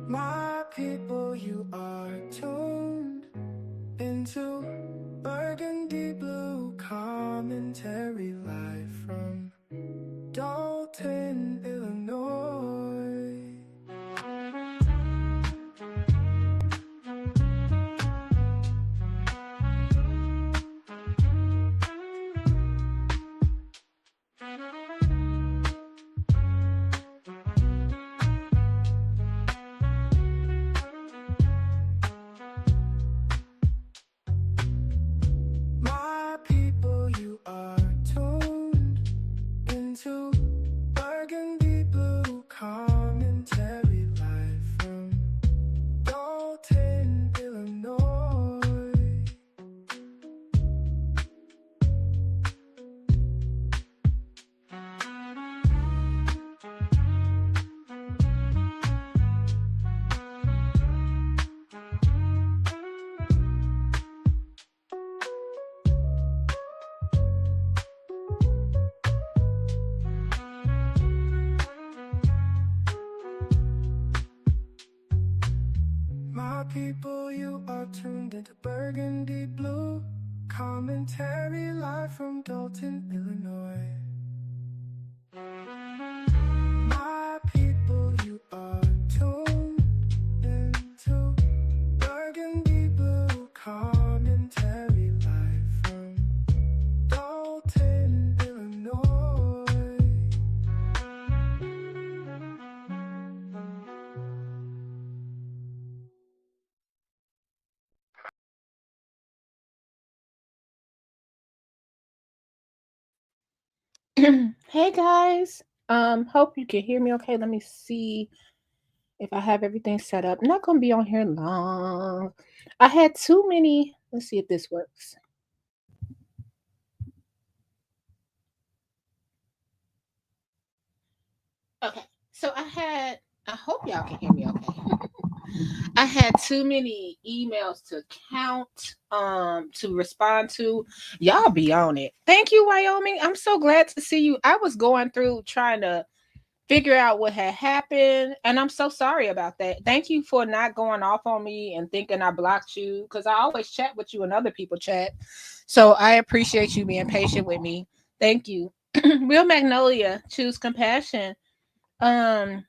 My people, you are tuned into Burgundy Blue Commentary live from Dolton, Illinois. My people, you are tuned into Burgundy Blue Commentary live from Dolton, Illinois. My people, you are tuned into Burgundy Blue Commentary live from Dolton, Illinois. My people, you are tuned into Burgundy Blue Commentary live from Dolton, Illinois. Hey guys, hope you can hear me okay. Let me see if I have everything set up. I'm not gonna be on here long. I had too many. Let's see if this works. Okay, so I hope y'all can hear me okay. I had too many emails to count, to respond to. Y'all be on it. Thank you, Wyoming. I'm so glad to see you. I was going through trying to figure out what had happened, and I'm so sorry about that. Thank you for not going off on me and thinking I blocked you, because I always chat with you and other people chat. So I appreciate you being patient with me. Thank you. Real Magnolia, choose compassion. Um,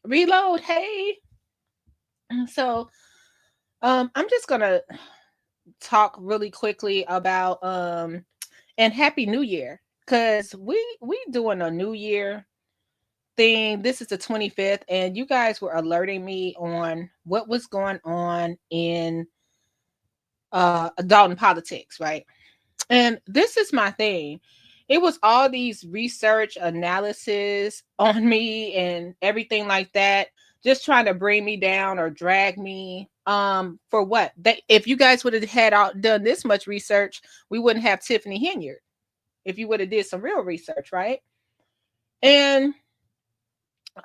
Reload. Hey. So I'm just gonna talk really quickly about and Happy New Year, because we doing a New Year thing. This is the 25th, and you guys were alerting me on what was going on in Dalton politics, right? And this is my thing. It was all these research analysis on me and everything like that, just trying to bring me down or drag me. For what? They, if you guys would have had done this much research, we wouldn't have Tiffany Henyard. If you would have did some real research, right? And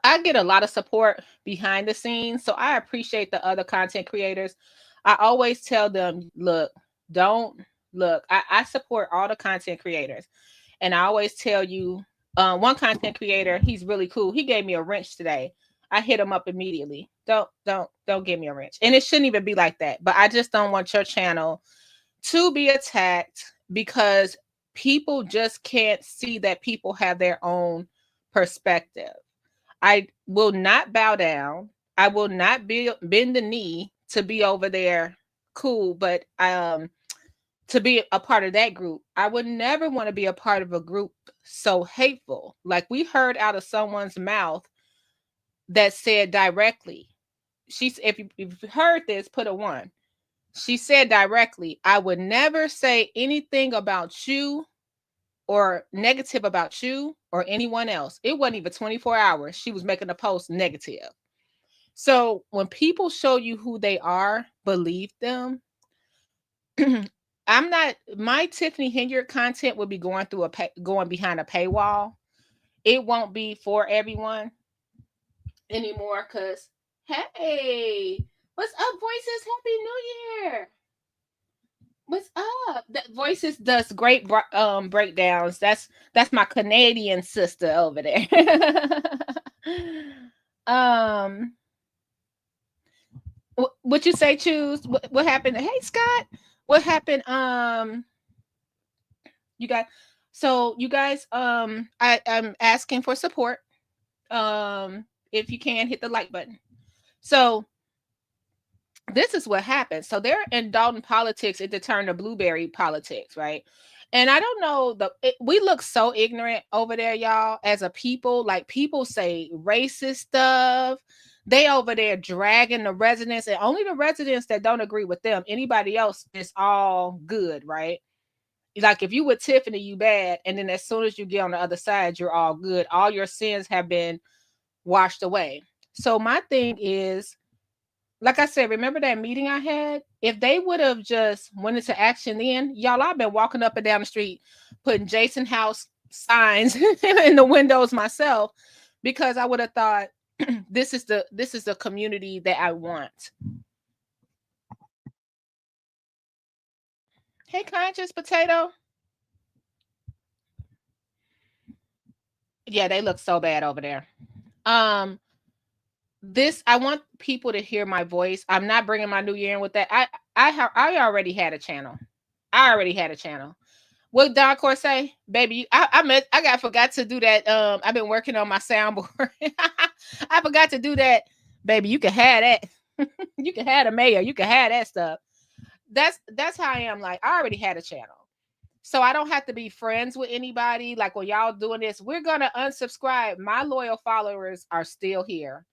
I get a lot of support behind the scenes, so I appreciate the other content creators. I always tell them, look, don't look. I support all the content creators, and I always tell you, one content creator, he's really cool. He gave me a wrench today. I hit him up immediately. Don't give me a wrench, and it shouldn't even be like that. But I just don't want your channel to be attacked because people just can't see that people have their own perspective. I will not bow down. I will not bend the knee to be over there cool, but to be a part of that group. I would never want to be a part of a group so hateful. Like we heard out of someone's mouth that said directly. She's if you've heard this, put a 1. She said directly, I would never say anything about you or negative about you or anyone else. It wasn't even 24 hours. She was making a post negative. So when people show you who they are, believe them. I'm not, my Tiffany Henyard content will be going through going behind a paywall. It won't be for everyone anymore because, hey, what's up, Voices? Happy New Year. What's up? That Voices does great breakdowns. That's my Canadian sister over there. um What you say? Choose. What happened? Hey, Scott. What happened? You got. So you guys. I'm asking for support. If you can hit the like button. So this is what happened. So they're in Dolton politics. It turned to blueberry politics, right? And I don't know we look so ignorant over there, y'all, as a people. Like people say racist stuff. They over there dragging the residents, and only the residents that don't agree with them. Anybody else is all good, right? Like if you with Tiffany, you bad, and then as soon as you get on the other side, you're all good. All your sins have been washed away. So my thing is, like I said, remember that meeting I had? If they would have just went into action then, y'all, I've been walking up and down the street putting Jason House signs in the windows myself, because I would have thought this is the community that I want. Hey, conscious potato. Yeah, they look so bad over there. This, I want people to hear my voice. I'm not bringing my new year in with that. I already had a channel. I already had a channel. What Don Core say, baby? I forgot to do that. I've been working on my soundboard. I forgot to do that, baby. You can have that. You can have the mayor. You can have that stuff. That's how I am. Like I already had a channel, so I don't have to be friends with anybody. Like when y'all doing this, we're gonna unsubscribe. My loyal followers are still here.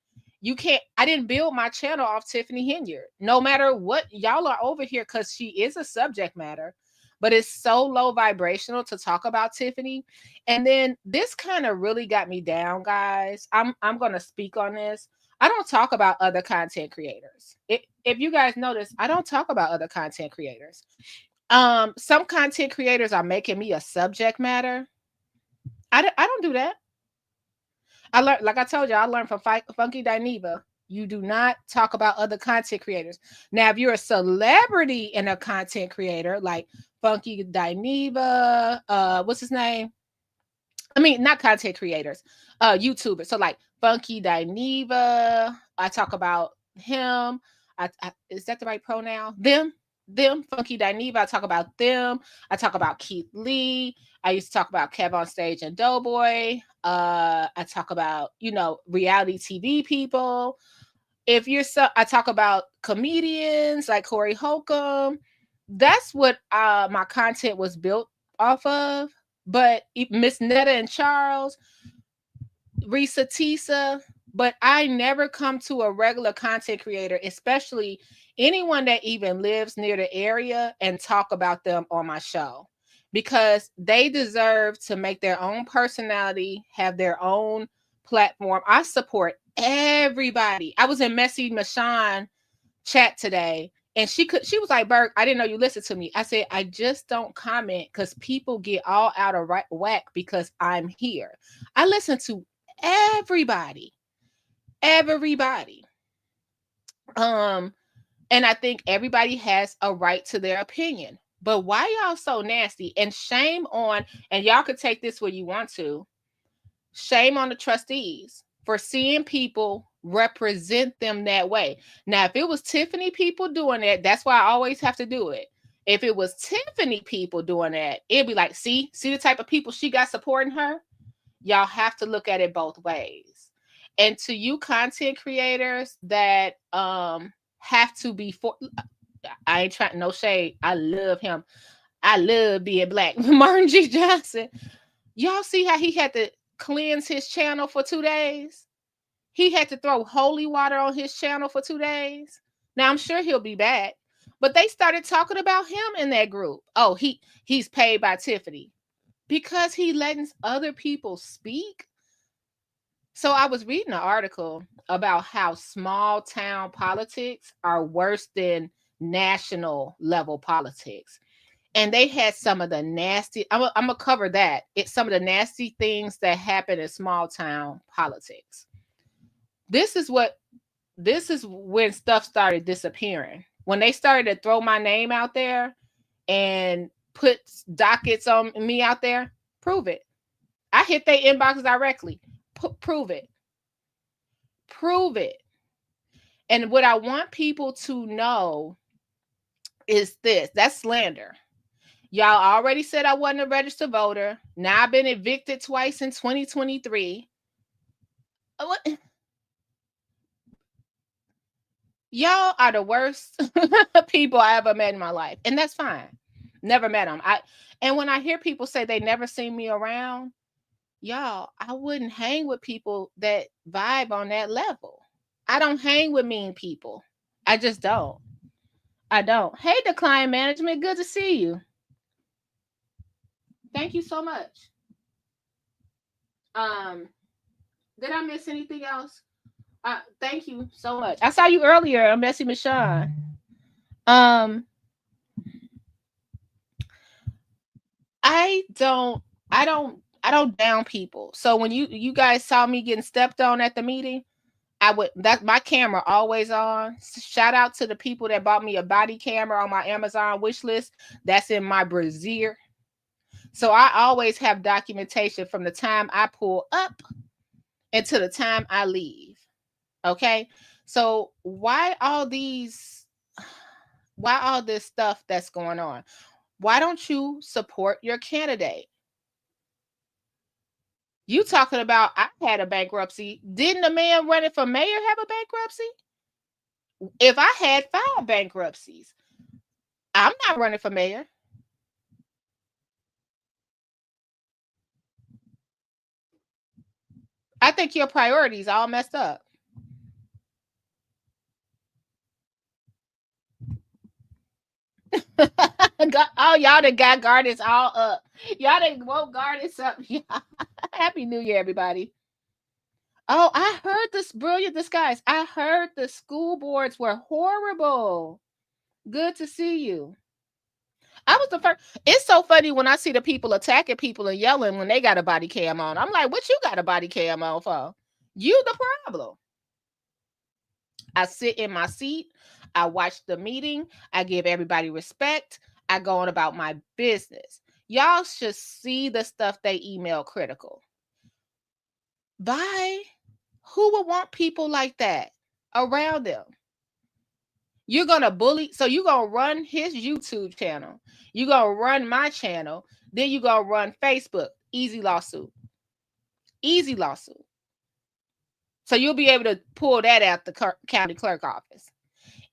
You can't. I didn't build my channel off Tiffany Henyard. No matter what, y'all are over here because she is a subject matter, but it's so low vibrational to talk about Tiffany. And then this kind of really got me down, guys. I'm gonna speak on this. I don't talk about other content creators. If you guys notice, I don't talk about other content creators. Some content creators are making me a subject matter. I don't do that. I learned, like I told you, I learned from Funky Dineva. You do not talk about other content creators. Now, if you're a celebrity and a content creator like Funky Dineva, what's his name? I mean, not content creators, YouTubers. So like Funky Dineva, I talk about him. Is that the right pronoun? Them. Funky Dineva, I talk about them. I talk about Keith Lee. I used to talk about Kev on Stage and Doughboy. I talk about, reality TV people. I talk about comedians like Corey Holcomb. That's what my content was built off of. But Miss Netta and Charles, Risa Tisa, but I never come to a regular content creator, especially anyone that even lives near the area, and talk about them on my show, because they deserve to make their own personality, have their own platform. I support everybody. I was in Messy Michonne chat today, and she was like, Berg, I didn't know you listened to me. I said, I just don't comment because people get all out of whack because I'm here. I listen to everybody. And I think everybody has a right to their opinion. But why y'all so nasty? And shame on, and y'all could take this where you want to, shame on the trustees for seeing people represent them that way. Now, if it was Tiffany people doing that, that's why I always have to do it. If it was Tiffany people doing that, it'd be like, see the type of people she got supporting her? Y'all have to look at it both ways. And to you content creators that have to be I ain't trying no shade. I love him. I love being black. Martin G. Johnson. Y'all see how he had to cleanse his channel for 2 days? He had to throw holy water on his channel for 2 days. Now I'm sure he'll be back. But they started talking about him in that group. Oh, he's paid by Tiffany because he lets other people speak. So I was reading an article about how small town politics are worse than national level politics. And they had some of the nasty, I'm going to cover that. It's some of the nasty things that happen in small town politics. This is when stuff started disappearing. When they started to throw my name out there and put dockets on me out there, prove it. I hit their inbox directly. Prove it. And what I want people to know is this. That's slander. Y'all already said I wasn't a registered voter. Now I've been evicted twice in 2023. What? Y'all are the worst people I ever met in my life. And that's fine. Never met them. And when I hear people say they never seen me around, y'all, I wouldn't hang with people that vibe on that level. I don't hang with mean people. I just don't. I don't. Hey, the client management, good to see you. Thank you so much. Um, did I miss anything else? Thank you so much. I saw you earlier, Messy Michonne. Um, I don't down people. So when you guys saw me getting stepped on at the meeting, that my camera always on. Shout out to the people that bought me a body camera on my Amazon wish list. That's in my brassiere. So I always have documentation from the time I pull up until the time I leave. Okay? So why all this stuff that's going on? Why don't you support your candidate? You talking about I had a bankruptcy. Didn't the man running for mayor have a bankruptcy? If I had 5 bankruptcies, I'm not running for mayor. I think your priorities all messed up. Oh, y'all done got gardens all up. Y'all done woke gardens up. Happy New Year, everybody. Oh, I heard this brilliant disguise. I heard the school boards were horrible. Good to see you. I was the first. It's so funny when I see the people attacking people and yelling when they got a body cam on. I'm like, what you got a body cam on for? You the problem. I sit in my seat. I watch the meeting. I give everybody respect. I go on about my business. Y'all should see the stuff they email critical. Bye. Who would want people like that around them? You're going to bully. So you're going to run his YouTube channel. You're going to run my channel. Then you're going to run Facebook. Easy lawsuit. Easy lawsuit. So you'll be able to pull that out the county clerk office.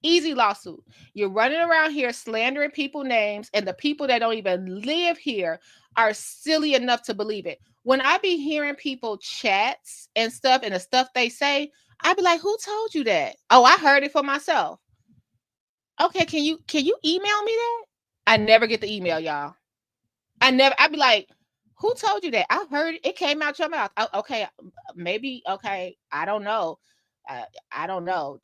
Easy lawsuit. You're running around here slandering people's names, and the people that don't even live here are silly enough to believe it. When I be hearing people chats and stuff and the stuff they say, I be like, who told you that? Oh, I heard it for myself. Okay, can you email me that? I never get the email, y'all. I'd be like, who told you that? I heard it came out your mouth. Okay, maybe, okay, I don't know. I don't know.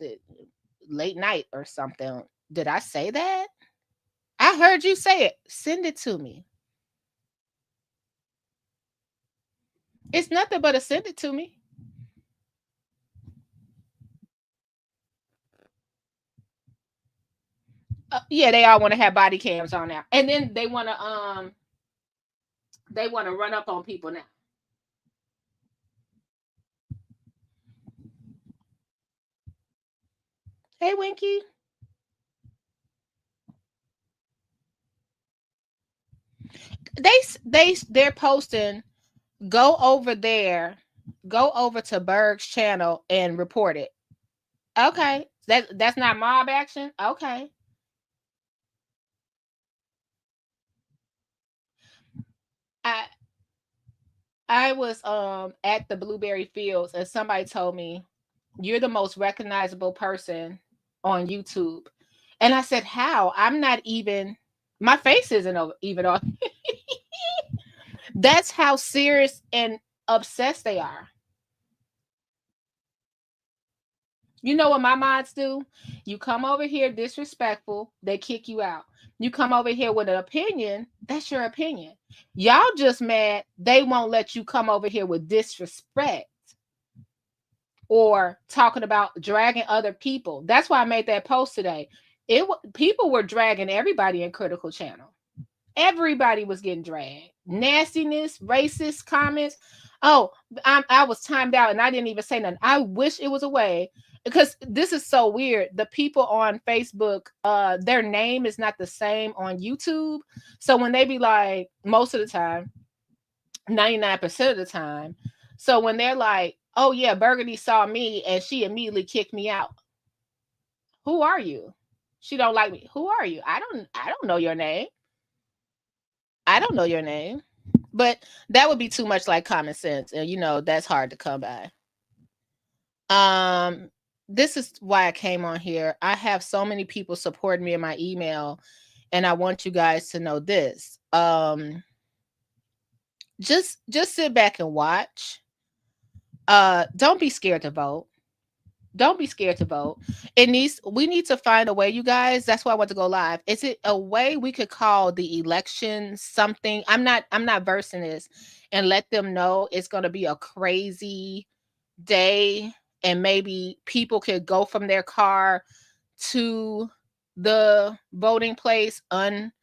Late night or something. Did I say that? I heard you say it. Send it to me. It's nothing but a send it to me. Yeah, they all want to have body cams on now, and then they want to run up on people now. Hey, Winky. They're posting. Go over there. Go over to Berg's channel and report it. Okay, that's not mob action. Okay. I I was at the Blueberry Fields and somebody told me you're the most recognizable person on YouTube. And I said, how? I'm not even, my face isn't even on. That's how serious and obsessed they are. You know what my mods do? You come over here disrespectful, they kick you out. You come over here with an opinion, that's your opinion. Y'all just mad they won't let you come over here with disrespect or talking about dragging other people. That's why I made that post today. People were dragging everybody in Critical Channel. Everybody was getting dragged. nastiness, racist comments. Oh, I was timed out and I didn't even say nothing. I wish it was a way, because this is so weird. The people on Facebook, their name is not the same on YouTube. So when they be like, most of the time, 99% of the time, so when they're like, oh yeah, Burgundy saw me and she immediately kicked me out. Who are you? She don't like me. Who are you? I don't know your name. I don't know your name. But that would be too much like common sense, and that's hard to come by. Um this is why I came on here. I have so many people supporting me in my email, and I want you guys to know this. Just sit back and watch. Don't be scared to vote. Don't be scared to vote. We need to find a way, you guys. That's why I want to go live. Is it a way we could call the election something? I'm not versing this, and let them know it's going to be a crazy day, and maybe people could go from their car to the voting place un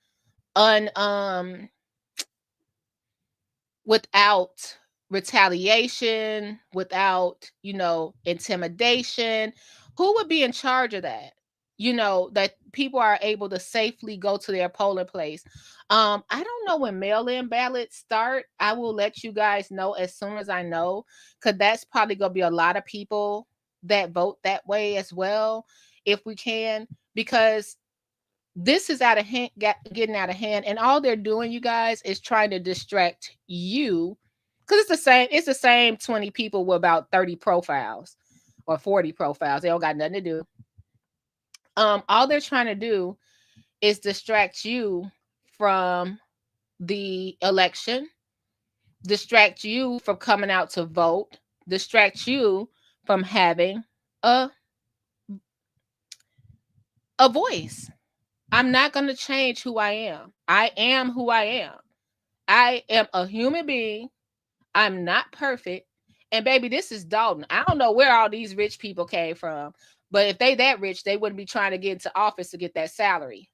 without retaliation, without, intimidation. Who would be in charge of that? That people are able to safely go to their polling place. I don't know when mail-in ballots start. I will let you guys know as soon as I know, because that's probably going to be a lot of people that vote that way as well, if we can, because this is out of hand, getting out of hand, and all they're doing, you guys, is trying to distract you, because it's the same 20 people with about 30 profiles or 40 profiles. They don't got nothing to do. All they're trying to do is distract you from the election, distract you from coming out to vote, distract you from having a a voice. I'm not going to change who I am. I am who I am. I am a human being. I'm not perfect. And baby, this is Dolton. I don't know where all these rich people came from, but if they that rich, they wouldn't be trying to get into office to get that salary.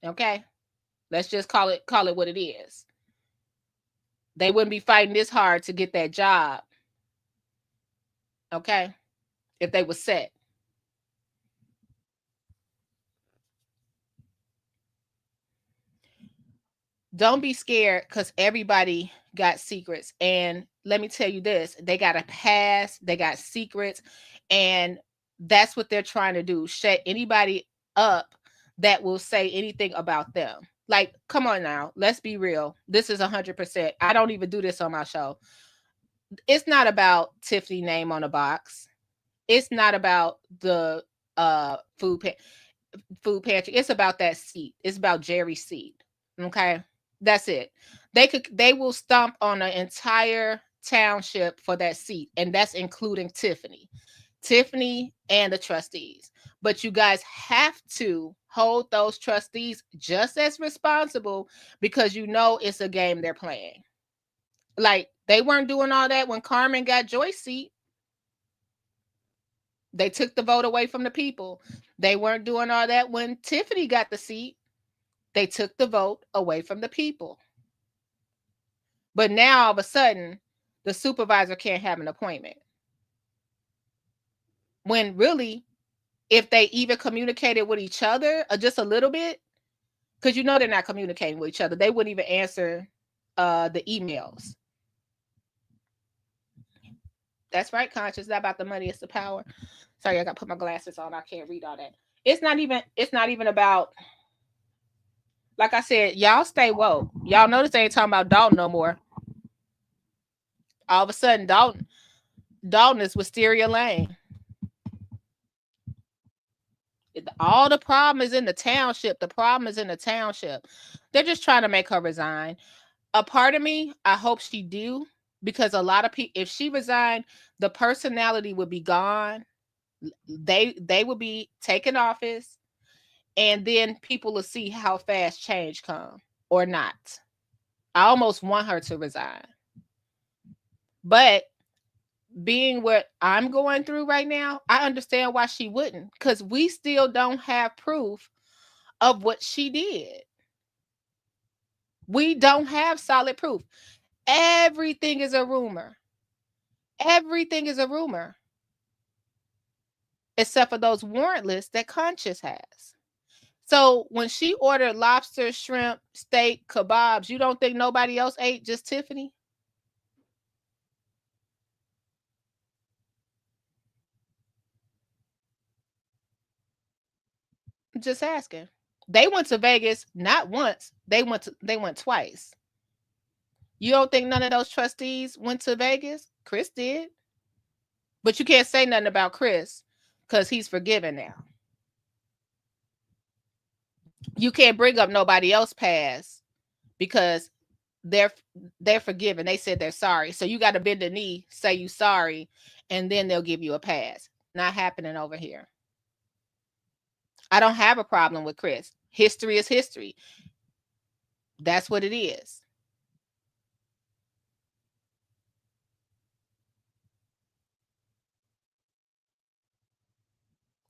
Okay? Let's just call it what it is. They wouldn't be fighting this hard to get that job. Okay? If they were set. Don't be scared, because everybody got secrets. And let me tell you this, they got a past, they got secrets, and that's what they're trying to do. Shut anybody up that will say anything about them. Like, come on now, let's be real. This is 100%. I don't even do this on my show. It's not about Tiffany name on a box. It's not about the food pantry. It's about that seat. It's about Jerry's seat. Okay? That's it. They will stomp on an entire township for that seat, and that's including Tiffany and the trustees. But you guys have to hold those trustees just as responsible, because it's a game they're playing. Like, they weren't doing all that when Carmen got Joy's seat. They took the vote away from the people. They weren't doing all that when Tiffany got the seat. They took the vote away from the people. But now all of a sudden, the supervisor can't have an appointment. When really, if they even communicated with each other just a little bit, because they're not communicating with each other, they wouldn't even answer the emails. That's right, Conscious. It's not about the money, it's the power. Sorry, I got to put my glasses on. I can't read all that. It's not even about, like I said, y'all stay woke. Y'all notice they ain't talking about Dolton no more. All of a sudden, Dolton is Wisteria Lane. All the problem is in the township. The problem is in the township. They're just trying to make her resign. A part of me, I hope she do, because a lot of people, if she resigned, the personality would be gone. They would be taking office, and then people will see how fast change come or not. I almost want her to resign. But being what I'm going through right now, I understand why she wouldn't, because we still don't have proof of what she did. We don't have solid proof. Everything is a rumor. Everything is a rumor. Except for those warrantless that Conscious has. So when she ordered lobster, shrimp, steak, kebabs, you don't think nobody else ate, just Tiffany? Just asking. They went to Vegas not once. They went twice. You don't think none of those trustees went to Vegas? Chris did. But you can't say nothing about Chris because he's forgiven now. You can't bring up nobody else past because they're they're forgiven. They said they're sorry. So you got to bend the knee, say you sorry, and then they'll give you a pass. Not happening over here. I don't have a problem with Chris. History is history. That's what it is.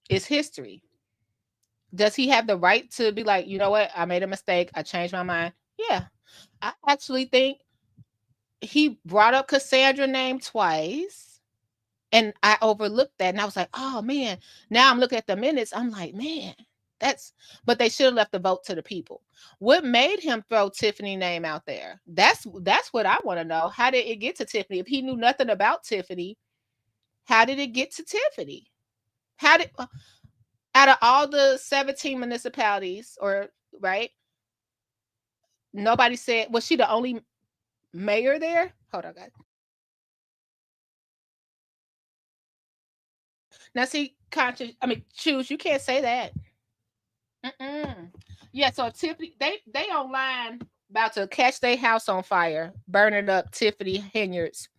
It's history. Does he have the right to be like, you know what? I made a mistake. I changed my mind. Yeah. I actually think he brought up Cassandra name twice. And I overlooked that. And I was like, oh man. Now I'm looking at the minutes. I'm like, man, but they should have left the vote to the people. What made him throw Tiffany name out there? That's what I want to know. How did it get to Tiffany? If he knew nothing about Tiffany, how did it get to Tiffany? How did out of all the 17 municipalities, or right? Nobody said, was she the only mayor there? Hold on, guys. Now, see, conscious. I mean, choose. You can't say that. Mm-mm. Yeah. So Tiffany, they online about to catch their house on fire, burning up Tiffany Henyard's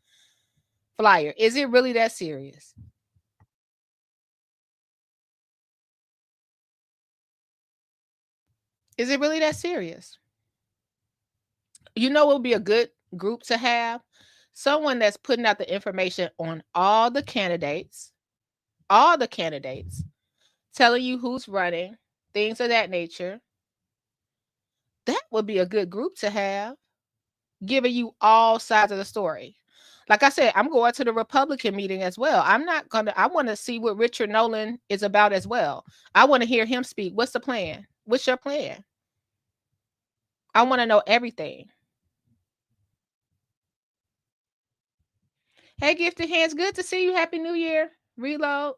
flyer. Is it really that serious? Is it really that serious? You know, it would be a good group to have someone that's putting out the information on all the candidates, telling you who's running, things of that nature. That would be a good group to have, giving you all sides of the story. Like I said, I'm going to the Republican meeting as well. I want to see what Richard Nolan is about as well. I want to hear him speak. What's the plan? What's your plan? I want to know everything. Hey, Gifted Hands, good to see you. Happy New Year. Reload.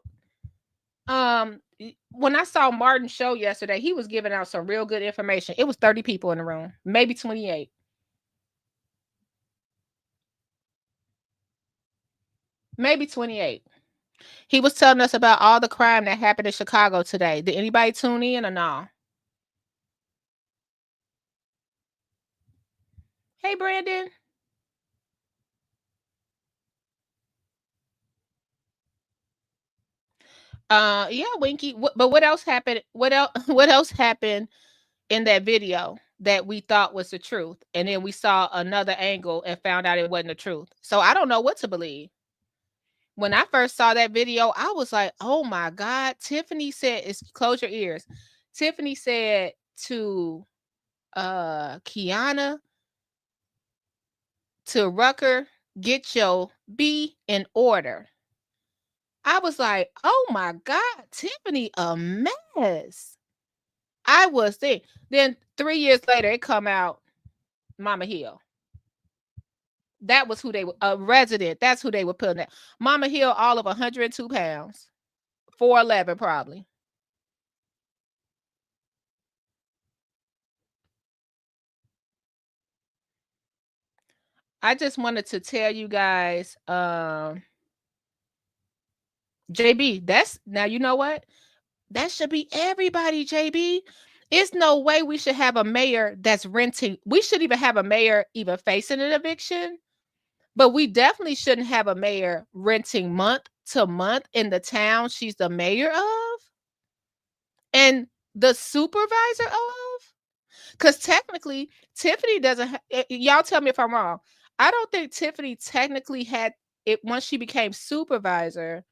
When I saw Martin's show yesterday, he was giving out some real good information. It was 30 people in the room, maybe 28. Maybe 28. He was telling us about all the crime that happened in Chicago today. Did anybody tune in or no? Hey, Brandon. Yeah, Winky. But what else happened? What else? What else happened in that video that we thought was the truth, and then we saw another angle and found out it wasn't the truth? So I don't know what to believe. When I first saw that video, I was like, "Oh my God!" Tiffany said, "Is close your ears." Tiffany said to Kiana, to Rucker, "Get your B in order." I was like, "Oh my God, Tiffany, a mess." I was there. Then 3 years later, it come out Mama Hill. That was who they were, a resident. That's who they were putting at. Mama Hill, all of 102 pounds, 4'11 probably. I just wanted to tell you guys, JB, that's now you know what? That should be everybody, JB. It's no way we should have a mayor that's renting. We should even have a mayor even facing an eviction, but we definitely shouldn't have a mayor renting month to month in the town she's the mayor of and the supervisor of. Because technically, Tiffany doesn't. Y'all tell me if I'm wrong. I don't think Tiffany technically had it once she became supervisor.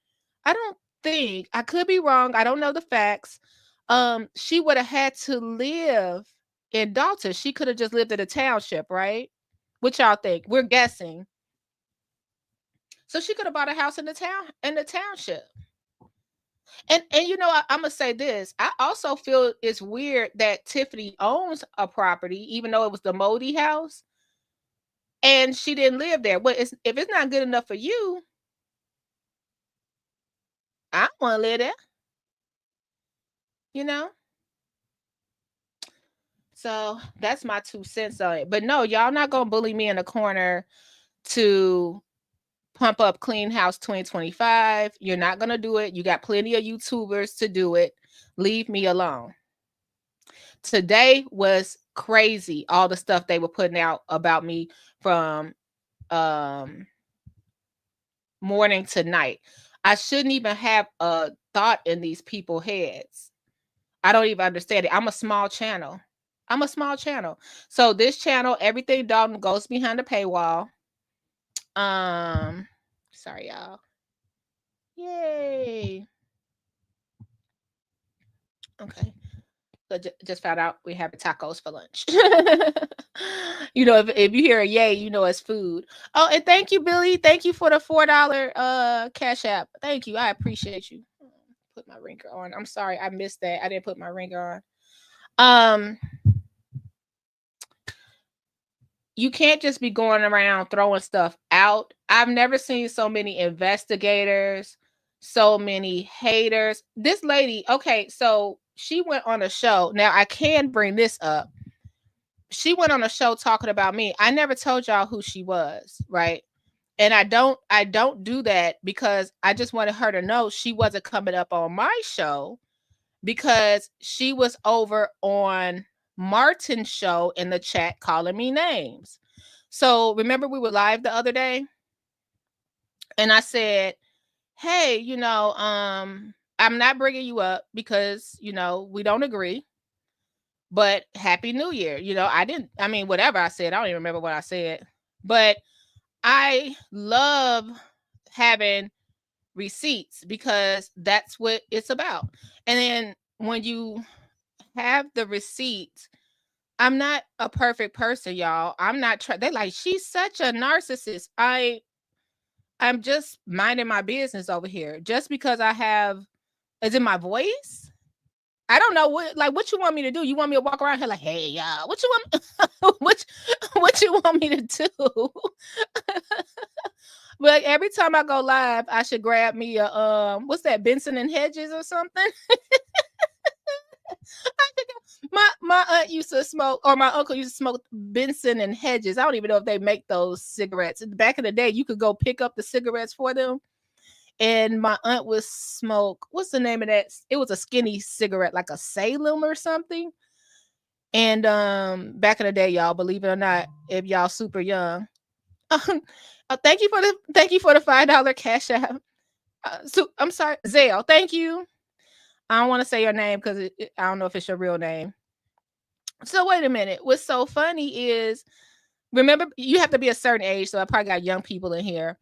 I don't think, I could be wrong. I don't know the facts. She would have had to live. in Dolton. She could have just lived in a township, right? What y'all think? We're guessing. So she could have bought a house in the township. And you know, I'm gonna say this. I also feel it's weird that Tiffany owns a property, even though it was the Modi house, and she didn't live there. But if it's not good enough for you, I don't want to live there. You know. So that's my 2 cents on it. But no, y'all not gonna bully me in the corner to pump up Clean House 2025. You're not gonna do it. You got plenty of YouTubers to do it. Leave me alone. Today was crazy. All the stuff they were putting out about me from morning to night. I shouldn't even have a thought in these people's heads. I don't even understand it. I'm a small channel. So this channel, everything Dalton goes behind the paywall. Sorry, y'all. Yay. Okay. So just found out we have tacos for lunch. You know, if you hear a yay, you know it's food. Oh, and thank you, Billy. Thank you for the $4 Cash App. Thank you. I appreciate you. Put my ringer on. I'm sorry, I missed that. I didn't put my ringer on. You can't just be going around throwing stuff out. I've never seen so many investigators, so many haters. This lady, okay, so she went on a show. Now I can bring this up. She went on a show talking about me. I never told y'all who she was, right? And I don't do that because I just wanted her to know she wasn't coming up on my show because she was over on Martin's show in the chat calling me names. So remember we were live the other day and I said, hey, you know, I'm not bringing you up because, you know, we don't agree, but Happy New Year. You know, whatever I said, I don't even remember what I said, but I love having receipts because that's what it's about. And then when you have the receipts, I'm not a perfect person, y'all. I'm not they're like, she's such a narcissist. I'm just minding my business over here. Just because I have, is it my voice? I don't know what you want me to do. You want me to walk around here like, hey, y'all, what you want? what you want me to do? But every time I go live, I should grab me a what's that, Benson and Hedges or something? my aunt used to smoke, or my uncle used to smoke Benson and Hedges. I don't even know if they make those cigarettes. Back in the day, you could go pick up the cigarettes for them. And my aunt would smoke, what's the name of that? It was a skinny cigarette, like a Salem or something. And back in the day, y'all, believe it or not, if y'all super young. Thank you for the $5 Cash App. So I'm sorry, Zale. Thank you. I don't want to say your name because I don't know if it's your real name. So wait a minute. What's so funny is, remember, you have to be a certain age. So I probably got young people in here.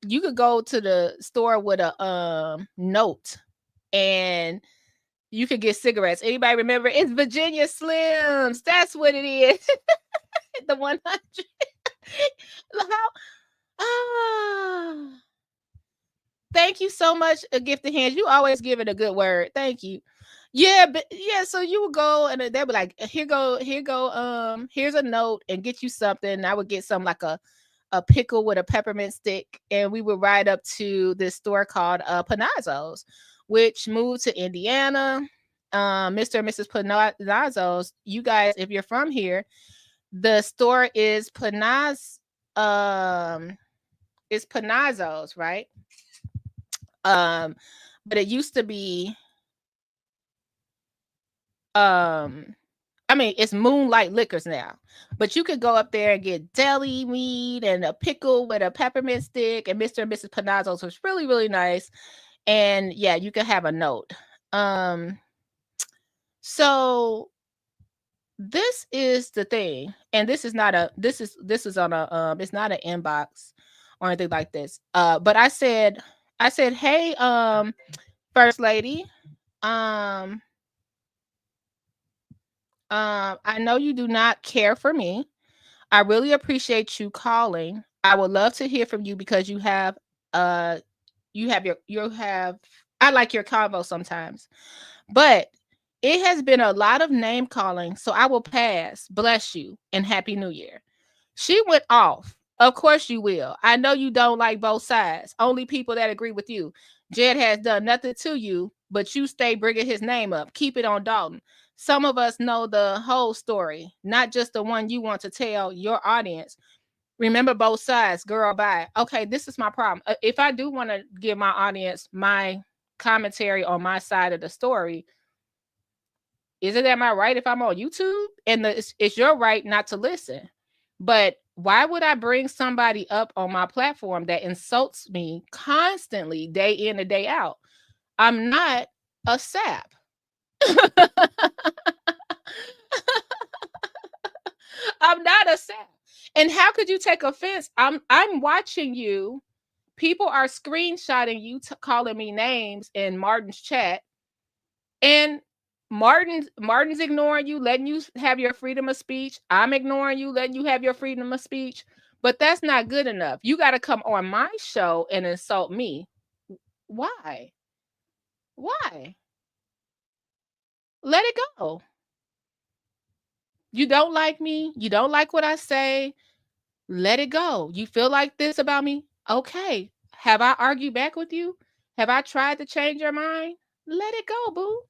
You could go to the store with a note and you could get cigarettes. Anybody remember? It's Virginia Slims. That's what it is. The 100. Thank you so much, A Gifted Hands. You always give it a good word. Thank you. Yeah, but yeah, so you would go and they'd be like, here's a note and get you something. I would get some like a pickle with a peppermint stick, and we would ride up to this store called Panazzo's, which moved to Indiana. Mr. and Mrs. Panazzo's, you guys, if you're from here, the store is it's Panazzo's, right? But it used to be it's Moonlight Liquors now, but you could go up there and get deli meat and a pickle with a peppermint stick, and Mr. and Mrs. Panazzo's was really, really nice. And yeah, you could have a note. So this is the thing, and this is on a it's not an inbox or anything like this. But I said, hey, First Lady, I know you do not care for me. I really appreciate you calling. I would love to hear from you because uh you have I like your convo sometimes. But it has been a lot of name calling, so I will pass. Bless you and happy new year. She went off. Of course you will. I know you don't like both sides. Only people that agree with you. Jed has done nothing to you, but you stay bringing his name up. Keep it on Dolton. Some of us know the whole story, not just the one you want to tell your audience. Remember both sides, girl. Bye. Okay, this is my problem. If I do want to give my audience my commentary on my side of the story, is it am I right if I'm on YouTube? And it's your right not to listen. But why would I bring somebody up on my platform that insults me constantly, day in and day out? I'm not a sap. I'm not a sap. And how could you take offense? I'm watching you. People are screenshotting you, calling me names in Martin's chat, and Martin's ignoring you, letting you have your freedom of speech. I'm ignoring you, letting you have your freedom of speech. But that's not good enough. You got to come on my show and insult me. Why? Why? Let it go. You don't like me. You don't like what I say. Let it go. You feel like this about me? Okay. Have I argued back with you? Have I tried to change your mind? Let it go, boo.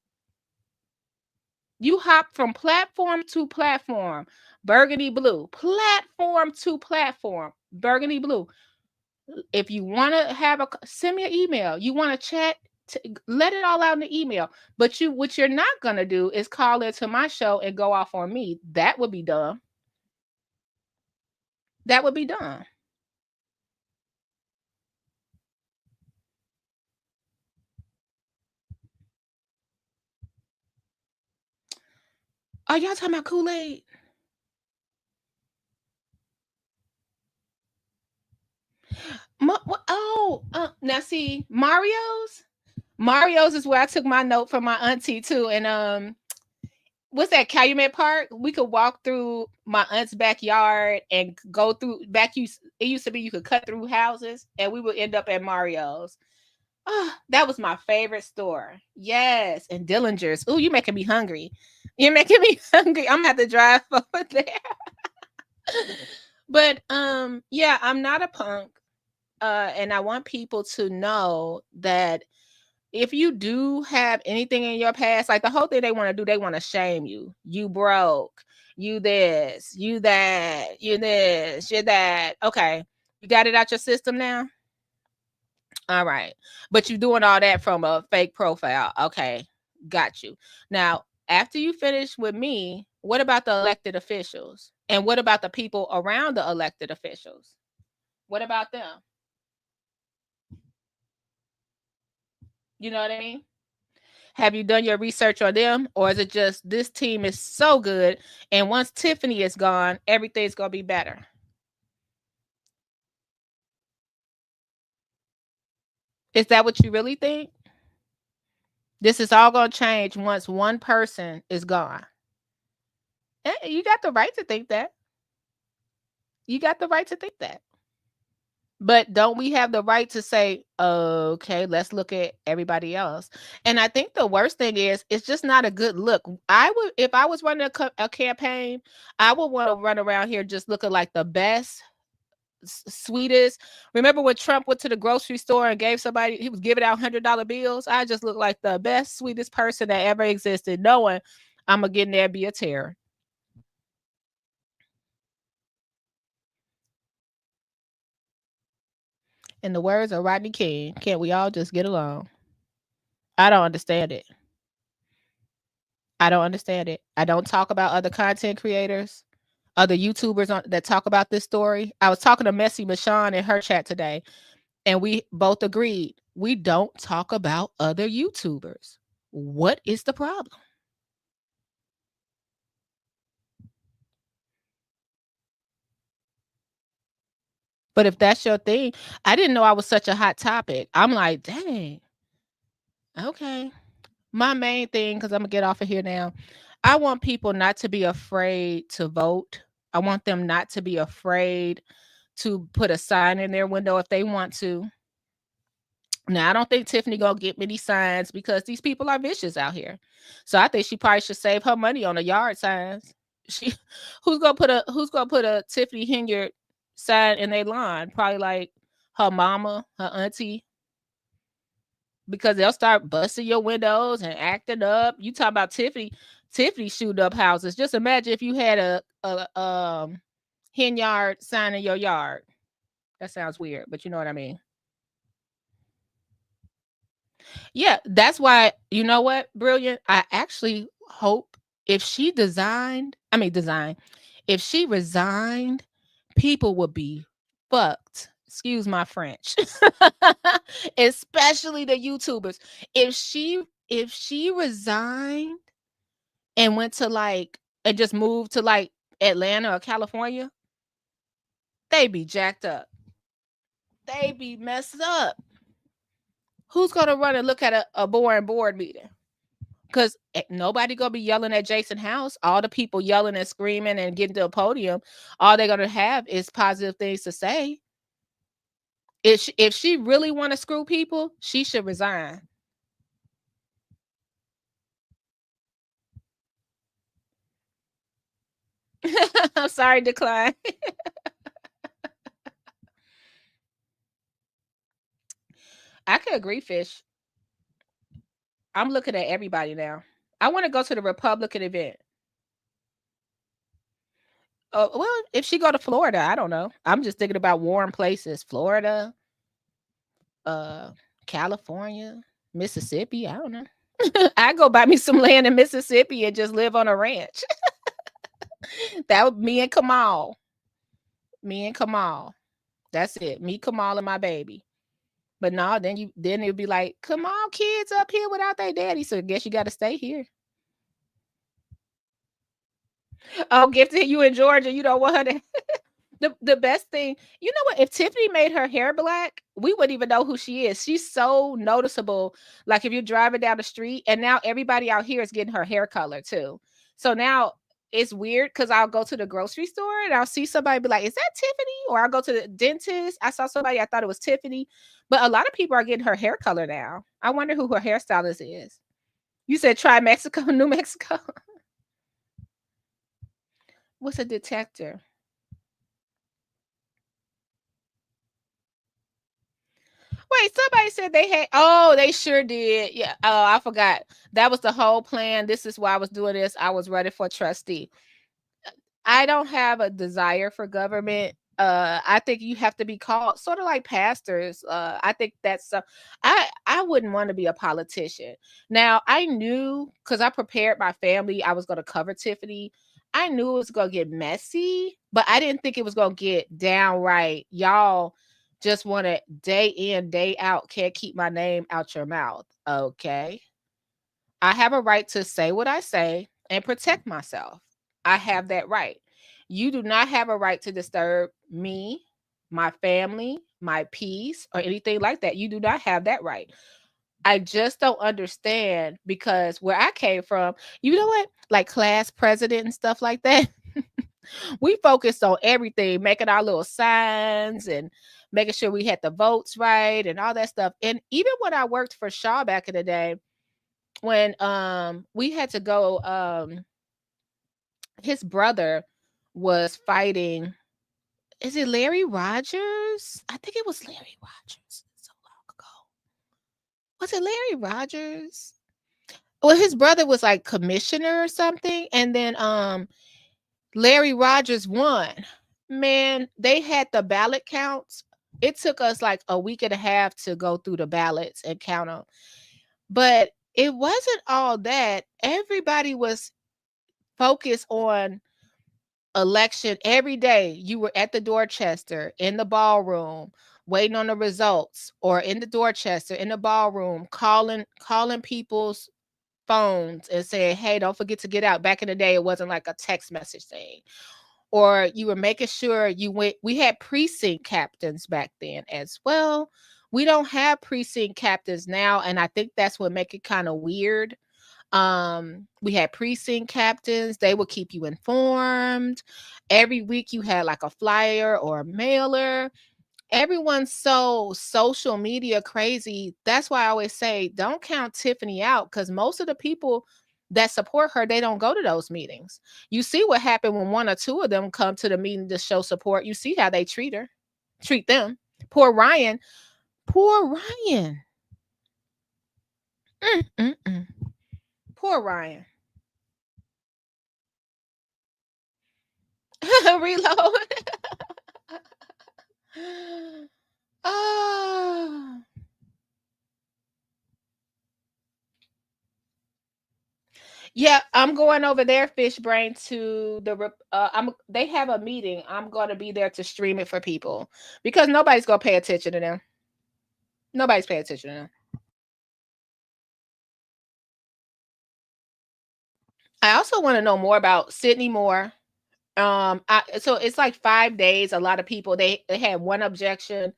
You hop from platform to platform. Burgundy Blue. Platform to platform. Burgundy Blue. If you want to have send me an email. You want to chat, let it all out in the email. But what you're not going to do is call into my show and go off on me. That would be dumb. That would be dumb. Are y'all talking about Kool-Aid? Now see, Mario's is where I took my note from my auntie too. And what's that, Calumet Park? We could walk through my aunt's backyard and go through it used to be you could cut through houses and we would end up at Mario's. Oh, that was my favorite store. Yes, and Dillinger's. Ooh, you making me hungry. You're making me hungry. I'm gonna have to drive over there. But yeah, I'm not a punk. And I want people to know that if you do have anything in your past, like the whole thing they want to do, they want to shame you. You broke. You this. You that. You this. You that. Okay. You got it out your system now? All right. But you're doing all that from a fake profile. Okay. Got you. Now, after you finish with me, what about the elected officials? And what about the people around the elected officials? What about them? You know what I mean? Have you done your research on them? Or is it just this team is so good and once Tiffany is gone, everything's going to be better? Is that what you really think? This is all going to change once one person is gone. You got the right to think that. You got the right to think that. But don't we have the right to say, okay, let's look at everybody else? And I think the worst thing is, it's just not a good look. If I was running a campaign, I would want to run around here just looking like the best, sweetest. Remember when Trump went to the grocery store and he was giving out $100 bills? I just look like the best, sweetest person that ever existed, knowing I'm going to get in there and be a terror. In the words of Rodney King, can't we all just get along? I don't understand it. I don't understand it. I don't talk about other content creators, other YouTubers that talk about this story. I was talking to Messy Michonne in her chat today, and we both agreed we don't talk about other YouTubers. What is the problem? But if that's your thing, I didn't know I was such a hot topic. I'm like, dang. Okay. My main thing, because I'm going to get off of here now. I want people not to be afraid to vote. I want them not to be afraid to put a sign in their window if they want to. Now, I don't think Tiffany gonna get many signs because these people are vicious out here. So I think she probably should save her money on the yard signs. She who's gonna put a Tiffany Hinyard sign in their lawn? Probably like her mama, her auntie, because they'll start busting your windows and acting up. You talk about Tiffany shooting up houses. Just imagine if you had a hen yard sign in your yard. That sounds weird, but you know what I mean. Yeah, that's why, you know what, Brilliant? I actually hope if she designed, I mean design, if she resigned, people would be fucked. Excuse my French. Especially the YouTubers. If she resigned and went to like and just moved to like Atlanta or California, they be jacked up. They be messed up. Who's gonna run and look at a boring board meeting? Because nobody gonna be yelling at Jason House. All the people yelling and screaming and getting to a podium, all they're gonna have is positive things to say. If she really want to screw people, she should resign. I'm sorry, decline. I could agree, Fish. I'm looking at everybody now. I want to go to the Republican event. Oh well, if she go to Florida, I don't know. I'm just thinking about warm places. Florida, uh, California, Mississippi. I don't know. I go buy me some land in Mississippi and just live on a ranch. That would me and Kamal. Me and Kamal. That's it. Me, Kamal, and my baby. But no, then it'd be like, come on, kids up here without their daddy. So I guess you got to stay here. Oh, Gifted, you in Georgia. You don't want her to. The best thing, you know what? If Tiffany made her hair black, we wouldn't even know who she is. She's so noticeable. Like if you're driving down the street, and now everybody out here is getting her hair color too. So now it's weird because I'll go to the grocery store and I'll see somebody be like, "Is that Tiffany?" Or I'll go to the dentist. I saw somebody, I thought it was Tiffany, but a lot of people are getting her hair color now. I wonder who her hairstylist is. You said try Mexico, New Mexico. What's a detector? Wait, somebody said they had. Oh, they sure did. Yeah. Oh, I forgot. That was the whole plan. This is why I was doing this. I was ready for trustee. I don't have a desire for government. I think you have to be called sort of like pastors. I think that's. I wouldn't want to be a politician. Now I knew because I prepared my family. I was going to cover Tiffany. I knew it was going to get messy, but I didn't think it was going to get downright. Y'all just want to day in, day out. Can't keep my name out your mouth. Okay. I have a right to say what I say and protect myself. I have that right. You do not have a right to disturb me, my family, my peace, or anything like that. You do not have that right. I just don't understand because where I came from, you know what? Like class president and stuff like that. We focused on everything, making our little signs and making sure we had the votes right and all that stuff. And even when I worked for Shaw back in the day, when we had to go his brother was fighting, is it Larry Rogers? I think it was Larry Rogers so long ago. Was it Larry Rogers? Well, his brother was like commissioner or something, and then Larry Rogers won. Man, they had the ballot counts. It took us like a week and a half to go through the ballots and count them. But it wasn't all that. Everybody was focused on election every day. You were at the Dorchester, in the ballroom, waiting on the results, or in the Dorchester, in the ballroom, calling people's phones and saying, "Hey, don't forget to get out." Back in the day, it wasn't like a text message thing. Or you were making sure you went. We had precinct captains back then as well. We don't have precinct captains now, and I think that's what make it kind of weird. We had precinct captains. They would keep you informed. Every week you had like a flyer or a mailer. Everyone's so social media crazy. That's why I always say don't count Tiffany out, because most of the people that support her, they don't go to those meetings. You see what happened when one or two of them come to the meeting to show support. You see how they treat them. Poor Ryan. Poor Ryan. Mm-mm-mm. Poor Ryan. Reload. Oh. Yeah, I'm going over there, Fish Brain, to I'm they have a meeting. I'm going to be there to stream it for people because nobody's going to pay attention to them. Nobody's paying attention to them. I also want to know more about Sydney Moore. So it's like 5 days. A lot of people they had one objection.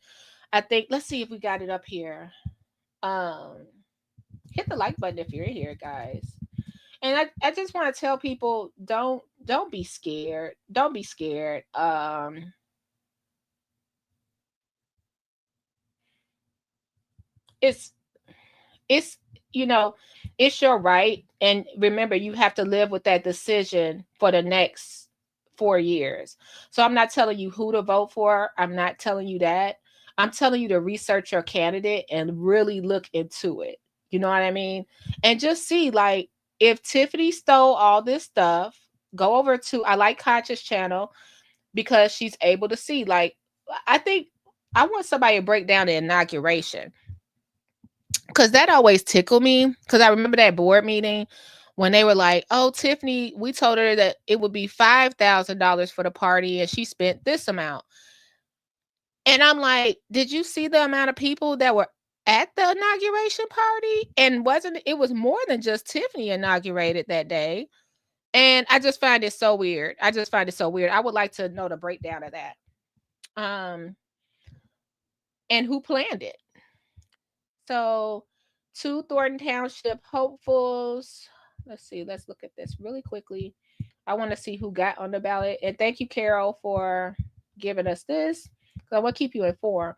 I think let's see if we got it up here. Um Hit the like button if you're in here, guys. And I just want to tell people don't be scared. Don't be scared. It's it's you know, it's your right. And remember, you have to live with that decision for the next 4 years. So I'm not telling you who to vote for. I'm not telling you that. I'm telling you to research your candidate and really look into it. You know what I mean? And just see, like, if Tiffany stole all this stuff, go over to I Like Conscious channel, because she's able to see. Like, I think I want somebody to break down the inauguration, because that always tickled me. Because I remember that board meeting when they were like, "Oh, Tiffany, we told her that it would be $5,000 for the party, and she spent this amount." And I'm like, "Did you see the amount of people that were at the inauguration party? And wasn't it was more than just Tiffany inaugurated that day?" And I just find it so weird. I just find it so weird. I would like to know the breakdown of that. Um, and who planned it. So, two Thornton Township hopefuls. Let's see. Let's look at this really quickly. I want to see who got on the ballot. And thank you, Carol, for giving us this. So I want to keep you informed.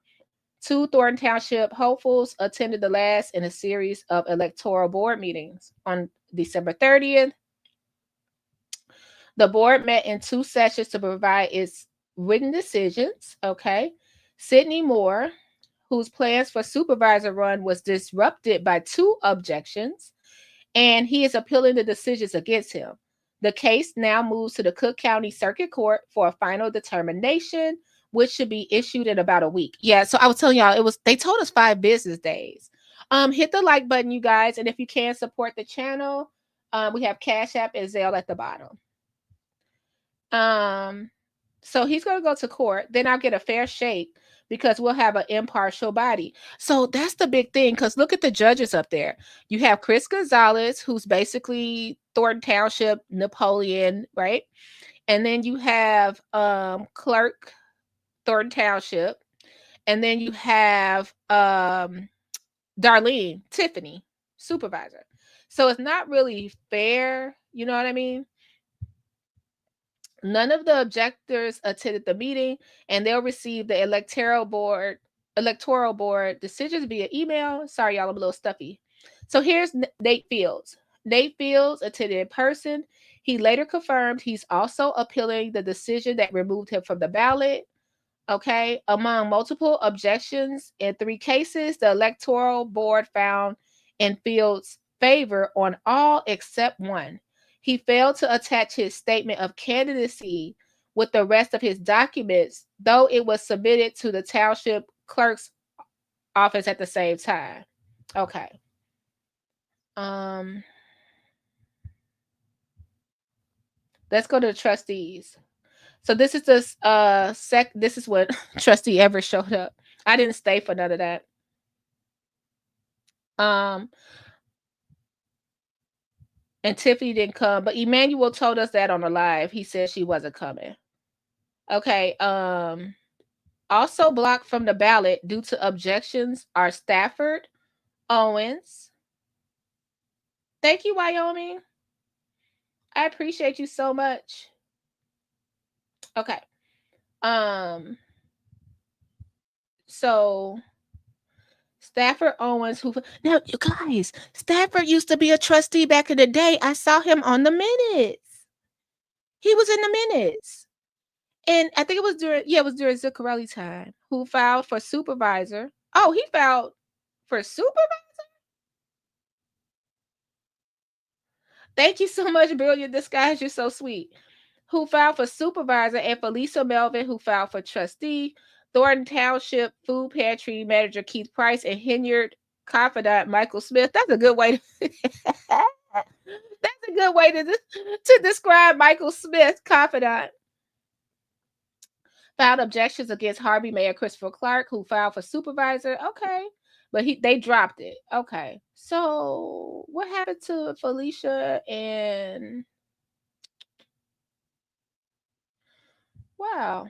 Two Thornton Township hopefuls attended the last in a series of electoral board meetings. On December 30th, the board met in two sessions to provide its written decisions. Okay. Sydney Moore, whose plans for supervisor run was disrupted by two objections, and he is appealing the decisions against him. The case now moves to the Cook County Circuit Court for a final determination, which should be issued in about a week. Yeah, so I was telling y'all, they told us 5 business days. Hit the like button, you guys, and if you can support the channel, we have Cash App and Zelle at the bottom. So he's going to go to court. Then I'll get a fair shake because we'll have an impartial body. So that's the big thing, because look at the judges up there. You have Chris Gonzalez, who's basically Thornton Township Napoleon, right? And then you have Clerk Thornton Township. And then you have Darlene Tiffany, supervisor. So it's not really fair. You know what I mean? None of the objectors attended the meeting, and they'll receive the electoral board decisions via email. Sorry, y'all, I'm a little stuffy. So here's Nate Fields. Nate Fields attended in person. He later confirmed he's also appealing the decision that removed him from the ballot. Okay. Among multiple objections in 3 cases, the electoral board found in Fields' favor on all except one. He failed to attach his statement of candidacy with the rest of his documents, though it was submitted to the township clerk's office at the same time. Okay. Let's go to the trustees. So this is this is what trustee ever showed up. I didn't stay for none of that. Um and Tiffany didn't come, but Emmanuel told us that on the live. He said she wasn't coming. Okay. Also blocked from the ballot due to objections are Stafford, Owens, Thank you, Wyoming. I appreciate you so much. Okay. Um, so Stafford Owens, who now you guys, Stafford used to be a trustee back in the day. I saw him on the minutes. He was in the minutes. And I think it was during Zuccarelli time, who filed for supervisor. Oh, he filed for supervisor. Thank you so much, Brilliant Disguise. You're so sweet. Who filed for supervisor, and Felisa Melvin, who filed for trustee. Thornton Township Food Pantry manager Keith Price, and Hinyard confidant Michael Smith. That's a good way to that's a good way to describe Michael Smith, confidant. Filed objections against Harvey Mayor Christopher Clark, who filed for supervisor. Okay. But they dropped it. Okay. So what happened to Felicia and wow.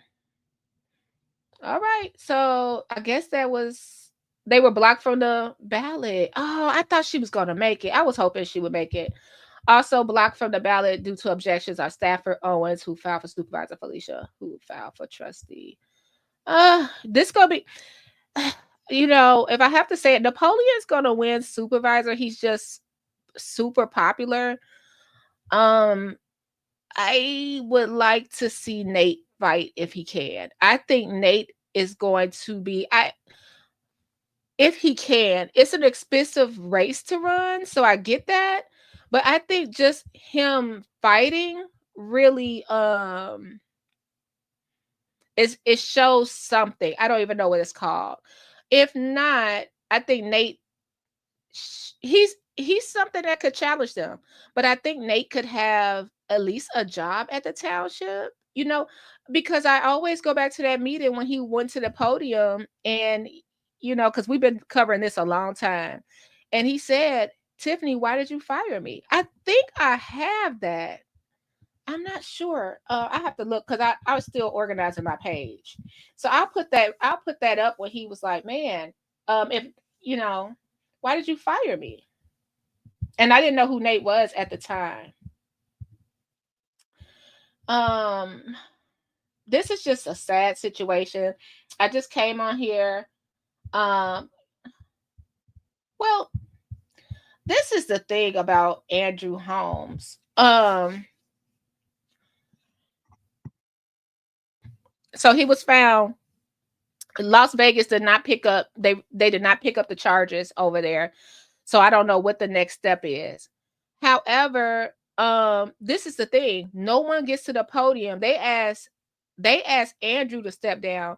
All right. So I guess they were blocked from the ballot. Oh, I thought she was gonna make it. I was hoping she would make it. Also blocked from the ballot due to objections are Stafford Owens, who filed for supervisor, Felicia, who filed for trustee. This gonna be if I have to say it, Napoleon's gonna win supervisor. He's just super popular. Um, I would like to see Nate fight if he can. I think Nate is going to be if he can. It's an expensive race to run, so I get that. But I think just him fighting really it shows something. I don't even know what it's called. If not, I think Nate he's something that could challenge them. But I think Nate could have at least a job at the township, because I always go back to that meeting when he went to the podium and because we've been covering this a long time. And he said, Tiffany, why did you fire me? I think I have that. I'm not sure. I have to look because I was still organizing my page. So I'll put that up when he was like, man, if why did you fire me? And I didn't know who Nate was at the time. Um, this is just a sad situation. I just came on here. Um, well, this is the thing about Andrew Holmes. So he was found. Las Vegas did not pick up. They did not pick up the charges over there. So I don't know what the next step is. However, this is the thing. No one gets to the podium. They ask Andrew to step down,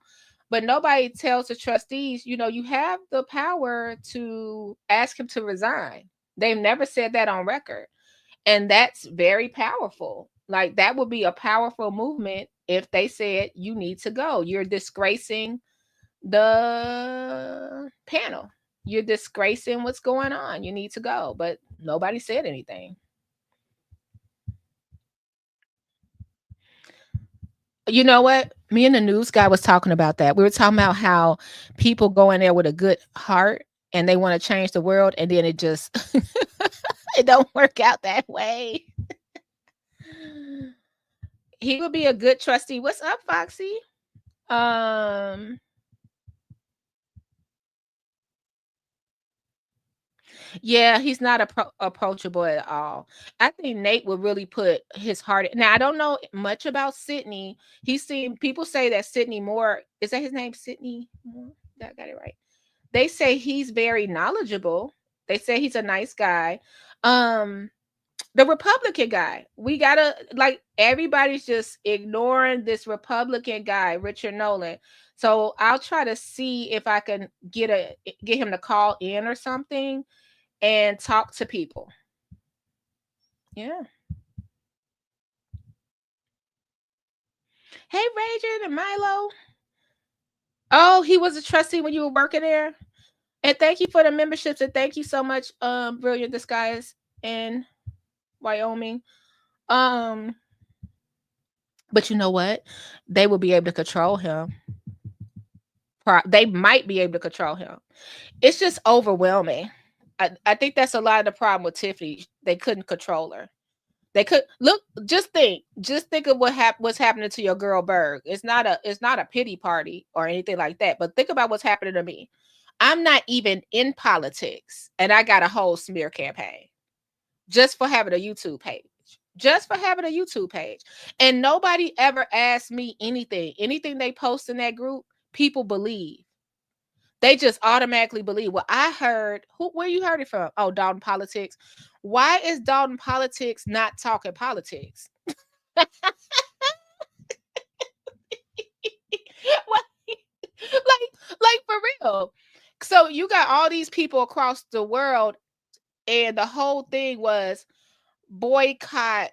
but nobody tells the trustees, you have the power to ask him to resign. They've never said that on record. And that's very powerful. Like that would be a powerful movement if they said you need to go. You're disgracing the panel. You're disgracing what's going on. You need to go. But nobody said anything. You know what? Me and the news guy was talking about that. We were talking about how people go in there with a good heart and they want to change the world, and then it just it don't work out that way. He would be a good trustee. What's up, Foxy? Um Yeah, he's not approachable at all. I think Nate would really put his heart in. Now, I don't know much about Sydney. He's seen people say that Sydney Moore, is that his name? Sydney Moore? I got it right. They say he's very knowledgeable. They say he's a nice guy. Um, the Republican guy, we gotta like everybody's just ignoring this Republican guy, Richard Nolan. So I'll try to see if I can get him to call in or something and talk to people. Yeah. Hey, Rajan and Milo. Oh, he was a trustee when you were working there. And thank you for the memberships, and thank you so much, Brilliant Disguise in Wyoming. Um, but you know what? They will be able to control him. They might be able to control him. It's just overwhelming. I think that's a lot of the problem with Tiffany. They couldn't control her. They could look. Just think of what's happening to your girl Berg. It's not a pity party or anything like that. But think about what's happening to me. I'm not even in politics, and I got a whole smear campaign just for having a YouTube page. Just for having a YouTube page, and nobody ever asked me anything. Anything they post in that group, people believe. They just automatically believe. Well, I heard where you heard it from? Oh, Dalton Politics. Why is Dalton Politics not talking politics? like for real. So you got all these people across the world, and the whole thing was boycott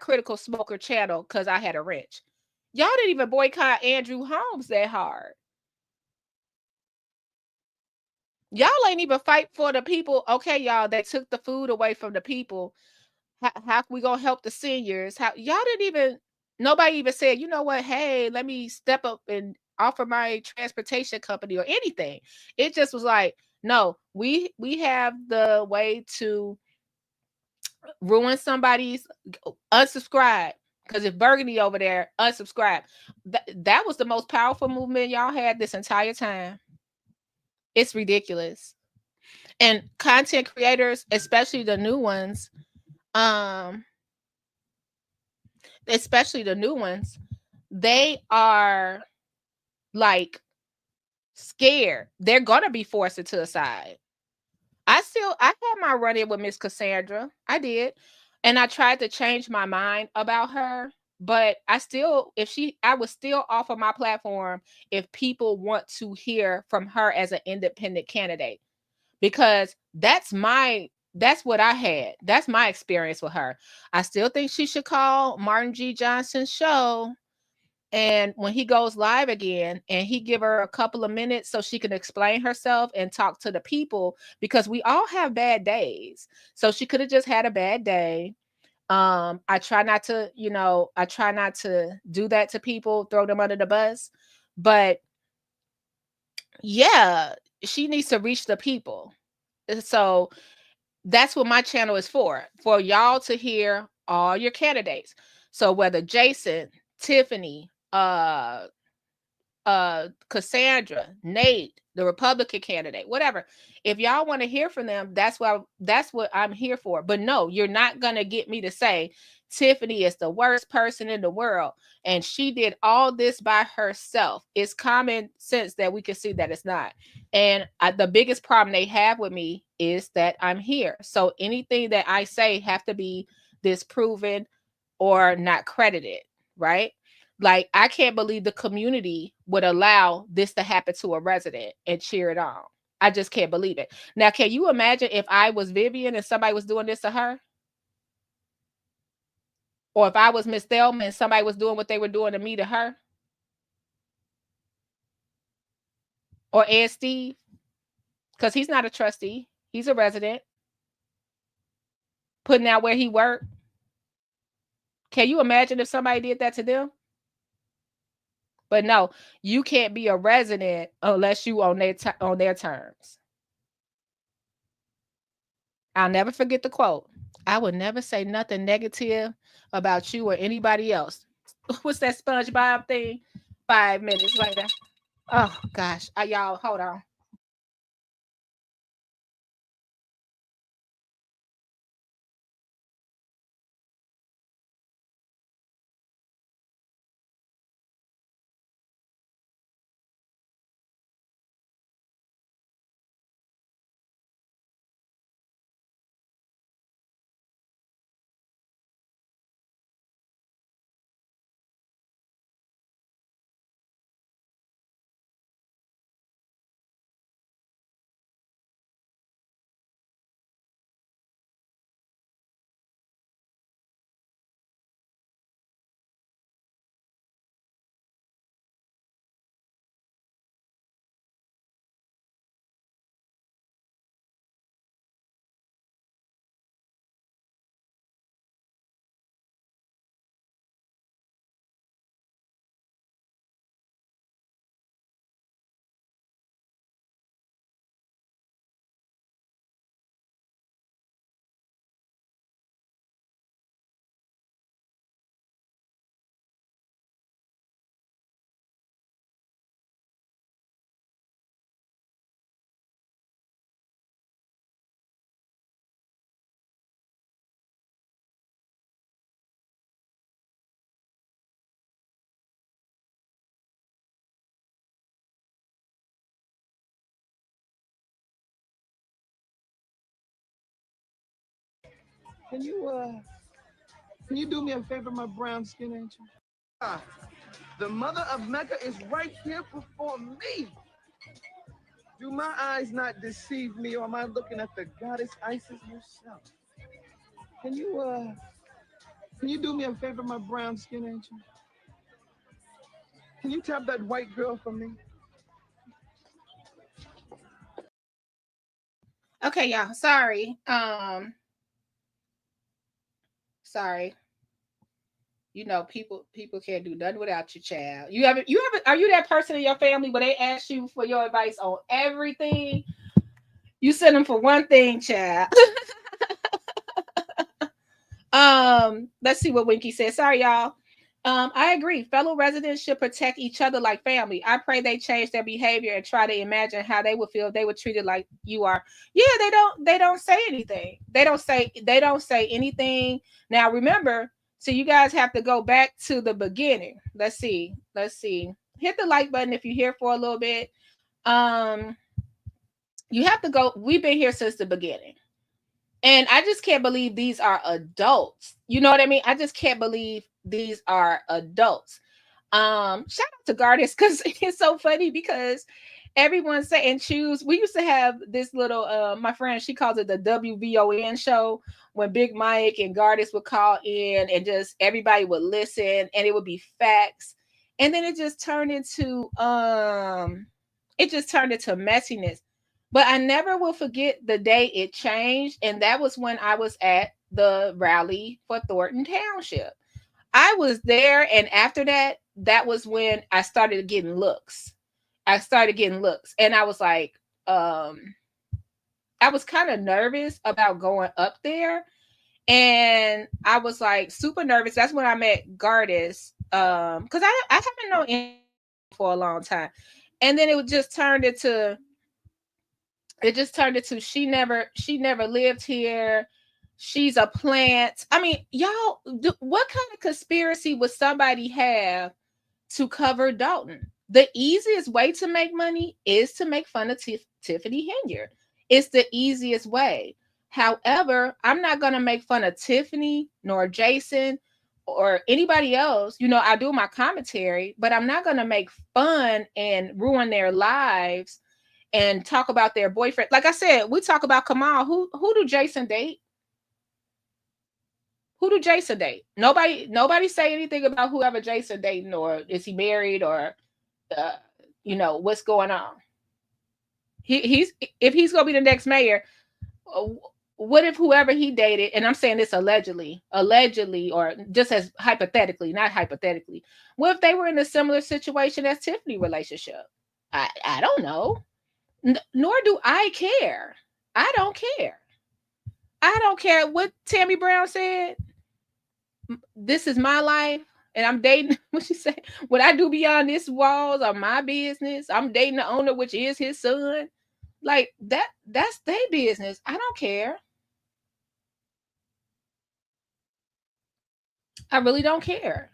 Critical Smoker channel because I had a wrench. Y'all didn't even boycott Andrew Holmes that hard. Y'all ain't even fight for the people. Okay, y'all, they took the food away from the people. How we gonna help the seniors? How y'all didn't even nobody even said, you know what, hey, let me step up and offer my transportation company or anything. It just was like, no, we have the way to ruin somebody's unsubscribe. Because if Burgundy over there, unsubscribe. That was the most powerful movement y'all had this entire time. It's ridiculous. And content creators, especially the new ones, um, especially the new ones, they are like scared. They're gonna be forced into the side. I had my run in with Miss Cassandra. I did. And I tried to change my mind about her. But I would still offer my platform if people want to hear from her as an independent candidate. Because that's what I had. That's my experience with her. I still think she should call Martin G. Johnson's show, and when he goes live again, and he give her a couple of minutes so she can explain herself and talk to the people, because we all have bad days. So she could have just had a bad day. I try not to, I try not to do that to people, throw them under the bus. But yeah, she needs to reach the people. So that's what my channel is for y'all to hear all your candidates. So whether Jason, Tiffany, Cassandra, Nate, the Republican candidate, whatever. If y'all want to hear from them, that's what I'm here for. But no, you're not gonna get me to say Tiffany is the worst person in the world and she did all this by herself. It's common sense that we can see that it's not. And the biggest problem they have with me is that I'm here. So anything that I say have to be disproven or not credited, right? Like, I can't believe the community would allow this to happen to a resident and cheer it on. I just can't believe it. Now, can you imagine if I was Vivian and somebody was doing this to her? Or if I was Miss Thelma and somebody was doing what they were doing to me to her? Or Ed Steve? Because he's not a trustee. He's a resident. Putting out where he worked. Can you imagine if somebody did that to them? But no, you can't be a resident unless you on their terms. I'll never forget the quote. I would never say nothing negative about you or anybody else. What's that SpongeBob thing? 5 minutes later. Oh gosh. Y'all, hold on. Can you do me a favor, my brown skin angel? The mother of Mecca is right here before me. Do my eyes not deceive me, or am I looking at the goddess Isis herself? Can you do me a favor, my brown skin angel? Can you tap that white girl for me? Okay, y'all. Sorry. Sorry. You know, people can't do nothing without you, child. You ever are you that person in your family where they ask you for your advice on everything? You send them for one thing, child. Let's see what Winky said. Sorry, y'all. I agree. Fellow residents should protect each other like family. I pray they change their behavior and try to imagine how they would feel if they were treated like you are. Yeah, they don't say anything. They don't say anything. Now remember, so you guys have to go back to the beginning. Let's see. Hit the like button if you're here for a little bit. You have to go. We've been here since the beginning. And I just can't believe these are adults. You know what I mean? I just can't believe these are adults. Shout out to Gardis because it's so funny because everyone's saying choose. We used to have this little my friend, she calls it the WVON show when Big Mike and Gardis would call in and just everybody would listen and it would be facts. And then it just turned into messiness. But I never will forget the day it changed. And that was when I was at the rally for Thornton Township. I was there. And after that, that was when I started getting looks. And I was like, I was kind of nervous about going up there. And I was like super nervous. That's when I met Gardis. Because I haven't known him for a long time. And then it just turned into she never lived here. She's a plant. I mean, y'all, what kind of conspiracy would somebody have to cover Dolton? The easiest way to make money is to make fun of Tiffany Henyard. It's the easiest way. However, I'm not going to make fun of Tiffany nor Jason or anybody else. You know, I do my commentary, but I'm not going to make fun and ruin their lives and talk about their boyfriend. Like I said, we talk about Kamal. Who do Jason date? Who do Jason date? Nobody say anything about whoever Jason dating, or is he married, or you know what's going on. He's if he's gonna be the next mayor. What if whoever he dated, and I'm saying this allegedly, or just as hypothetically, not hypothetically, what if they were in a similar situation as Tiffany relationship? I don't know. Nor do I care. I don't care. I don't care what Tammy Brown said. This is my life, and I'm dating. What she say? What I do beyond this walls are my business. I'm dating the owner, which is his son. Like that. That's their business. I don't care. I really don't care.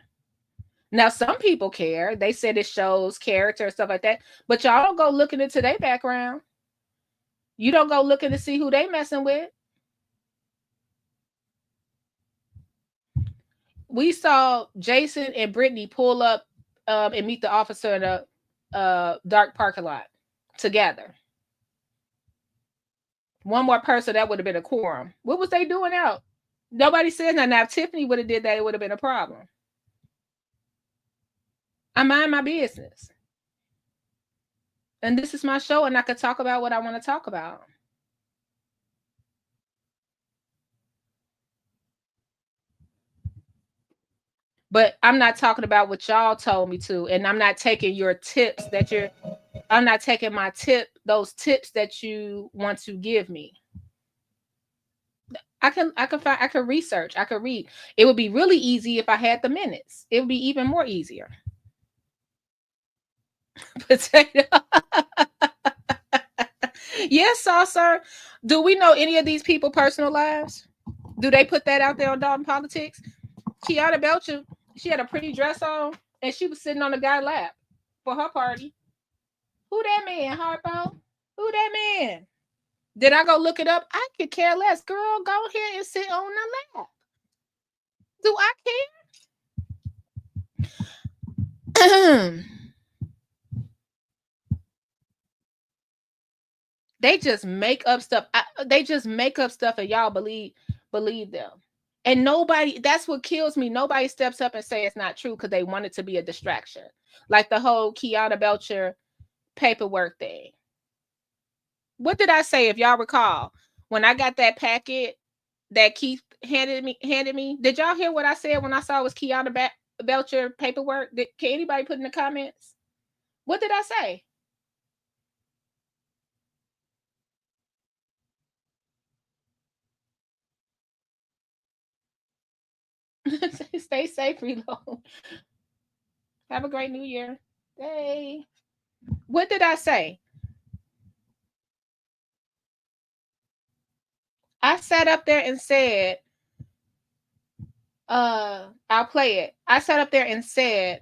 Now, some people care. They said it shows character and stuff like that. But y'all don't go looking into their background. You don't go looking to see who they messing with. We saw Jason and Brittany pull up and meet the officer in a dark parking lot together. One more person, that would have been a quorum. What was they doing out? Nobody says nothing. Now, if Tiffany would have did that, it would have been a problem. I mind my business. And this is my show, and I could talk about what I want to talk about. But I'm not talking about what y'all told me to, and I'm not taking your tips I'm not taking those tips that you want to give me. I can research, I could read. It would be really easy if I had the minutes. It would be even more easier. Potato. Yes, Saucer. Do we know any of these people' personal lives? Do they put that out there on Dalton Politics? Kiana Belcher, she had a pretty dress on, and she was sitting on the guy's lap for her party. Who that man, Harpo? Who that man? Did I go look it up? I could care less. Girl, go ahead and sit on the lap. Do I care? They just make up stuff. They just make up stuff and y'all believe them. And nobody, that's what kills me. Nobody steps up and say it's not true because they want it to be a distraction. Like the whole Kiana Belcher paperwork thing. What did I say, if y'all recall? When I got that packet that Keith handed me, did y'all hear what I said when I saw it was Kiana Belcher paperwork? Can anybody put in the comments? What did I say? Stay safe, reload. Have a great new year. Hey. What did I say? I sat up there and said, I'll play it. I sat up there and said,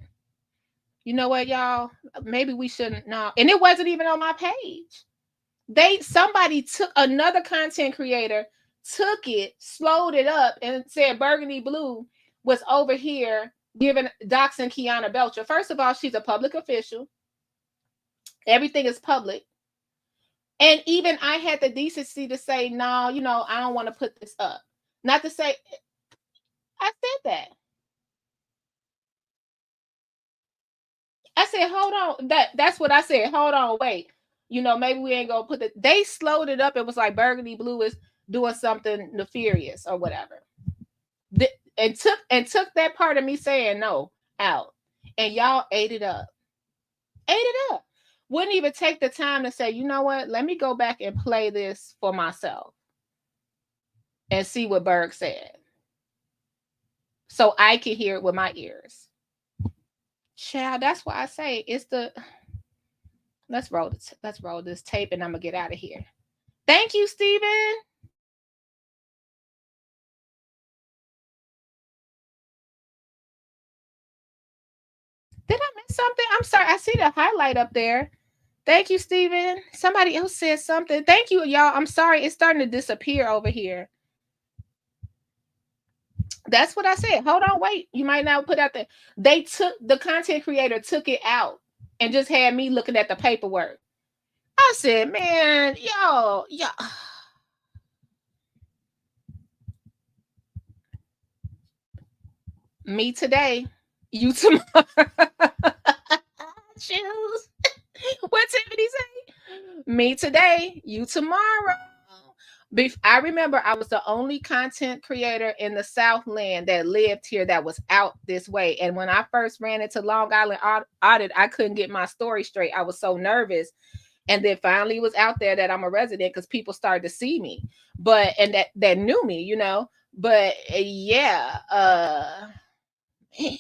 you know what, y'all? Maybe we shouldn't know. And it wasn't even on my page. Somebody took, another content creator took it, slowed it up, and said Burgundy Blue was over here giving doxing Kiana Belcher. First of all, she's a public official. Everything is public. And even I had the decency to say, no, you know, I don't want to put this up. Not to say, I said that. I said, hold on. That's what I said. Hold on, wait. You know, maybe we ain't gonna put it. They slowed it up. It was like Burgundy Blue is doing something nefarious or whatever. And took that part of me saying no out. And y'all ate it up. Wouldn't even take the time to say, you know what? Let me go back and play this for myself and see what Berg said, so I can hear it with my ears. Child, that's why I say it's the. Let's roll this tape, and I'm gonna get out of here. Thank you, Steven. Did I miss something? I'm sorry. I see the highlight up there. Thank you, Steven. Somebody else said something. Thank you, y'all. I'm sorry. It's starting to disappear over here. That's what I said. Hold on, wait. You might not put out there. The content creator took it out and just had me looking at the paperwork. I said, man, yo. Me today, you tomorrow. Choose. What Tiffany say? Me today, you tomorrow. I remember I was the only content creator in the Southland that lived here that was out this way. And when I first ran into Long Island Audit, I couldn't get my story straight. I was so nervous. And then finally it was out there that I'm a resident because people started to see me. And that knew me, you know. But yeah, man.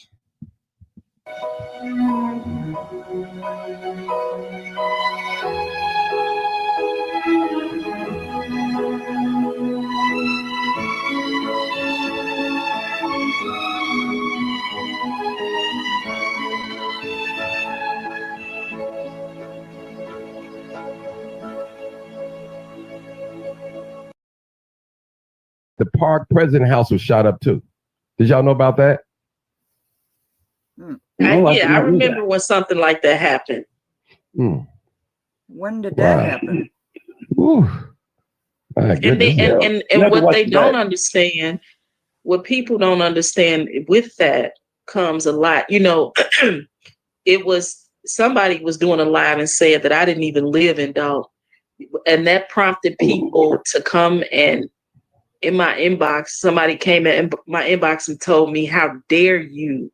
The Park President House was shot up too. Did y'all know about that? I remember when something like that happened. When did that happen? And what they don't understand, what people don't understand with that comes a lot. You know, it was somebody was doing a live and said that I didn't even live in Dolton, and that prompted people to come and in my inbox. Somebody came in my inbox and told me, "How dare you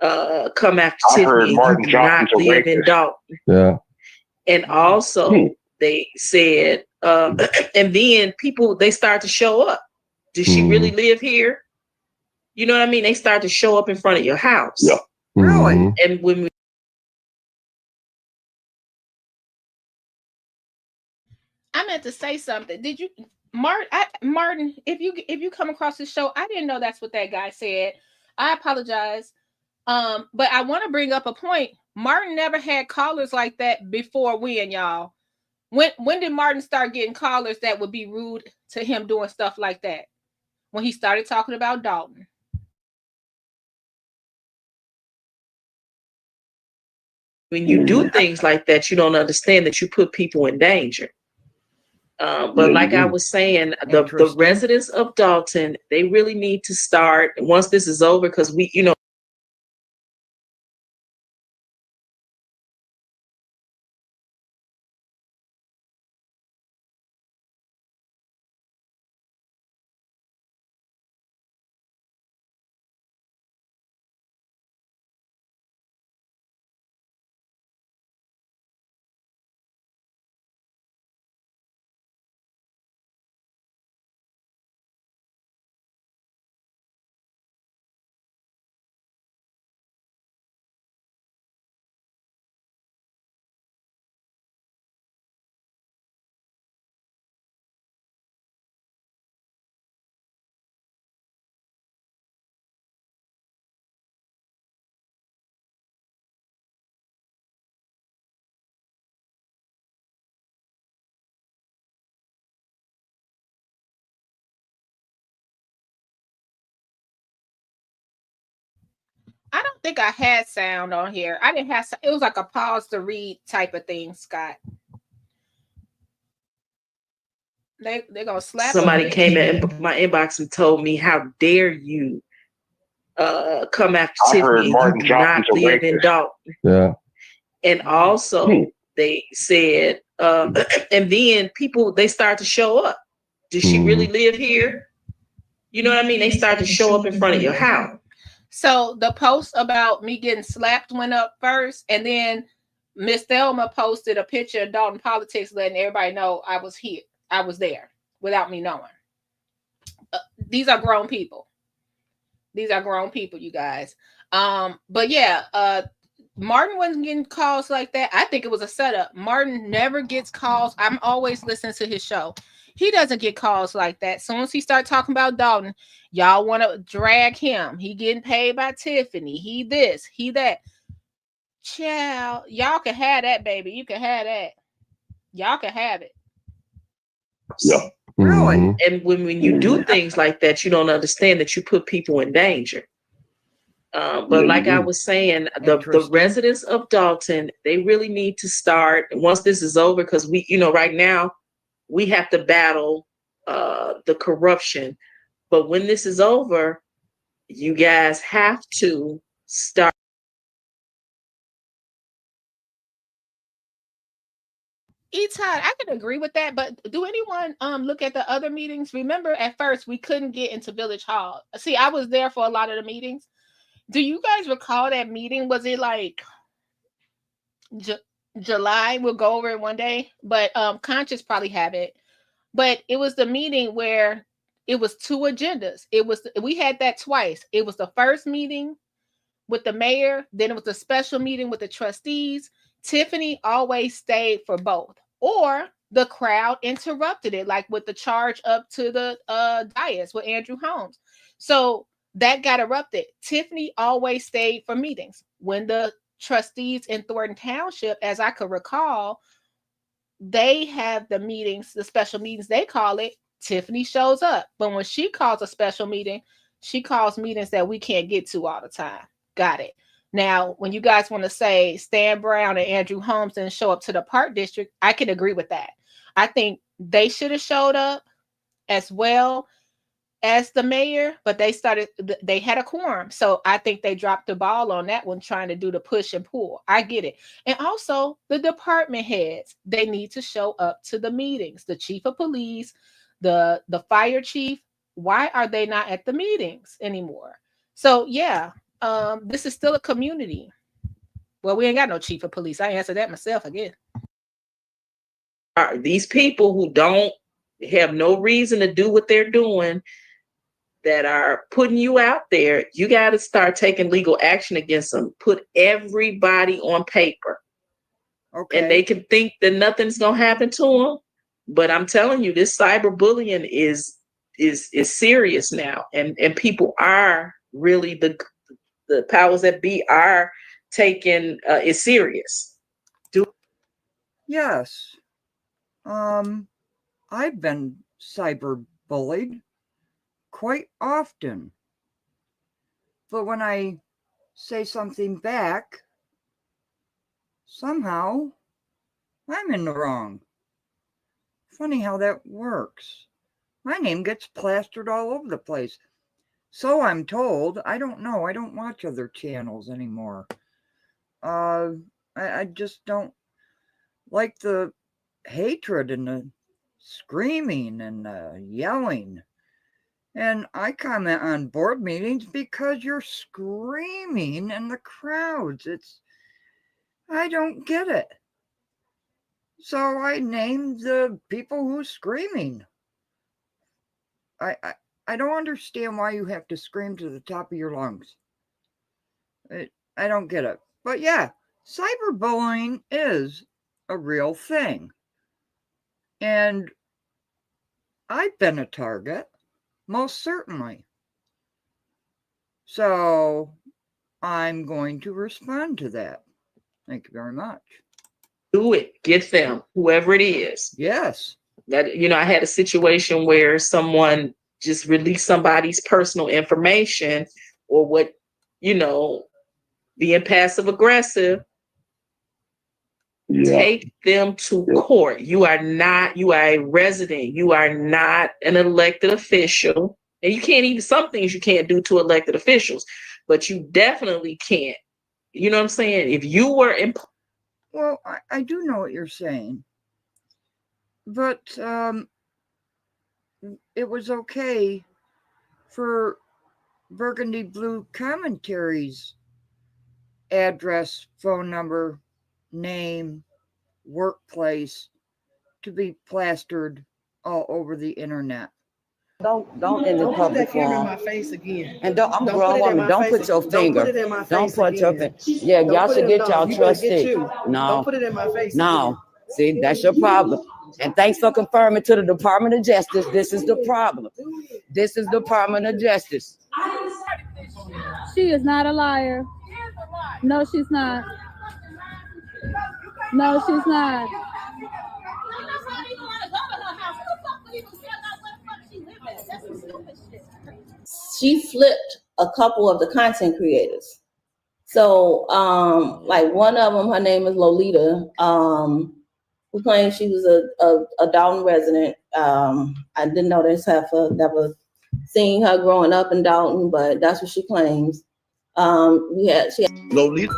come after Tiffany? You do not live in Dolton." Yeah. And also they said, and then people, they start to show up. Does she really live here? You know what I mean? They start to show up in front of your house. Yeah. Really? And when I meant to say something. Did you, Martin? If you come across this show, I didn't know that's what that guy said. I apologize. But I want to bring up a point. Martin never had callers like that before. When When did Martin start getting callers that would be rude to him doing stuff like that? When he started talking about Dolton. When you do things like that, you don't understand that you put people in danger. But like I was saying, the residents of Dolton, they really need to start once this is over, because we, I don't think I had sound on here. I didn't have. It was like a pause to read type of thing, Scott. They're gonna slap. Somebody came in my inbox and told me, "How dare you come after Tiffany? You do not live in Dolton." Yeah. And also they said, and then people, they start to show up. Does she really live here? You know what I mean? They start to show up in front of your house. So the post about me getting slapped went up first, and then Miss Thelma posted a picture of Dolton politics, letting everybody know I was here. I was there without me knowing. These are grown people. These are grown people, you guys. But yeah, Martin wasn't getting calls like that. I think it was a setup. Martin never gets calls. I'm always listening to his show. He doesn't get calls like that. As soon as he starts talking about Dolton, y'all want to drag him. He getting paid by Tiffany. He this, he that. Child, y'all can have that, baby. You can have that. Y'all can have it. Yeah. Really? And when you do things like that, you don't understand that you put people in danger. But like I was saying, the residents of Dolton, they really need to start once this is over, because we, right now we have to battle the corruption. But when this is over, you guys have to start. Todd, I can agree with that, but do anyone look at the other meetings? Remember, at first we couldn't get into Village Hall. See, I was there for a lot of the meetings. Do you guys recall that meeting? Was it like July? We'll go over it one day, but Conscious probably have it. But it was the meeting where it was two agendas. We had that twice. It was the first meeting with the mayor, then it was a special meeting with the trustees. Tiffany always stayed for both, or the crowd interrupted it, like with the charge up to the dais with Andrew Holmes. So that got erupted. Tiffany always stayed for meetings. When the trustees in Thornton Township, as I could recall, they have the meetings, the special meetings, they call it, Tiffany shows up. But when she calls a special meeting, she calls meetings that we can't get to all the time. Got it. Now, when you guys want to say Stan Brown and Andrew Holmes didn't show up to the Park District, I can agree with that. I think they should have showed up as well as the mayor, but they had a quorum. So I think they dropped the ball on that one, trying to do the push and pull. I get it. And also the department heads, they need to show up to the meetings. The chief of police, the fire chief, why are they not at the meetings anymore? So yeah, this is still a community. Well, we ain't got no chief of police. I answered that myself, I guess. These people who don't have no reason to do what they're doing, that are putting you out there, you got to start taking legal action against them. Put everybody on paper. Okay. And they can think that nothing's going to happen to them. But I'm telling you, this cyberbullying is serious now. And people are really, the powers that be are taking it serious. Yes. I've been cyberbullied quite often. But when I say something back, somehow I'm in the wrong. Funny how that works. My name gets plastered all over the place. So I'm told. I don't know. I don't watch other channels anymore. I just don't like the hatred and the screaming and the yelling. And I comment on board meetings because you're screaming in the crowds. I don't get it. So I named the people who's screaming. I don't understand why you have to scream to the top of your lungs. I don't get it. But yeah, cyberbullying is a real thing. And I've been a target, most certainly. So I'm going to respond to that. Thank you very much. Do it. Get them, whoever it is. Yes. That, I had a situation where someone just released somebody's personal information or being passive aggressive. Yeah. Take them to court. You are a resident. You are not an elected official. And you can't even, some things you can't do to elected officials, but you definitely can't. You know what I'm saying? If you were well, I do know what you're saying, but it was okay for Burgundy Blue Commentary's address, phone number, name, workplace to be plastered all over the internet. Don't in the public forum. In my face again. And I'm a grown woman. Don't put your finger. Don't put your finger. Yeah, y'all should get y'all trustee. No. Don't put it in my face. No. See, that's your problem. And thanks for confirming to the Department of Justice. This is the problem. This is the Department of Justice. She is not a liar. No, she's not. No, she's not. She flipped a couple of the content creators. So, like one of them, her name is Lolita, who claims she was a Dolton resident. I didn't know this half. Never seen her growing up in Dolton, but that's what she claims. Lolita,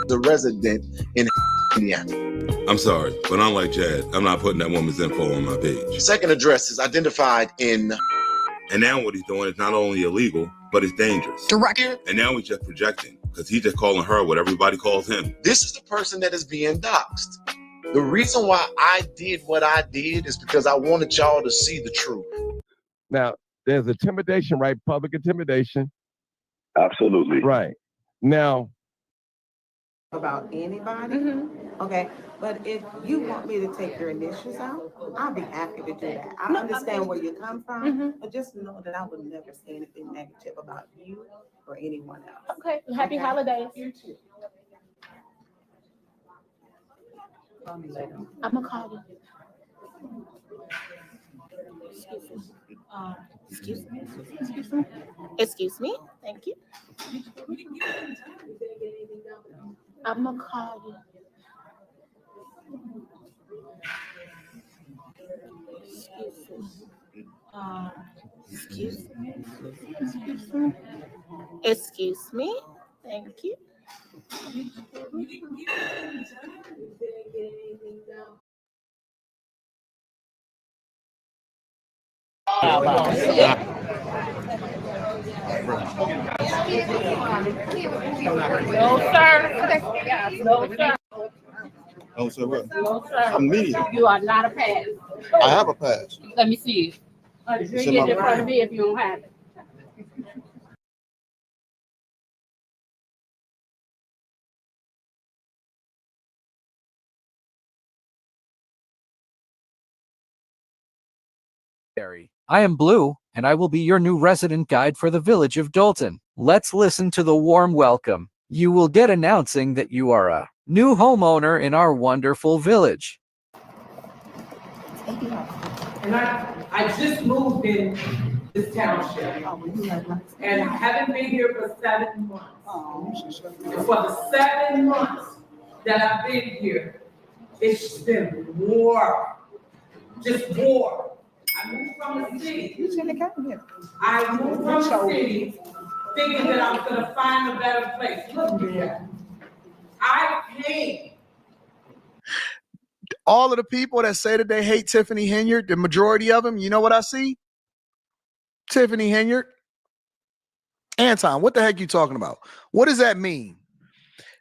the resident in Indiana. I'm sorry, but unlike Chad, I'm not putting that woman's info on my page. Second address is identified in. And now what he's doing is not only illegal, but it's dangerous. Direct. And now he's just projecting, because he's just calling her what everybody calls him. This is the person that is being doxxed. The reason why I did what I did is because I wanted y'all to see the truth. Now, there's intimidation, right? Public intimidation. Absolutely. Right. Now. About anybody. Mm-hmm. Okay. But if you want me to take your initials out, I'll be happy to do that. I understand where you come from, mm-hmm. but just know that I would never say anything negative about you or anyone else. Okay. Happy holidays. You too. I'm gonna call you. Excuse me. Excuse me. Excuse me. Thank you. I'm gonna call you. Excuse me. Excuse me. Excuse me. Thank you. No, sir. No, sir. Oh, sir, what? No, sir. I'm media. You are not a pass. I have a pass. Let me see it. You get it in front of me if you don't have it. I am Blue, and I will be your new resident guide for the village of Dolton. Let's listen to the warm welcome you will get announcing that you are a new homeowner in our wonderful village. And I just moved in this township. And I haven't been here for 7 months. And for the 7 months that I've been here, it's been war. Just war. I moved from the city. I moved from the city thinking that I was gonna find a better place. Look at that. I came. All of the people that say that they hate Tiffany Henyard, the majority of them, you know what I see? Tiffany Henyard. Anton, what the heck you talking about? What does that mean?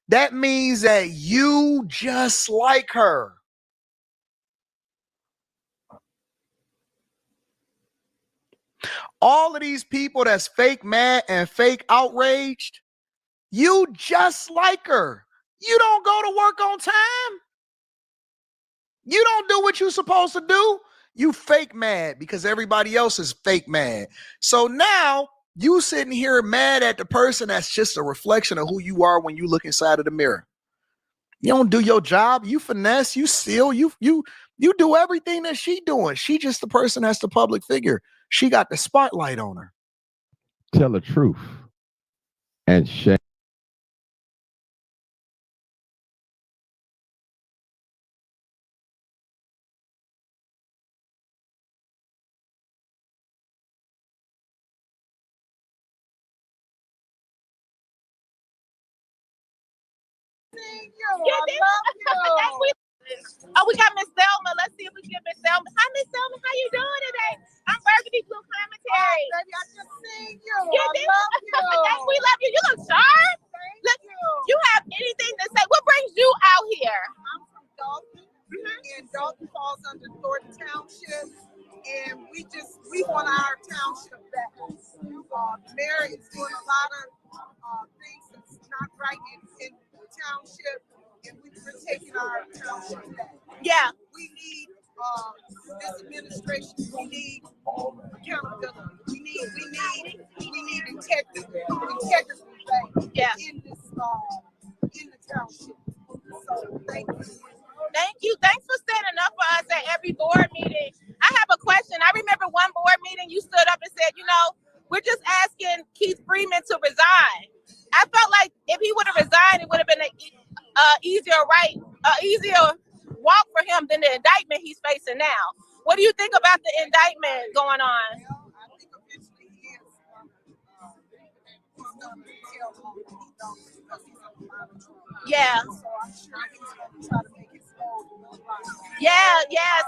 That means that you just like her. All of these people that's fake mad and fake outraged, you just like her. You don't go to work on time. You don't do what you're supposed to do. You fake mad because everybody else is fake mad. So now you sitting here mad at the person that's just a reflection of who you are when you look inside of the mirror. You don't do your job. You finesse, you steal, you do everything that she doing. She just the person that's the public figure. She got the spotlight on her. Tell the truth and shame. Oh, we got Miss Selma. Let's see if we can get Miss Selma. Hi, Miss Selma. How you doing today? I'm Burgundy Blue Commentary. Oh, baby, I just seen you. You I did? love you. We love you. You look sharp. Look, you have anything to say? What brings you out here? I'm from Dolton, and Dolton falls under Thornton Township, and we want our township back. Mayor is doing a lot of things that's not right in the township, and we're taking our township back. Yeah. We need this administration. We need accountability. We need integrity back in the township. So thank you. Thank you. Thanks for standing up for us at every board meeting. I have a question. I remember one board meeting you stood up and said, we're just asking Keith Freeman to resign. I felt like if he would have resigned, it would have been an easier walk for him than the indictment he's facing now. What do you think about the indictment going on? Well, I think eventually he is he's going to tell all that he knows because he's on the line of trouble. Yeah. So I'm sure he's going to try to make his goal right. Yeah, yes.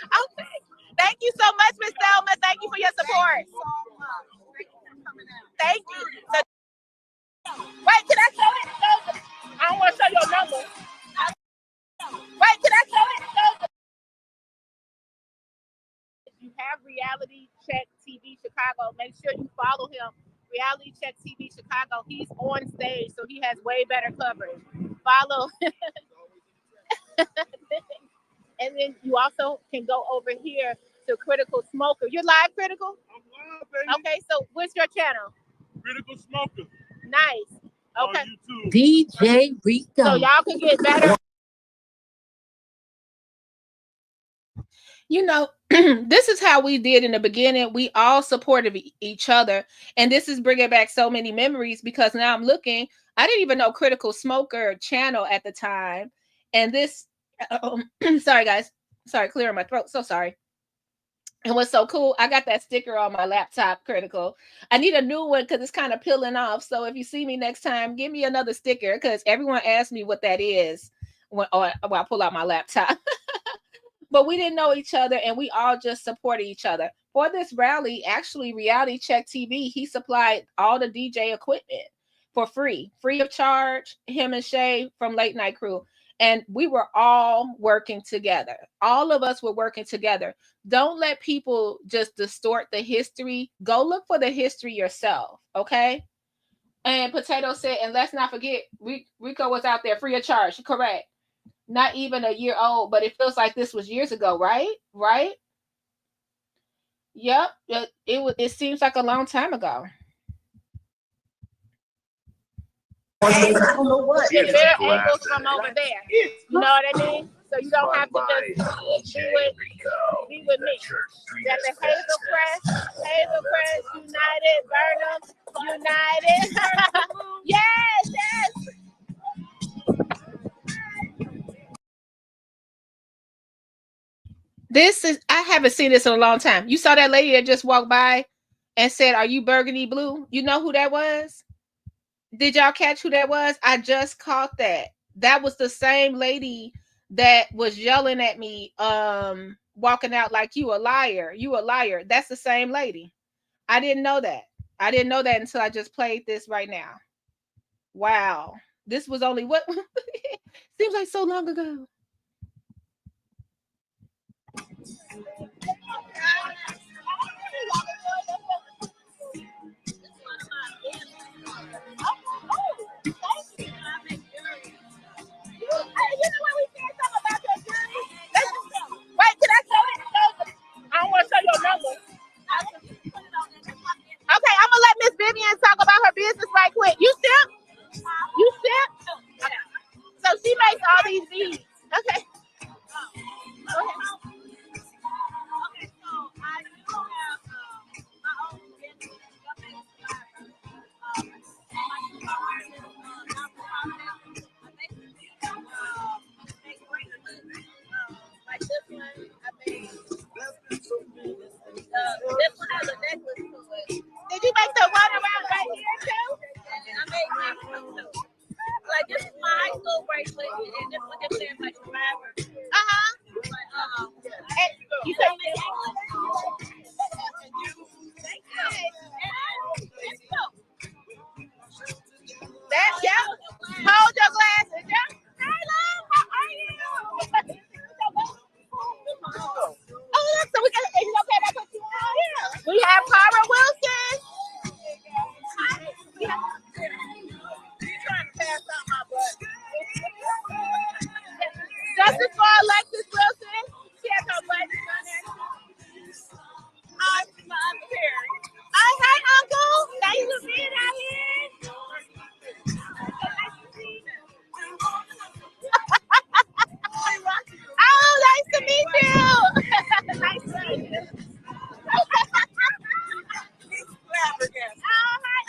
Okay. Thank you so much, Ms. Selma. Thank you for your support. Thank you so much. Thank you for coming out. Thank you. Wait, can I show it? I don't want to show your number. Wait, can I show it? If you have Reality Check TV Chicago, make sure you follow him. Reality Check TV Chicago. He's on stage, so he has way better coverage. Follow. And then you also can go over here to Critical Smoker. You're live, Critical? I'm live, baby. Okay, so what's your channel? Critical Smoker. Nice. Okay. DJ Rico. So y'all can get better. This is how we did in the beginning. We all supported each other. And this is bringing back so many memories because now I'm looking. I didn't even know Critical Smoker channel at the time. And this, sorry, guys. Sorry, clearing my throat. So sorry. And what's so cool, I got that sticker on my laptop, Critical. I need a new one because it's kind of peeling off. So if you see me next time, give me another sticker because everyone asked me what that is when I pull out my laptop. But we didn't know each other and we all just supported each other. For this rally, actually, Reality Check TV, he supplied all the DJ equipment for free of charge, him and Shay from Late Night Crew. And we were all working together. All of us were working together. Don't let people just distort the history. Go look for the history yourself, okay? And Potato said, and let's not forget, Rico was out there free of charge, correct? Not even a year old, but it feels like this was years ago, right? Right? Yep, it seems like a long time ago. I don't know what. There are angles from over there. You know what I mean? So you don't have to just do it Got the Hazelcrest United, Burnham United. Yes, yes. This is, I haven't seen this in a long time. You saw that lady that just walked by and said, "Are you burgundy blue?" You know who that was? Did y'all catch who that was? I just caught that. That was the same lady that was yelling at me, walking out like, "You a liar, you a liar." That's the same lady. I didn't know that. I didn't know that until I just played this right now. Wow. This was only what seems like so long ago. Wait, can I show it? I don't want to show your number. Okay, I'm gonna let Miss Vivian talk about her business right quick. You sip? You sip? Okay. So she makes all these beads. Okay. Okay. So I do have my own business. Like this one, I made. This one has a necklace to it. Did you make the one around right here too? I made this one too. Like this is my high school bracelet, and this one just says like survivor. And you said that, yeah. Hold your glasses, yeah. Hey, love, how are you? Oh, look, so we got, is it okay to put you on? Yeah. We have Cara Wilson. You're trying to pass out my butt. Justice for Alexis Wilson. She has her buttons on there. I'm my Uncle Terry. Oh, hi, Uncle. Thanks for being out here. Oh, nice to meet you. Nice to meet you.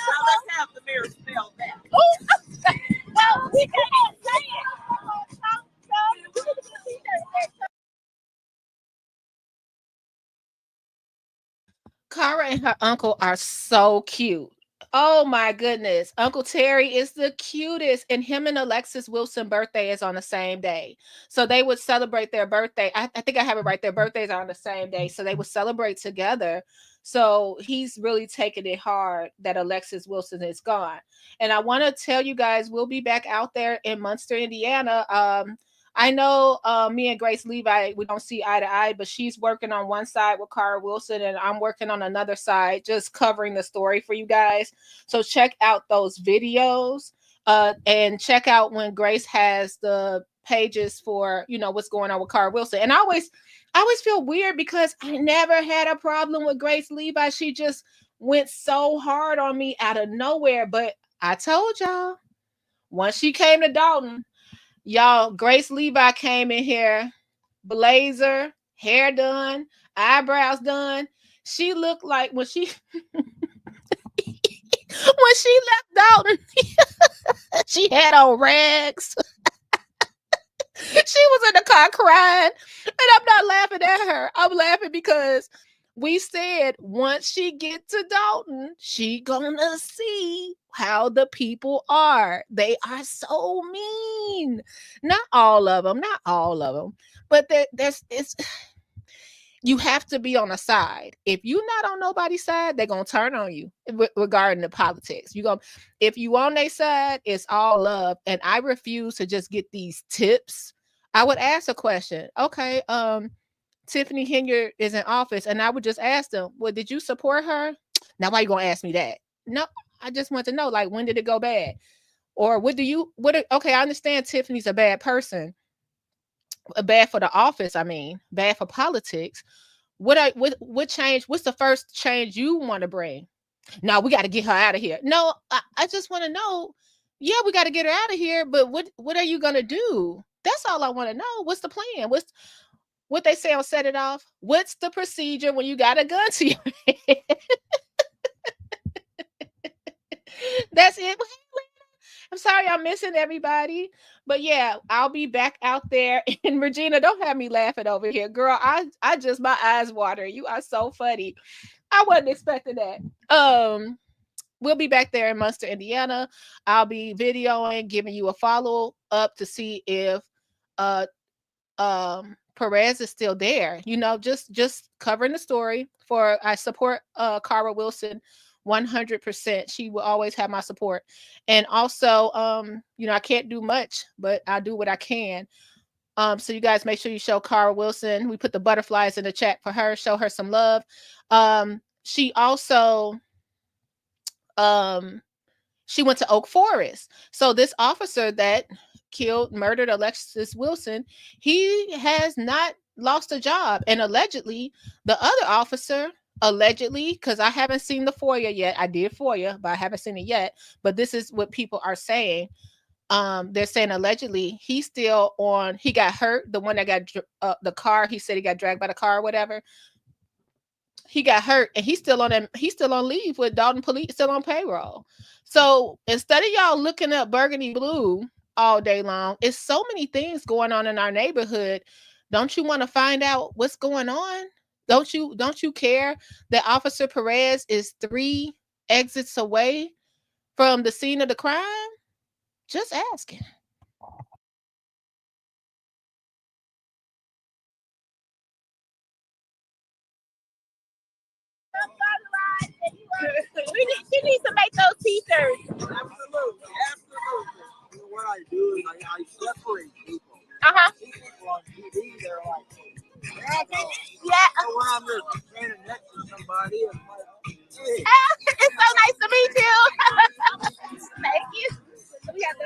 Well, let's have the mirror spell that. Well, we can't say it. Cara and her uncle are so cute. Oh my goodness. Uncle Terry is the cutest. And him and Alexis Wilson's birthday is on the same day. So they would celebrate their birthday. I think I have it right. Their birthdays are on the same day. So they would celebrate together. So he's really taking it hard that Alexis Wilson is gone. And I want to tell you guys, we'll be back out there in Munster, Indiana. I know me and Grace Levi, we don't see eye to eye, but she's working on one side with Cara Wilson and I'm working on another side, just covering the story for you guys. So check out those videos and check out when Grace has the pages for, you know, what's going on with Cara Wilson. And I always feel weird because I never had a problem with Grace Levi. She just went so hard on me out of nowhere. But I told y'all, once she came to Dolton, y'all, Grace Levi came in here, blazer, hair done, eyebrows done. She looked like when she when she left Dolton, she had on rags. She was in the car crying, and I'm not laughing at her. I'm laughing because we said once she get to Dolton, she gonna see how the people are. They are so mean. Not all of them, but it's you have to be on a side. If you're not on nobody's side, they're gonna turn on you regarding the politics. If you on their side, it's all love. And I refuse to just get these tips. I would ask a question. Okay, Tiffany Henyard is in office, and I would just ask them, well, did you support her? Now, why are you gonna ask me that? No, I just want to know, like, when did it go bad? Or okay, I understand Tiffany's a bad person. Bad for the office, bad for politics. What change? What's the first change you want to bring? No, we got to get her out of here. No, I just want to know. Yeah, we got to get her out of here, but what are you gonna do? That's all I want to know. What's the plan? what they say on Set It Off? What's the procedure when you got a gun to your head? That's it. I'm sorry I'm missing everybody. But yeah, I'll be back out there. And Regina, don't have me laughing over here. Girl, I just, my eyes water. You are so funny. I wasn't expecting that. We'll be back there in Munster, Indiana. I'll be videoing, giving you a follow up to see if Perez is still there. You know, just covering the story. For I support Cara Wilson 100%. She will always have my support. And also, you know, I can't do much, but I'll do what I can. So you guys make sure you show Cara Wilson. We put the butterflies in the chat for her. Show her some love. She also she went to Oak Forest. So this officer that murdered Alexis Wilson, he has not lost a job. And allegedly, the other officer, because I haven't seen the FOIA yet. I did FOIA, but I haven't seen it yet. But this is what people are saying. They're saying allegedly he got hurt. The one that got the car, he said he got dragged by the car or whatever. He got hurt and he's still on leave with Dolton police, still on payroll. So instead of y'all looking up Burgundy Blue all day long, it's so many things going on in our neighborhood. Don't you want to find out what's going on? Don't you care that Officer Perez is 3 exits away from the scene of the crime? Just asking. We need to make those t-shirts. Absolutely. What I do is I separate people. People on TV, they're like, yeah. So when I'm just standing next to somebody, it's like, hey. It's so nice to meet you. Thank you. We have to.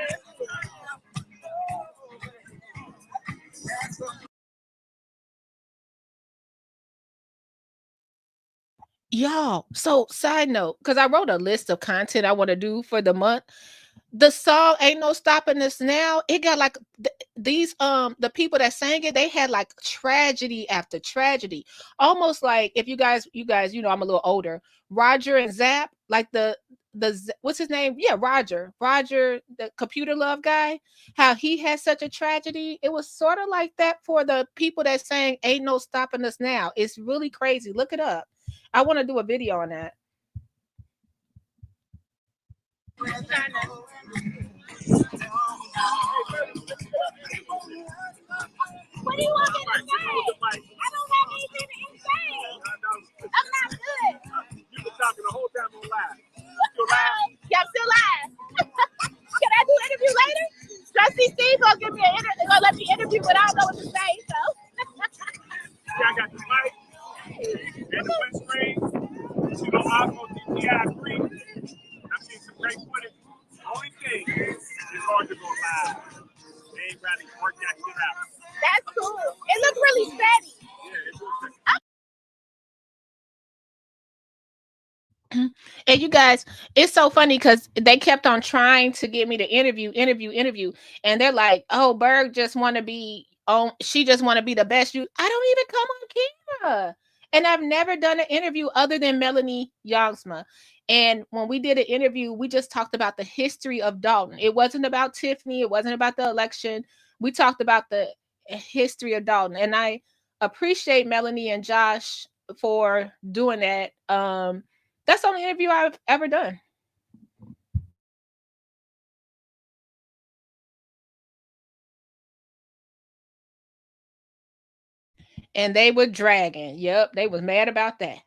Y'all, so side note, because I wrote a list of content I want to do for the month. The song Ain't No Stopping Us Now, it got like these the people that sang it, they had like tragedy after tragedy. Almost like, if you guys, you know, I'm a little older. Roger and Zap, like the what's his name? Yeah, Roger, the computer love guy, how he had such a tragedy. It was sort of like that for the people that sang Ain't No Stopping Us Now. It's really crazy. Look it up. I want to do a video on that. What do you want me to say? I don't have anything to say. I'm not good. You've been talking the whole time on live. Yeah, I'm still live. Can I do an interview later? Trustee Steve gonna give me an interview. Gonna let me interview, but I don't know what to say. So. Yeah, I got the mic and the wet screen. You know, Osmo DTI free. I've seen some great footage. The only thing is hard to go live. They ain't ready to work that shit out. That's cool. It looks really steady. Yeah, it looks And you guys, it's so funny because they kept on trying to get me to interview, and they're like, "Oh, Berg just want to be on. She just want to be the best." I don't even come on camera, and I've never done an interview other than Melanie Youngsma. And when we did an interview, we just talked about the history of Dolton. It wasn't about Tiffany. It wasn't about the election. We talked about the history of Dolton, and I appreciate Melanie and Josh for doing that. That's the only interview I've ever done. And they were dragging. Yep, they was mad about that.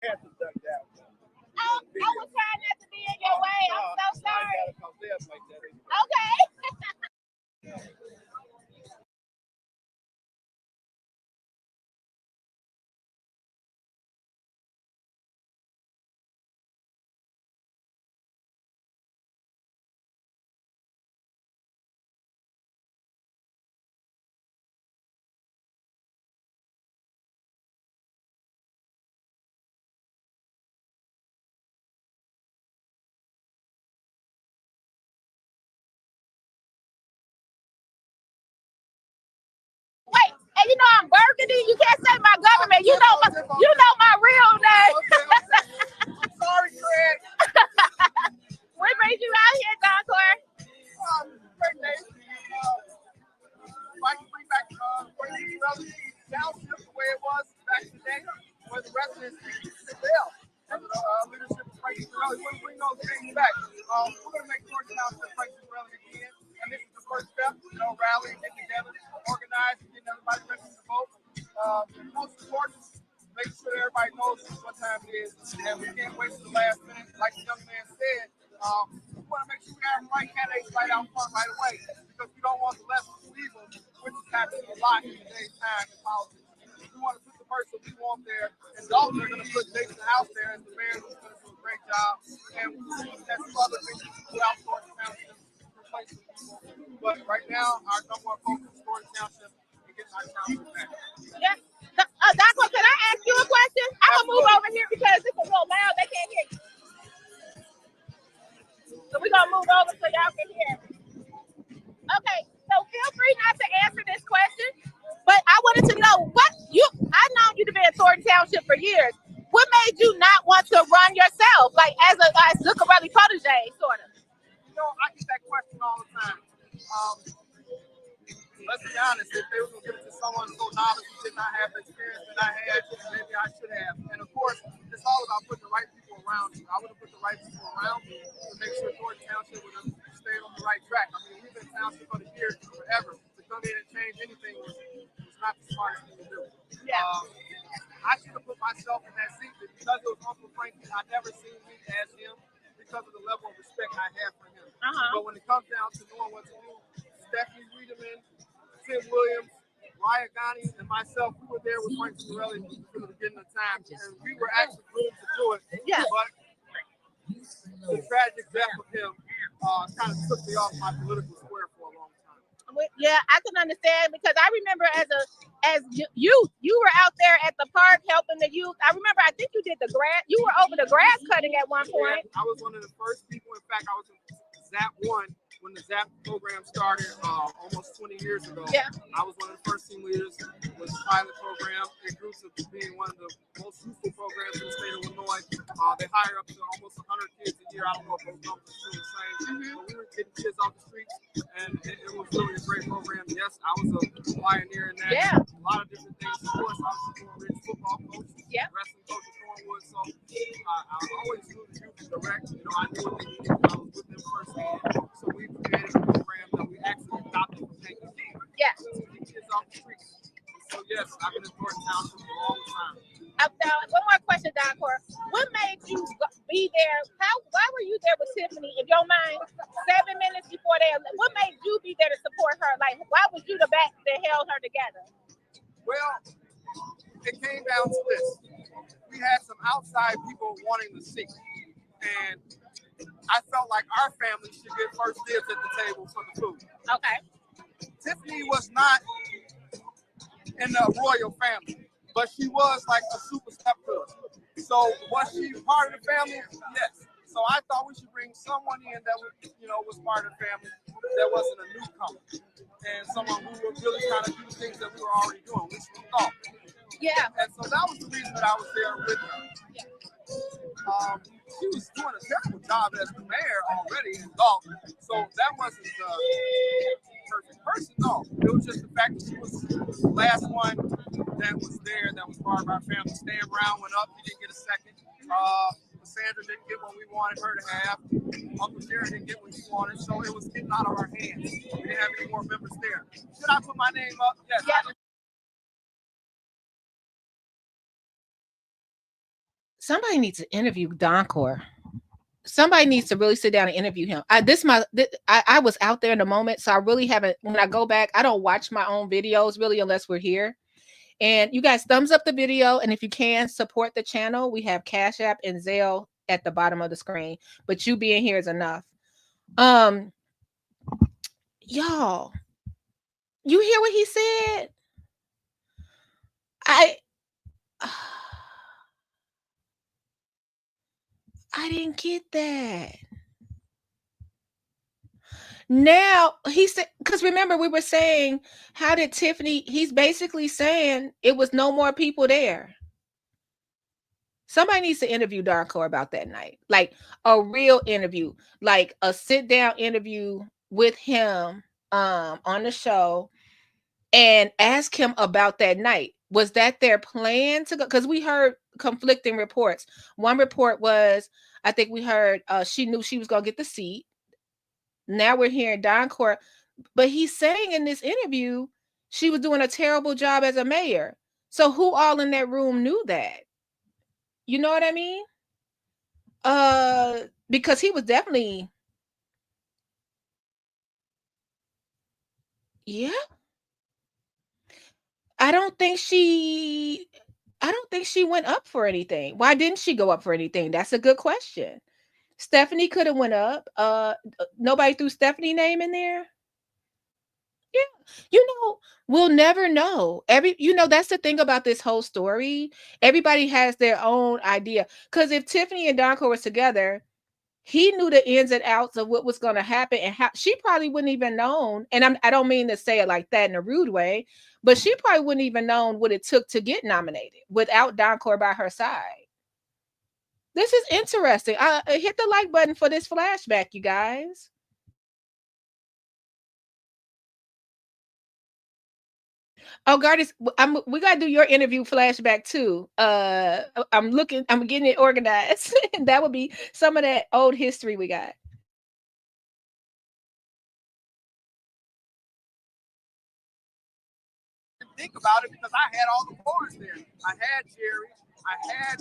I was trying not to be in your way. I'm so sorry. Okay. see, you can't say my government. You know my real name. I'm sorry, Craig. What brings you out here, Doncor? Great day. I can bring back Burgundy Blue Township the way it was back in the day, where the residents prevailed. And the leadership of Frank Sorelli, we're going to bring those things back. We're going to make Georgia Township Frank Sorelli again. And this is the first step, rallying, getting together, organizing, getting everybody ready to vote. Most important, make sure everybody knows what time it is, and we can't wait till the last minute. Like the young man said, we want to make sure we have the right candidates right out front right away, because we don't want the less evil, which is happening a lot in today's time in politics. We want to put the person we want there, and Dolton are going to put Deja out there as the mayor, who's going to do a great job, and that's other things throughout Georgia Township, replacing people. But right now, our number one focus is Georgia Township and getting our township back. Yeah. Doncor, can I ask you a question? I'm going to move over here because it's a little loud. They can't hear you. So we're going to move over so y'all can hear. Okay, so feel free not to answer this question, but I wanted to know I've known you to be in Thornton Township for years. What made you not want to run yourself, like as Zuccarelli protege, sort of? I get that question all the time. Let's be honest, if they were going to give it to someone so novice who did not have the experience that I had, maybe I should have. And of course, it's all about putting the right people around you. I would have put the right people around me to make sure Thornton Township would have stayed on the right track. I mean, we've been Township for the years forever. To come in and change anything was not the smartest thing to do. Yeah. I should have put myself in that seat, but because it was Uncle Frankie, I never seen me as him because of the level of respect I have for him. But when it comes down to knowing what to do, Stephanie Wiedemann, Tim Williams, Ryan Ghani, and myself, we were there with Frank Sorelli from the beginning of time, and we were actually groomed to do it. Yeah. But the tragic death of him kind of took me off my political square for a long time. Yeah, I can understand, because I remember as youth, you were out there at the park helping the youth. I remember, I think you did the grass. You were over the grass cutting at one point. Yeah, I was one of the first people. In fact, I was in ZAP 1 when the ZAP program started almost 20 years ago. Yeah. I was one of the first team leaders with the pilot program. It grew to being one of the most useful programs in the state of Illinois. They hire up to almost 100 kids a year. I don't know if those numbers are still the same. But we were getting kids off the streets, and it was really a great program. Yes, I was a pioneer in that. Yeah. A lot of different things. Of course, I was a rich football coach, wrestling coach at Thornwood. So I always knew the youth direct. I knew what they needed. I was with them firsthand. So we created a program that we actually adopted from Kansas City. Yeah. To get kids off the streets. So yes, I've been in Thornton Township for a long time. One more question, Doncor. What made you be there? Why were you there with Tiffany, if you don't mind, 7 minutes before what made you be there to support her? Like, why was you the back that held her together? Well, it came down to this. We had some outside people wanting to see. And I felt like our family should get first dibs at the table for the food. Okay. Tiffany was not in the royal family, but she was like a super stepdaughter. So was she part of the family? Yes. So I thought we should bring someone in that was part of the family that wasn't a newcomer, and someone who would really kind of do things that we were already doing, which we thought. Yeah. And so that was the reason that I was there with her. Yeah. She was doing a terrible job as the mayor already in Dolton, so that wasn't the perfect person. No, it was just the fact that she was the last one that was there, that was part of our family. Stan Brown went up, he didn't get a second. Sandra didn't get what we wanted her to have. Uncle Jerry didn't get what he wanted, so it was getting out of our hands. We didn't have any more members there. Should I put my name up? Yes. Yeah. Somebody needs to interview Doncor. Somebody needs to really sit down and interview him. I was out there in the moment, so I really haven't. When I go back, I don't watch my own videos really unless we're here. And you guys, thumbs up the video, and if you can, support the channel. We have Cash App and Zelle at the bottom of the screen, but you being here is enough. Y'all, you hear what he said? I didn't get that. Now he said, because remember we were saying, how did Tiffany? He's basically saying it was no more people there. Somebody needs to interview Darko about that night, like a real interview, like a sit down interview with him on the show, and ask him about that night. Was that their plan to go? Because we heard conflicting reports. One report was, I think we heard she knew she was gonna get the seat. Now we're hearing Don Court, but he's saying in this interview she was doing a terrible job as a mayor. So who all in that room knew that? You know what I mean? Because he was definitely, yeah. I don't think she went up for anything. Why didn't she go up for anything? That's a good question. Stephanie could have went up. Nobody threw Stephanie's name in there. Yeah, we'll never know. That's the thing about this whole story. Everybody has their own idea. Because if Tiffany and Donko was together, he knew the ins and outs of what was going to happen, and how she probably wouldn't even known. And I don't mean to say it like that in a rude way, but she probably wouldn't even known what it took to get nominated without Donko by her side. This is interesting. Hit the like button for this flashback, you guys. Oh, Gardis, we gotta do your interview flashback too. I'm getting it organized. That would be some of that old history we got. Think about it, because I had all the voters there. I had Jerry, I had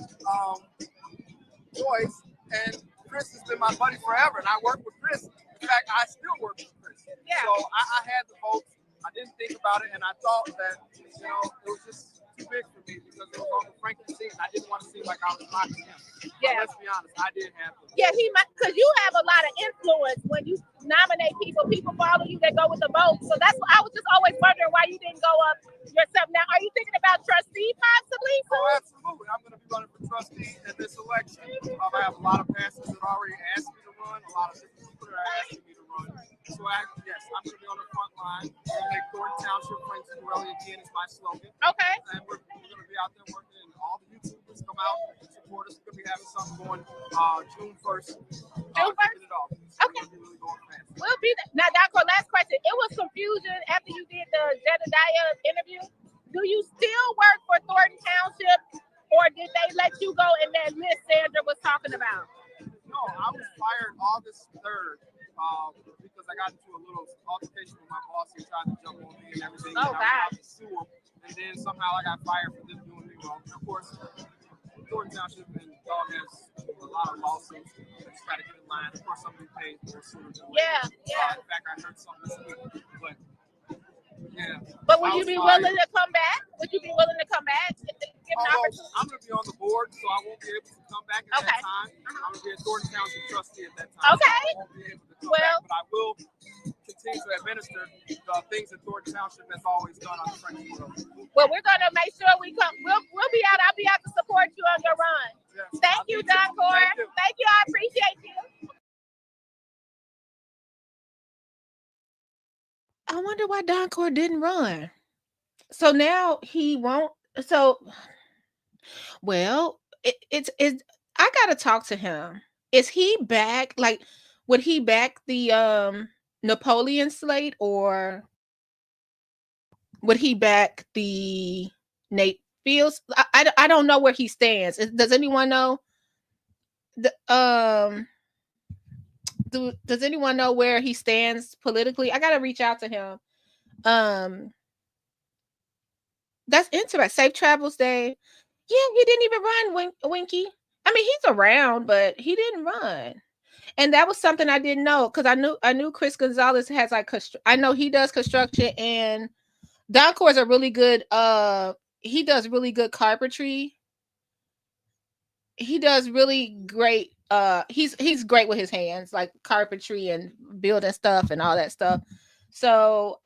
Joyce, and Chris has been my buddy forever, and I work with Chris. In fact, I still work with Chris. Yeah. So I had the votes. I didn't think about it, and I thought that, it was just too big for me because it was on the Franklin scene. I didn't want to seem like I was mocking him. Yeah. But let's be honest, I did have to. Yeah, because you have a lot of influence when you nominate people. People follow you, they go with the vote. So that's what I was just always wondering why you didn't go up yourself. Now, are you thinking about trustee possibly? Oh, absolutely. I'm going to be running for trustee at this election. I have a lot of pastors that already asked me to run, a lot of different people that are asking me to run. So, yes, I'm going to be on the front line. We're going to make Thornton Township Frank Morelli again is my slogan. Okay. And we're going to be out there working, and all the YouTubers come out and support us. We're going to be having something going June 1st. June 1st? Okay. We'll be there. Now, Darko, last question. It was confusion after you did the Jedediah interview. Do you still work for Thornton Township, or did they let you go in that list Sandra was talking about? No, I was fired August 3rd. Because I got into a little altercation with my boss. He tried to jump on me and everything. Oh, God. I sue him. And then somehow I got fired for this doing me wrong. Of course, Thornton Township and Dog has a lot of lawsuits. I just got to get in line. Of course, I'm going to be paid more sooner than later. Yeah. In fact, I heard something this week. But, yeah. But would you be willing to come back? Would you be willing to come back? I'm going to be on the board, so I won't be able to come back at that time. I'm going to be a Thornton Township trustee at that time. Okay. So I won't be able to come back, but I will continue to administer the things that Thornton Township has always done on the French world. Well, we're going to make sure we come. We'll be out. I'll be out to support you on your run. Yes. Thank you, Don Gore. Thank you. I appreciate you. I wonder why Don Core didn't run. So now he won't. So, well, it's I gotta talk to him. Is he back? Like, would he back the Napoleon slate, or would he back the Nate Fields? I don't know where he stands. Does anyone know? Does anyone know where he stands politically? I gotta reach out to him. That's interesting. Safe travels, Dave. Yeah, he didn't even run, Winky. I mean, he's around, but he didn't run. And that was something I didn't know, because I knew Chris Gonzalez has like I know he does construction, and Don Core is a really good he does really good carpentry. He does really great he's great with his hands, like carpentry and building stuff and all that stuff. So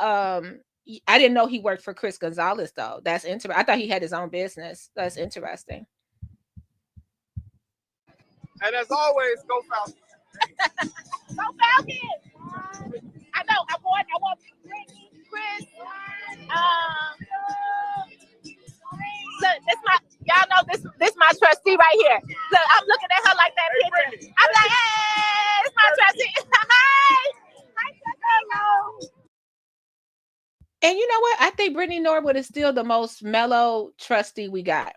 I didn't know he worked for Chris Gonzalez, though. That's interesting. I thought he had his own business. That's interesting. And as always, go Falcons. Go Falcons! trustee right here. Look, I'm looking at her like that picture. I'm like, hey, it's my trustee. Hi, hello. And you know what? I think Brittany Norwood is still the most mellow trustee we got.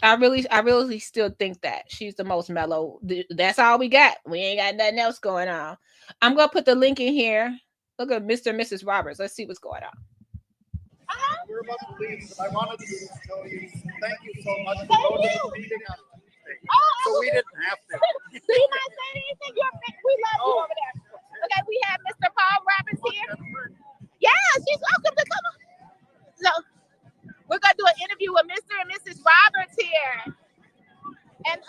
I really still think that she's the most mellow. That's all we got. We ain't got nothing else going on. I'm gonna put the link in here. Look at Mr. and Mrs. Roberts. Let's see what's going on. We're about to leave, but I wanted to tell you thank you so much for going to the meeting on Tuesday. So we didn't have to. Do you mind saying anything? We love you over there. Okay, we have Mr. Paul Roberts here. Yeah, she's welcome to come on. So we're gonna do an interview with Mr. and Mrs. Roberts here. And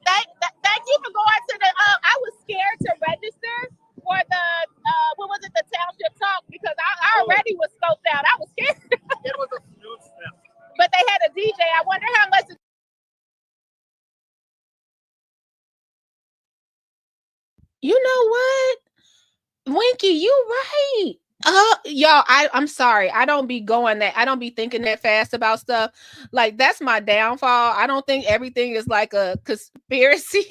thank you for going to the I was scared to register for the what was it, the township talk, because I already was scoped out. I was scared. It was a smooth step. But they had a DJ. I wonder how much. You know what? Winky, you right. Y'all, I'm sorry. I don't be thinking that fast about stuff. Like, that's my downfall. I don't think everything is like a conspiracy.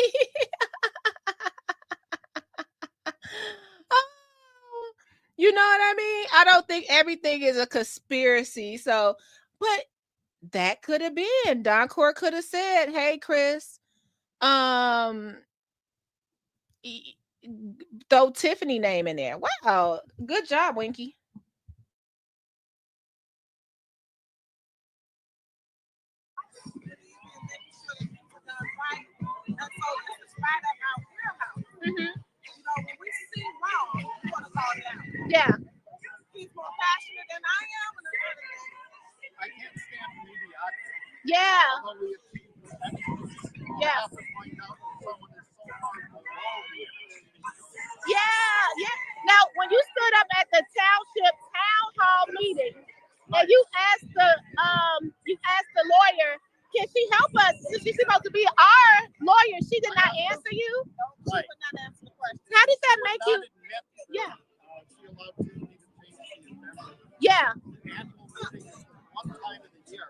You know what I mean? I don't think everything is a conspiracy. So, but that could have been. Don Court could have said, "Hey, Chris, throw Tiffany name in there." Wow, good job, Winky. Yeah. He's more passionate than I am. I can't stand mediocrity. Yeah. Yeah. Yeah. Now, when you stood up at the township town hall meeting, and you asked the lawyer, can she help us? She's supposed to be our lawyer. She did not answer you. She would not answer the question. How did that make you? Yeah. Yeah. One time of the year,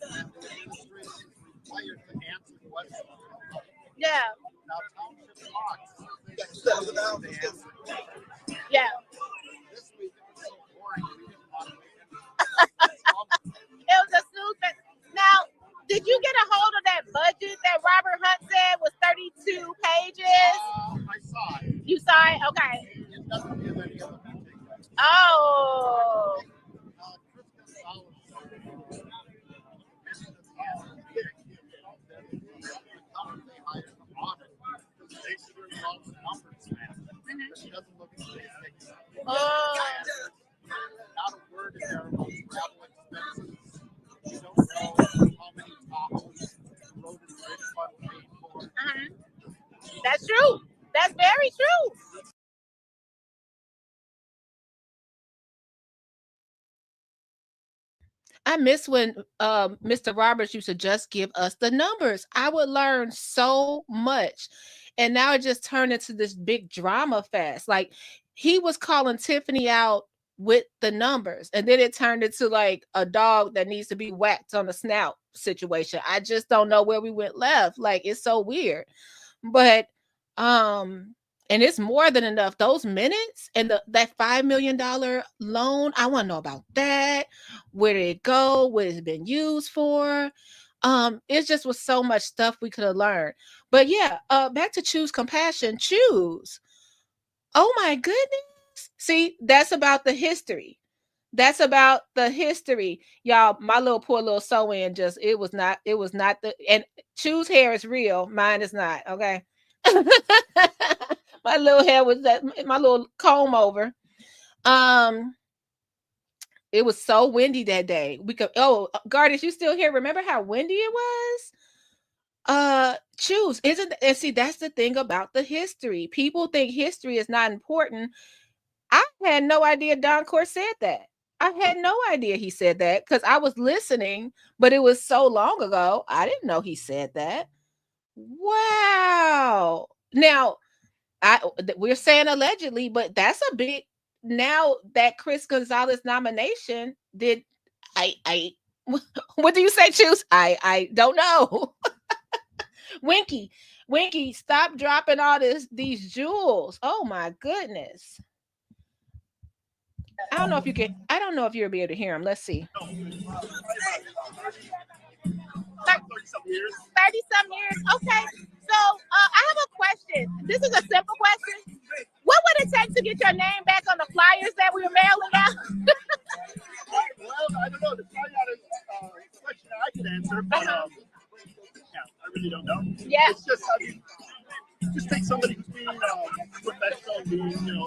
and the administration is required to answer questions. Yeah. Now, township talks. Yeah. This week it was so boring. We didn't want to It was a snooze fest. Now, did you get a hold of that budget that Robert Hunt said was 32 pages? I saw it. You saw it? Okay. It doesn't give any other details. Oh. Not a word in there about travel expenses. You don't know how many tacos road and bridge fund paid for. That's true. That's very true. I miss when Mr. Roberts used to just give us the numbers. I would learn so much. And now it just turned into this big drama fest. Like, he was calling Tiffany out with the numbers, and then it turned into like a dog that needs to be whacked on the snout situation. I just don't know where we went left. Like, it's so weird. But and it's more than enough. Those minutes and that $5 million loan, I want to know about that. Where did it go? What has it been used for? It just was so much stuff we could have learned. But yeah, back to Choose Compassion. Choose. Oh my goodness. See, that's about the history. That's about the history. Y'all, my poor little sew-in it was not and Choose hair is real. Mine is not. Okay. My little hair was my little comb over. It was so windy that day. Gardis, you still here? Remember how windy it was? Choose and see, that's the thing about the history. People think history is not important. I had no idea Don Court said that. I had no idea he said that because I was listening, but it was so long ago. I didn't know he said that. Wow. Now, we're saying allegedly, but that's a big. Now that Chris Gonzalez nomination, What do you say, Choose? I don't know. Winky, stop dropping all these jewels. Oh my goodness. I don't know if you can. I don't know if you'll be able to hear him. Let's see. 30-some years. Okay. So I have a question. This is a simple question. What would it take to get your name back on the flyers that we were mailing out? Well, I don't know. There's probably not a question I can answer, but yeah, I really don't know. Yeah. It's just, I mean, just take somebody who's being professional, being, a true leader,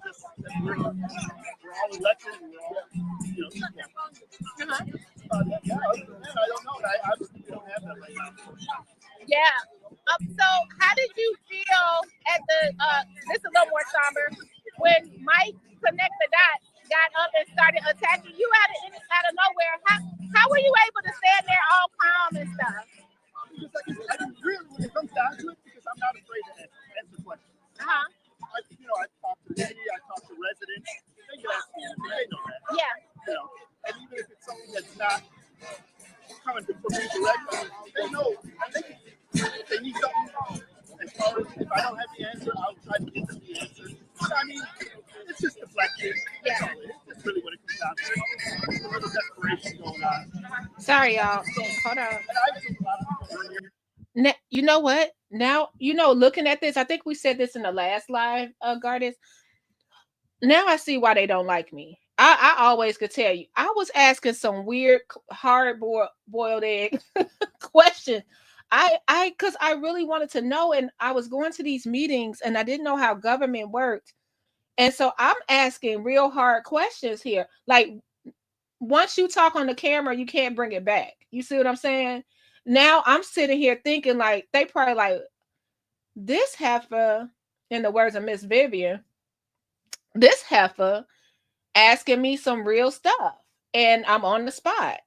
just that we're all elected and we're all, yeah, other than that, I don't know. I obviously don't have that right now. Yeah. So how did you feel at the, this is a little more somber, when Mike Connect the Dots got up and started attacking you out of nowhere? How were you able to stand there all calm and stuff? Because I mean, really, when it comes down to it, because I'm not afraid to answer questions. I talk to Eddie, I talk to residents. They can ask me anything, they know that. Yeah. And even if it's something that's not coming from me directly, they know. If they need something, as far as if I don't have the answer, I'll try to get them the answer. But I mean, it's just deflected. Yeah. That's really what it comes down to. There's a little desperation going on. Sorry, y'all. Hold on. You know what? Now, looking at this, I think we said this in the last live, Gardis. Now I see why they don't like me. I always could tell you. I was asking some weird, hard-boiled egg question. Because I really wanted to know, and I was going to these meetings, and I didn't know how government worked. And so I'm asking real hard questions here. Like, once you talk on the camera, you can't bring it back. You see what I'm saying? Now I'm sitting here thinking, like, they probably like, this heifer, in the words of Miss Vivian, this heifer asking me some real stuff, and I'm on the spot.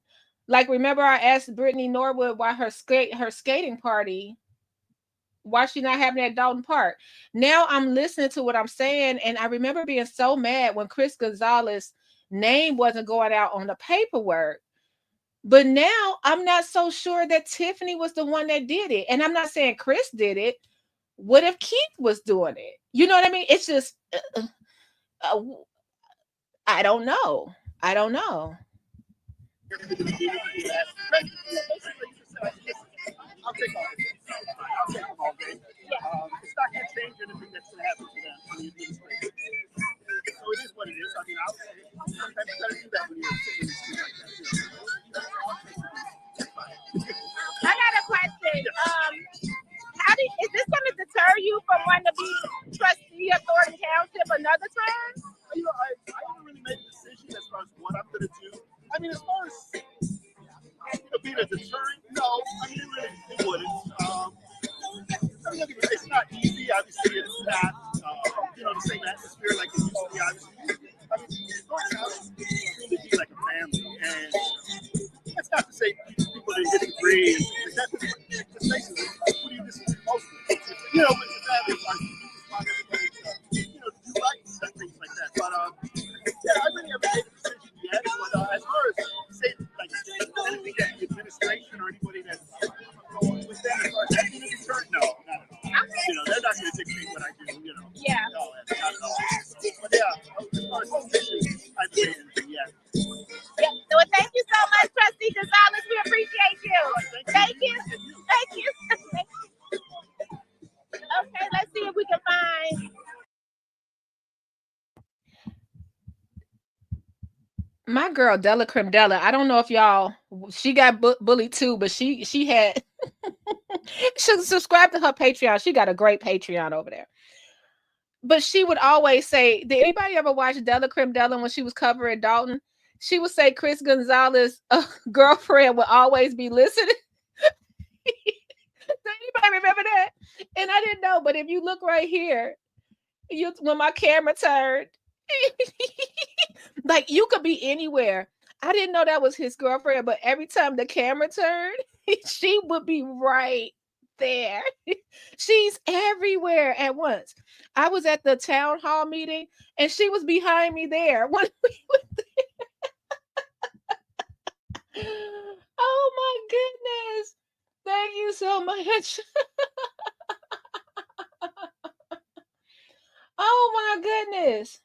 Like, remember I asked Brittany Norwood why her skating party, why she not having that Dolton Park. Now I'm listening to what I'm saying, and I remember being so mad when Chris Gonzalez's name wasn't going out on the paperwork. But now I'm not so sure that Tiffany was the one that did it. And I'm not saying Chris did it. What if Keith was doing it? You know what I mean? It's just, I don't know. I'll take them all day. It's not going to change anything that's going to happen to them in the administration. So it is what it is. I mean, sometimes you got to do that when you're sitting in the street like that. I got a question. Is this going to deter you from wanting to be trustee of Thornton Township another time? I haven't really made a decision as far as what I'm going to do. I mean, as far as being a deterrent, no. I mean, it wouldn't. I mean, it's not easy. Obviously, it's not, the same atmosphere like it used to be. Obviously, I mean, Thornton House really be like a family, and that's not to say people didn't get agree and things like that. Let's face it, what do you disagree mostly? But the family, like, want everybody to, do right and things like that. But I really haven't made a decision yet. But as far as say, like, anything that the administration or anybody that's with them, as far as that being a deterrent, no, not at all. They're not going to dictate what I do. Yeah. No, not at all. But yeah, as far as decisions, I haven't made anything yet. Yeah. Well, thank you so much, Trustee Gonzalez. We appreciate you. Thank you. Okay, let's see if we can find. My girl Della Creme Della. I don't know if y'all. She got bullied too, but she had. She subscribed to her Patreon. She got a great Patreon over there. But she would always say, "Did anybody ever watch Della Creme Della when she was covering Dolton?" She would say Chris Gonzalez's girlfriend would always be listening. Does anybody remember that? And I didn't know, but if you look right here, when my camera turned, like you could be anywhere. I didn't know that was his girlfriend, but every time the camera turned, she would be right there. She's everywhere at once. I was at the town hall meeting and she was behind me there when we were there. Oh my goodness. Thank you so much. Oh my goodness.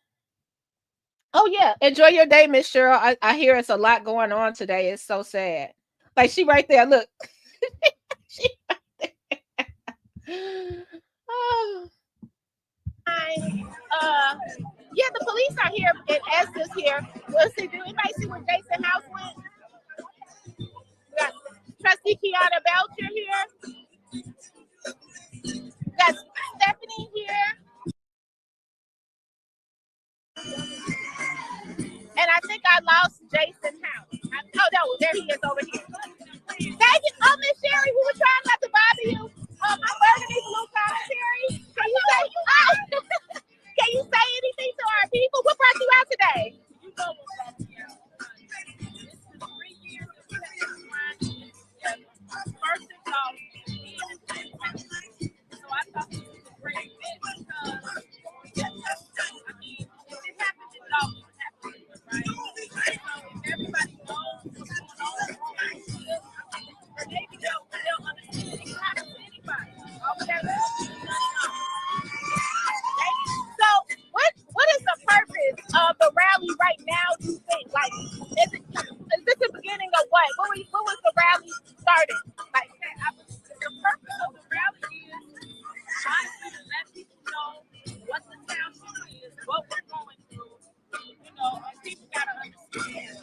Oh yeah. Enjoy your day, Miss Cheryl. I hear it's a lot going on today. It's so sad. Like she right there. Look. She right there. Oh. Yeah, the police are here and Esther's here. We'll see. Do anybody see where Jason House went? We got Trustee Kiana Belcher here. We got Stephanie here. And I think I lost Jason House. Oh no, there he is over here. Thank you. Oh, Miss Sherry, we were trying not to bother you. My Burgundy Blue Commentary. Can you say can you say anything to our people? What brought you out today? You know what brought me out. This is 3 years of first and all. So I thought this was a great event because I mean, it happened in Dolton, right? So if everybody knows what's going on, maybe they'll understand it can happen to anybody. So what is the purpose of the rally right now, do you think? Like, is this the beginning of what? What was the rally started? Like, the purpose of the rally is honestly to let people know what the township is, what we're going through. You know, and people gotta understand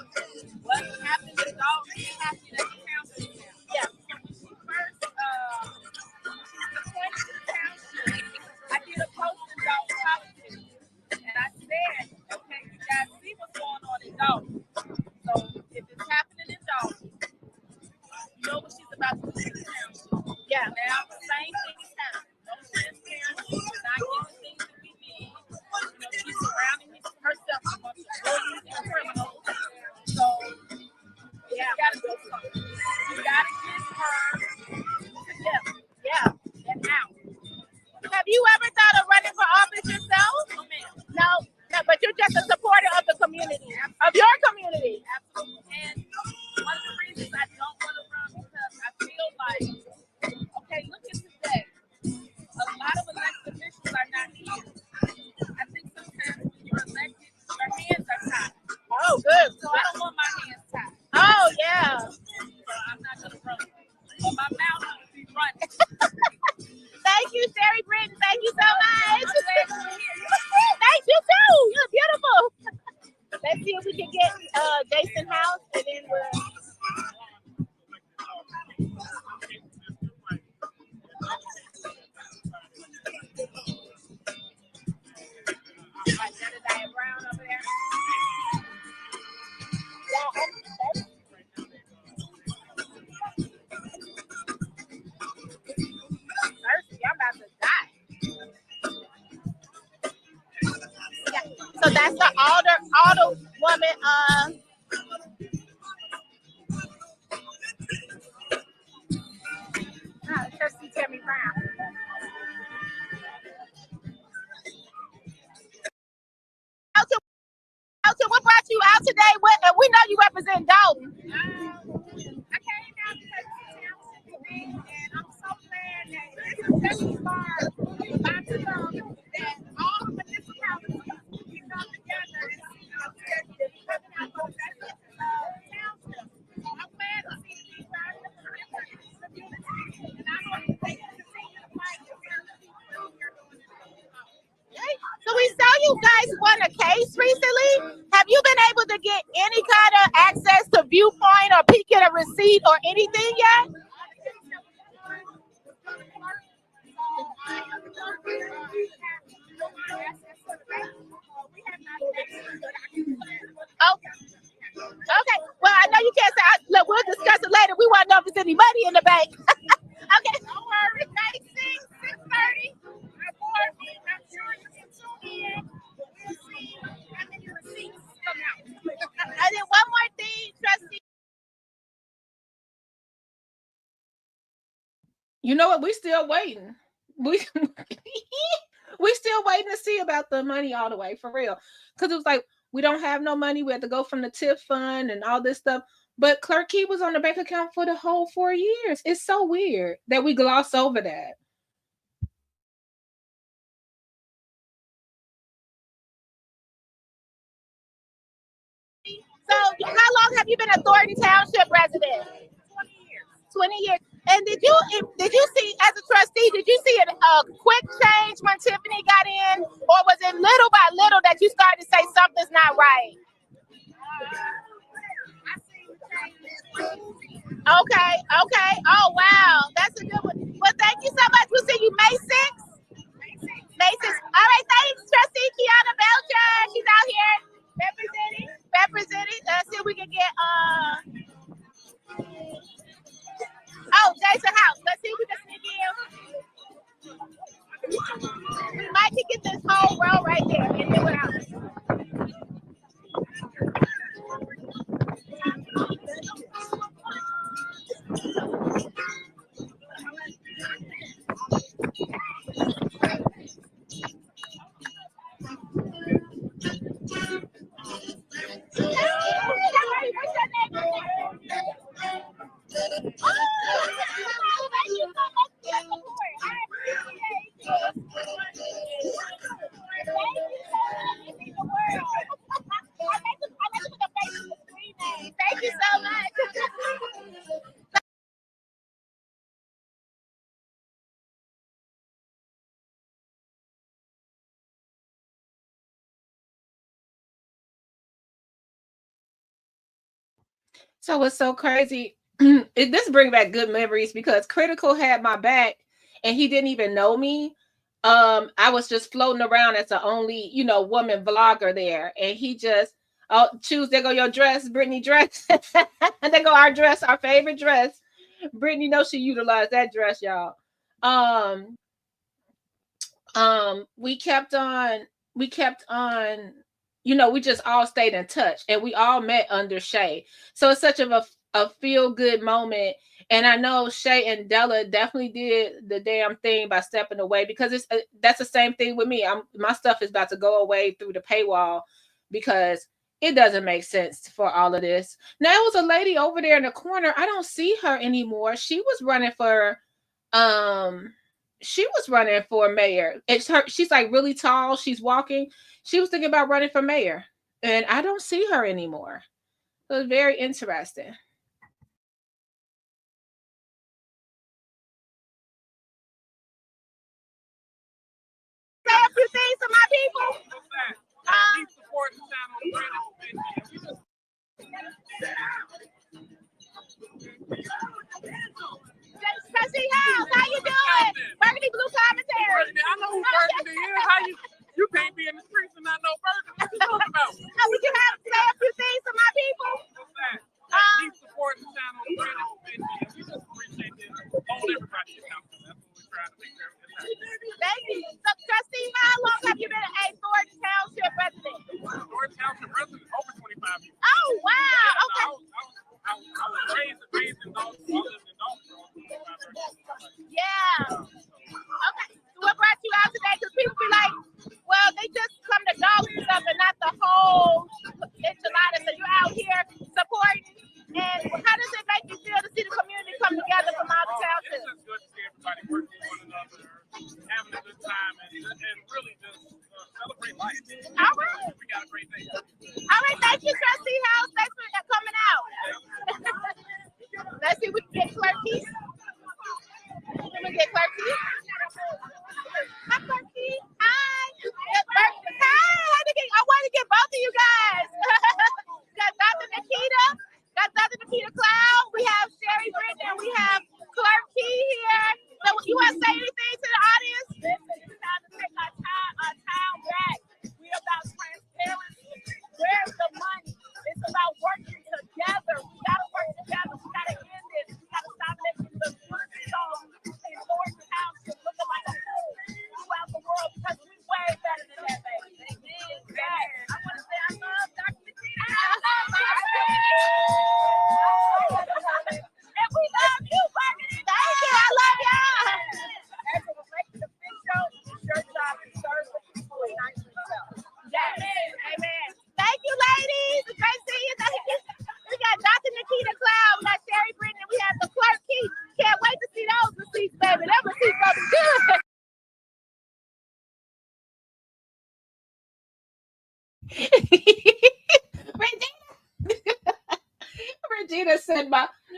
what happened in Dolton, what happened at the township. Yeah. So when she first appointed to the township, I did a post in Dolton politics, and I said, okay, you guys see what's going on in Dolton. So if it's happening in Dolton, you know what she's about to do to the township. Yeah. Now the same thing is happening. No transparency, she's not getting things that we need. You know, she's surrounding herself with a bunch of bullies and criminals. So yeah, you gotta do something. You gotta get her together. Yeah, and out. Have you ever thought of running for office yourself? No, but you're just a supporter of the community, of your community. Absolutely. And one of the reasons I don't want to run because I feel like, okay, look at today. A lot of elected officials are not here. I think sometimes when you're elected, your hands are tied. Oh, good. So I don't want my hands tied. Oh, yeah. So I'm not going to run. But my mouth will be running. Thank you, Sherry Britton. Thank you so much. Thank you, too. You're beautiful. Let's see if we can get Jason House, and then we'll... Netta Brown over there. Thirsty, I'm about to die. Yeah. So that's the older woman. Trustee Tammy Brown. So what brought you out today? We know you represent Dolton. I came out because the township today, and I'm so glad that it's a testimony that all the municipalities can come together and see how living out those township. So I'm glad to see these guys in the community, and I hope they can continue to fight and serve the people here doing it. So we saw you guys won a case recently. Have you been able to get any kind of access to Viewpoint or peek at a receipt or anything yet? Okay. Well, I know you can't say. Look, we'll discuss it later. We want to know if there's any money in the bank. Okay. Don't worry. 6:30. I'm sure you can tune in. We'll see how many receipts come out. And then one more thing, Trustee. You know what? We still waiting. We still waiting to see about the money all the way, for real. Because it was like, we don't have no money. We have to go from the TIF fund and all this stuff. But Clerk Key was on the bank account for the whole 4 years. It's so weird that we gloss over that. So, how long have you been a Thornton Township resident? 20 years. And did you see, as a trustee, did you see a quick change when Tiffany got in, or was it little by little that you started to say something's not right? Okay. Oh wow, that's a good one. Well, thank you so much. We'll see you May 6th. May 6th. All right, thanks, Trustee Kiana Belcher. She's out here representing. Let's see if we can get Jason House. Let's see if we can sneak in. We might can get this whole row right there and do it out. Thank you so much. So it's so crazy. This brings back good memories because Critical had my back and he didn't even know me. I was just floating around as the only, woman vlogger there. And he just, there go your dress, Brittany dress. And there go our dress, our favorite dress. Brittany knows she utilized that dress, y'all. We kept on, we just all stayed in touch and we all met under Shay. So it's such a feel good moment. And I know Shay and Della definitely did the damn thing by stepping away because that's the same thing with me. My stuff is about to go away through the paywall because it doesn't make sense for all of this. Now, it was a lady over there in the corner. I don't see her anymore. She was running for mayor. She's like really tall. She's walking. She was thinking about running for mayor. And I don't see her anymore. It was very interesting. Say a few things to my people. Keep supporting the channel. Trustee House, how you doing? Burgundy Blue Commentary. I know who Burgundy is. How you can't be in the streets and not know Burgundy? What you talking about? Would you have to say a few things to my people? Keep supporting the channel. We just appreciate this. Hold everybody accountable. That's what we're trying to make sure everything happens. Thank you. So, Trustee, how long have you been a Thornton Township resident? Thornton Township resident over 25 years. Oh, wow. Okay. I was raised in Dolton. Yeah. Okay. So what brought you out today? Because people be like, well, they just come to Dolton stuff and not the whole enchilada. So you're out here supporting. And how does it make you feel to see the community come together from all the townships? It's just good to see everybody working with one another, having a good time, and really just celebrate life. All right. We got a great day. All right. Thank you, Trustee House. Thanks for coming out. Let's see if we can get Clerky. Can we get Clerky? Hi, Clerky. Hi. I want to get both of you guys. Got Dr. Nikita Cloud. We have Sherry Britton and we have Clerk Key here. So you want to say anything to the audience? Listen, it's time to take our town back. We're about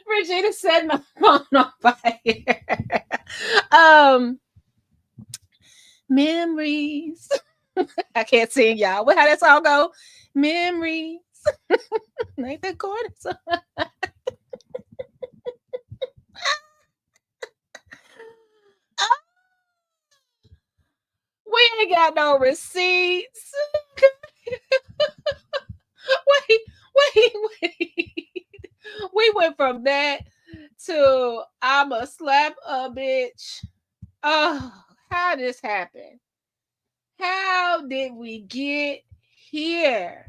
Regina said my phone on fire. Memories. I can't sing, y'all. How that song go? Memories. Ain't that corny? We ain't got no receipts. Wait. We went from that to I'ma slap a bitch. Oh, how this happened? How did we get here?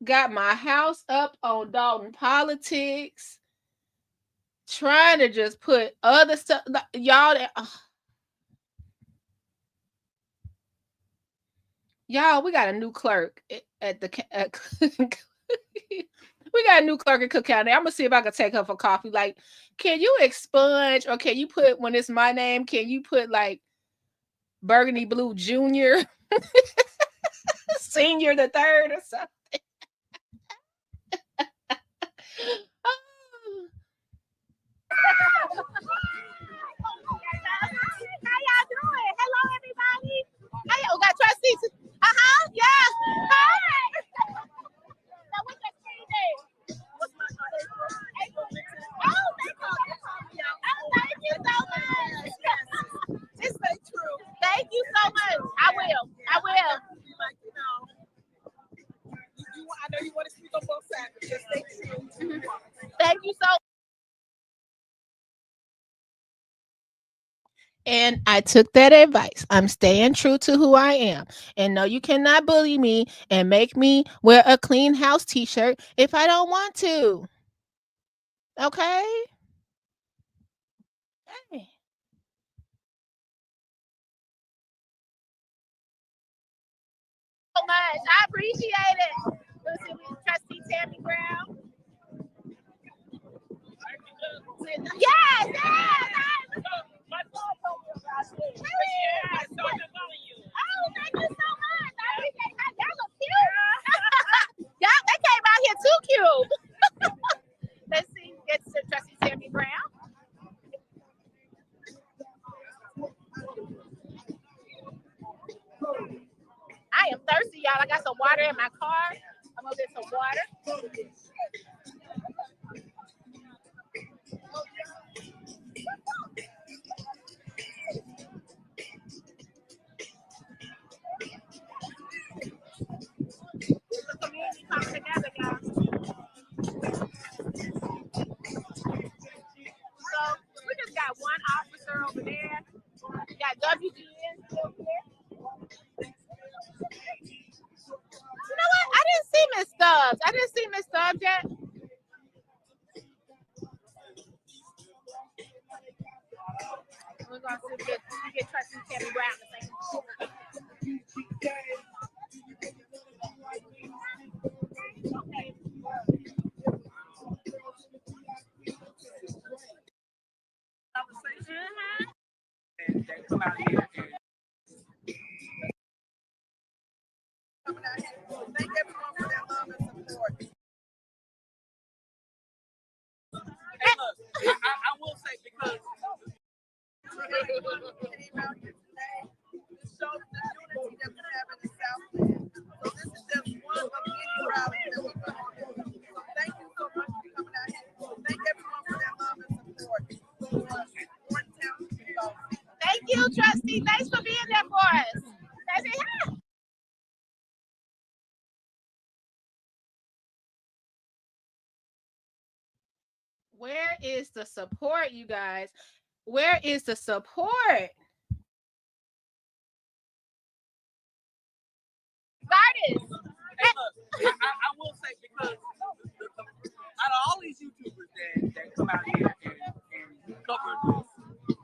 Got my house up on Dolton politics. Trying to just put other stuff, y'all. Y'all, we got a new clerk at the. We got a new clerk in Cook County. I'm gonna see if I can take her for coffee. Like, can you expunge, or can you put, when it's my name, can you put like Burgundy Blue Jr. Senior the third or something? How y'all doing? Hello, everybody. Hey, we got trustees. Yeah. Hi. So what's your screen name? What's my name? Oh, thank you so much. Just stay true. Thank you so much. I will. Like, you know, I know you want to speak on both sides, but just stay true. Thank you so much. And I took that advice. I'm staying true to who I am. And no, you cannot bully me and make me wear a clean house t-shirt if I don't want to. Okay? Hey. So much. I appreciate it. Listen, we trustee Tammy Brown. Yes. My phone told me about this. I started following you. Oh, thank you so much. I appreciate that. Y'all look cute. Y'all, they came out here too cute. Let's see. It's trustee Tammy Brown. I am thirsty, y'all. I got some water in my car. I'm gonna get some water. The community come together, y'all. So we just got one officer over there. We got WGN still here. You know what? I didn't see Miss Stubbs yet. We're gonna see if we get trustee Tammy Brown to say. Okay. And they come out here and thank everyone for their love and support. Hey, look, I will say, because came out here today to show the unity that we have in the Southland. So this is just one of many rallies that we put on here. So thank you so much for coming out here. Thank everyone for their love and support. Thank you, trustee. Thanks for being there for us. That's it. Where is the support, you guys? Where is the support? Hey, look, I will say, because out of all these YouTubers that come out here and cover this,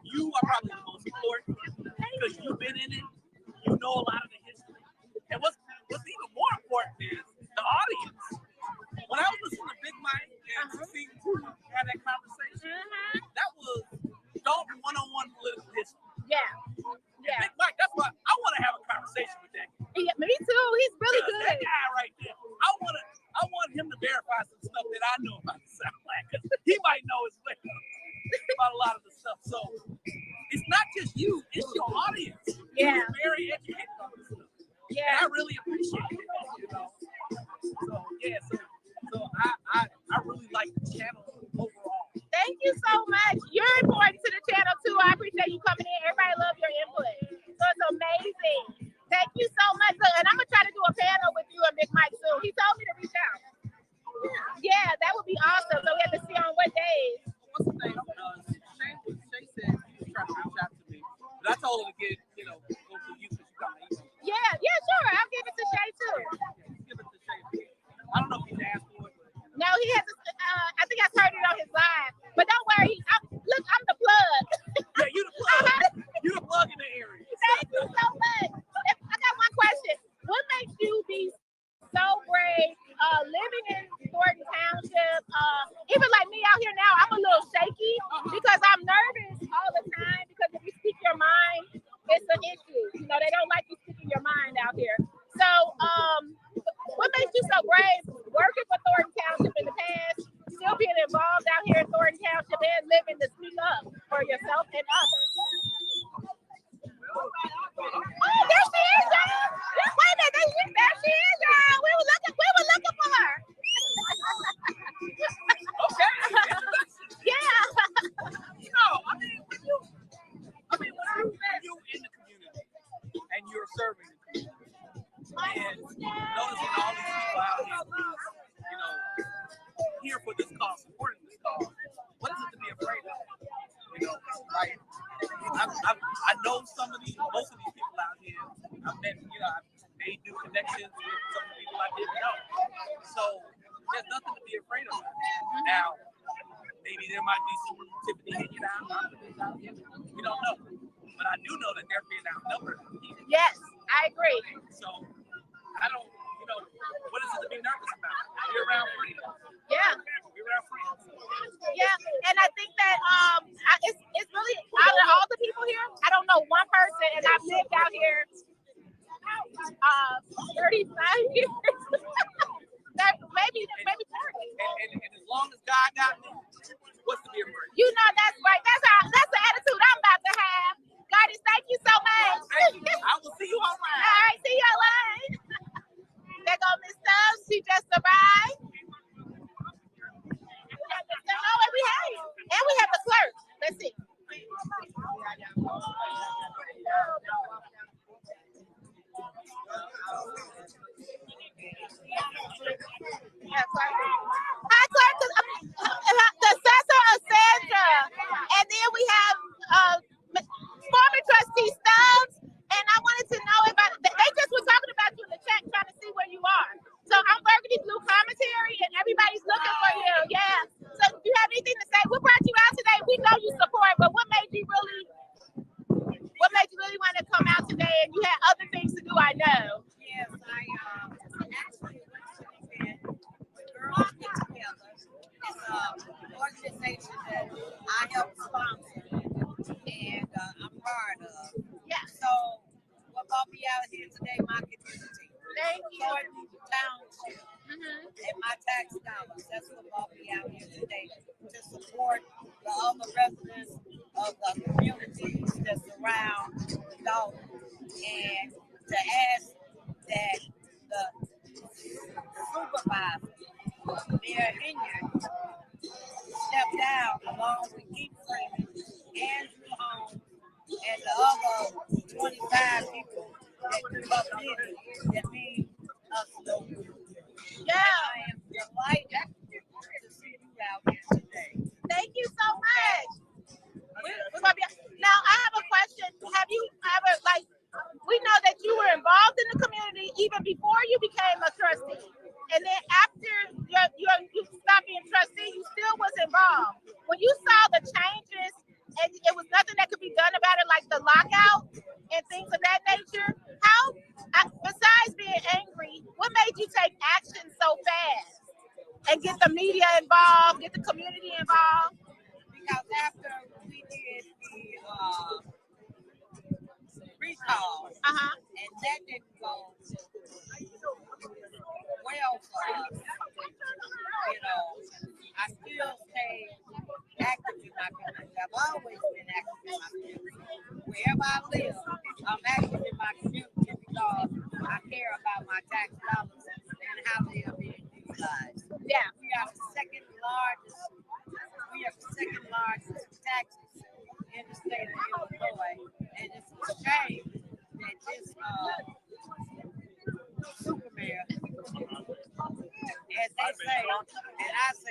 you are probably the most important, because you've been in it. You know a lot of the history. And what's even more important is the audience. When I was listening to Big Mike and seeing had that conversation, that was Dolton one-on-one political history. Yeah. And Big Mike, that's why I want to have a conversation with that guy. Yeah, me too. He's really good. That guy right there. I want him to verify some stuff that I it's your audience. Yeah. You're very educated on this stuff. Yeah. And I really appreciate it. You know. So yeah, so I really like the channel overall. Thank you so much. You're important to the channel too. I appreciate you coming in. Everybody love your input. So it's amazing. Thank you so much. Look, and I'm gonna try to do a panel with you and Big Mike soon. He told me to reach out. Yeah, that would be awesome. So we have to see on what days. What's the thing? Shay said he was trying to reach out to me, but I told her to get, go to you because you got my email. Yeah, sure. I'll give it to Shay too. Give it to Shay. I don't know if he's asked for it. No, he has. I think I heard it on his live. But don't worry. Look, I'm the plug. Yeah, you the plug. You the plug in the area. Thank you so much. I got one question. What makes you be so brave living in Thornton Township? Even like me out here now, I'm a little shaky because I'm nervous all the time because if you speak your mind, it's an issue. You know, they don't like you speaking your mind out here. So, what makes you so brave working for Thornton Township in the past, still being involved out here in Thornton Township and living to speak up for yourself and others? Oh, there she is, y'all. Wait a minute, there she is, y'all. We were looking for her. Okay. Yeah. When you in the community and you're serving the community and noticing all these people out here, here for this cause, supporting this cause, what is it to be afraid of? Like I know most of these people out here. I've met, I've made new connections with some of the people I didn't know. So there's nothing to be afraid of. Now, maybe there might be some Tiffany hanging out. We don't know. But I do know that they're being outnumbered. Yes, I agree. So I don't, what is it to be nervous about? We're around freedom. Yeah. We're around freedom. Yeah, and I think that it's really out of all the people here, I don't know one person, and I've lived out here 35 years. maybe 30. And as long as God got me, what's to be afraid? You know that's right. That's the attitude I'm about to have. Goddess, thank you so much. Thank you. I will see you online. All right, see you online. There go Miss Stubbs. She just arrived. And we have the clerk. Let's see. Hi, clerk. The assessor of Sandra. And then we have former trustee Stubbs. And I wanted to know about, they just were talking about you in the chat, trying to see where you are. So I'm Burgundy Blue Commentary, and everybody's looking for you. Yeah. So do you have anything to say? What brought you out today? We know you support, but what made you really want to come out today? And you had other things to do, I know. Yes, I actually went to Girls Get Together. It's an organization that I help sponsor, and I'm part of. Yeah. So what brought me out here today, my community. Thank you. Township and my tax dollars. That's what brought me out here today, to support the other residents of the communities that surround Dolton, and to ask that the supervisor, Mayor Hinyon, step down along with Gypsy, Andrew Holmes, and the other 25 people that come up in that mean us no good. Yeah. I am delighted to see you out here today. Thank you so much. Now, I have a question. Have you ever, we know that you were involved in the community even before you became a trustee. And then after you stopped being trustee, you still was involved. When you saw the changes and it was nothing that could be done about it, like the lockout and things of that nature, how, besides being angry, what made you take action so fast and get the media involved, get the community involved? Because after we did the recall, and that didn't go well for us, I still stayed active in my community. I've always been active in my community. Wherever I live, I'm active in my community because I care about my tax dollars and how they are being utilized. Yeah. We are the second largest taxes in the state of Illinois, and it's a shame that this super mayor, as they say, and I say,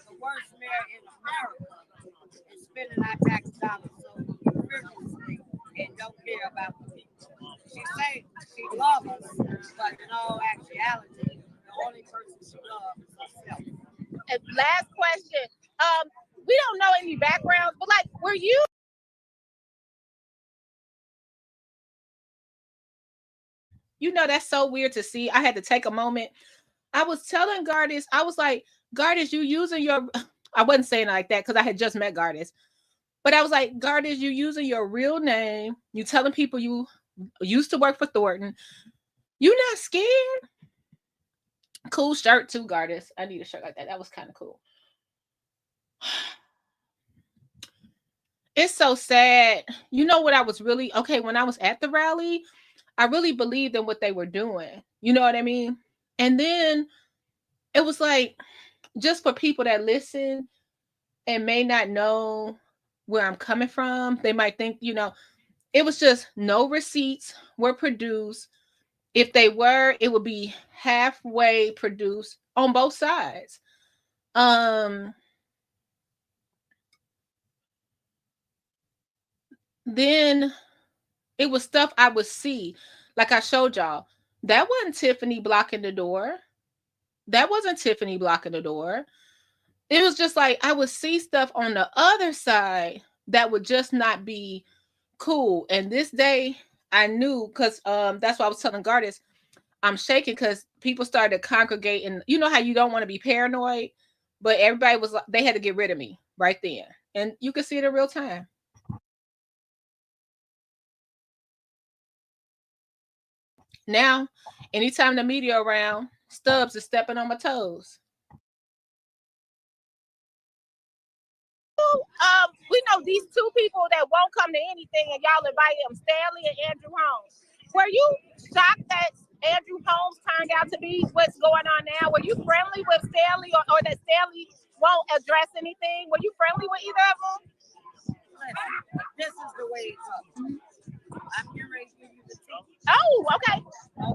the worst mayor in America is spending our tax dollars so frivolously and don't care about the people. She say she loves us, but in all actuality, the only person she loves is herself. And last question. We don't know any backgrounds, but like, were you? You know, that's so weird to see. I had to take a moment. I was telling Gardis, I was like, Gardis, you using your, I wasn't saying it like that because I had just met Gardis. But I was like, Gardis, you using your real name. You telling people you used to work for Thornton. You not scared? Cool shirt too, Gardis. I need a shirt like that. That was kind of cool. It's so sad. You know what I was really, okay, when I was at the rally, I really believed in what they were doing. You know what I mean? And then it was like, just for people that listen and may not know where I'm coming from, they might think, you know, it was just no receipts were produced. If they were, it would be halfway produced on both sides. Then it was stuff I would see, like I showed y'all. That wasn't Tiffany blocking the door. That wasn't Tiffany blocking the door. It was just like I would see stuff on the other side that would just not be cool. And this day I knew, because that's why I was telling Gardis, I'm shaking because people started to congregate, and you know how you don't want to be paranoid, but everybody was like, they had to get rid of me right then. And you can see it in real time. Now, anytime the media around, Stubbs is stepping on my toes. We know these two people that won't come to anything, and y'all invited them, Stanley and Andrew Holmes. Were you shocked that Andrew Holmes turned out to be what's going on now? Were you friendly with Stanley, or that Stanley won't address anything? Were you friendly with either of them? Listen, this is the way it goes. I'm getting ready to give you the tea. Oh, okay.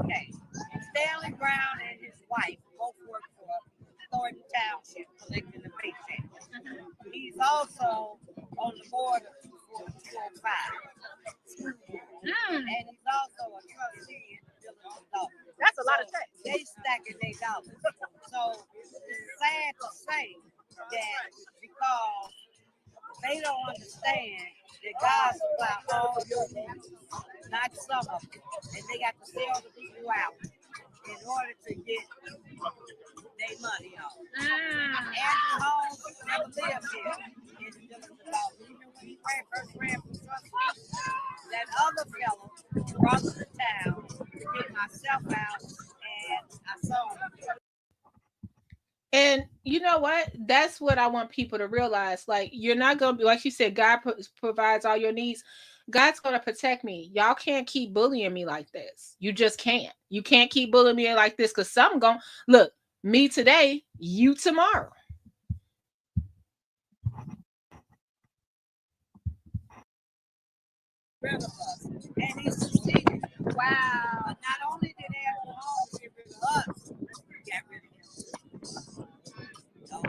Okay. Stanley Brown and his wife both work for Thornton Township, collecting the paycheck. He's also on the board of 205. And he's also a trustee in the village of Dolton. That's a lot of checks. They stacking their dollars. So it's sad to say that because they don't understand that God supply all your needs, not some of them. And they got to sell the people out in order to get their money on. Andrew Holmes never lived here in the village of Dolton. Even when he first ran for trustee, that other fellow brought to town to get myself out, and I saw him. And you know what? That's what I want people to realize. Like, you're not going to be, like you said, God provides all your needs. God's going to protect me. Y'all can't keep bullying me like this. You just can't. You can't keep bullying me like this, because some going, look, me today, you tomorrow. Rid of us. And he succeeded. Wow. But not only did Andrew Holmes get rid of us, he got rid of him.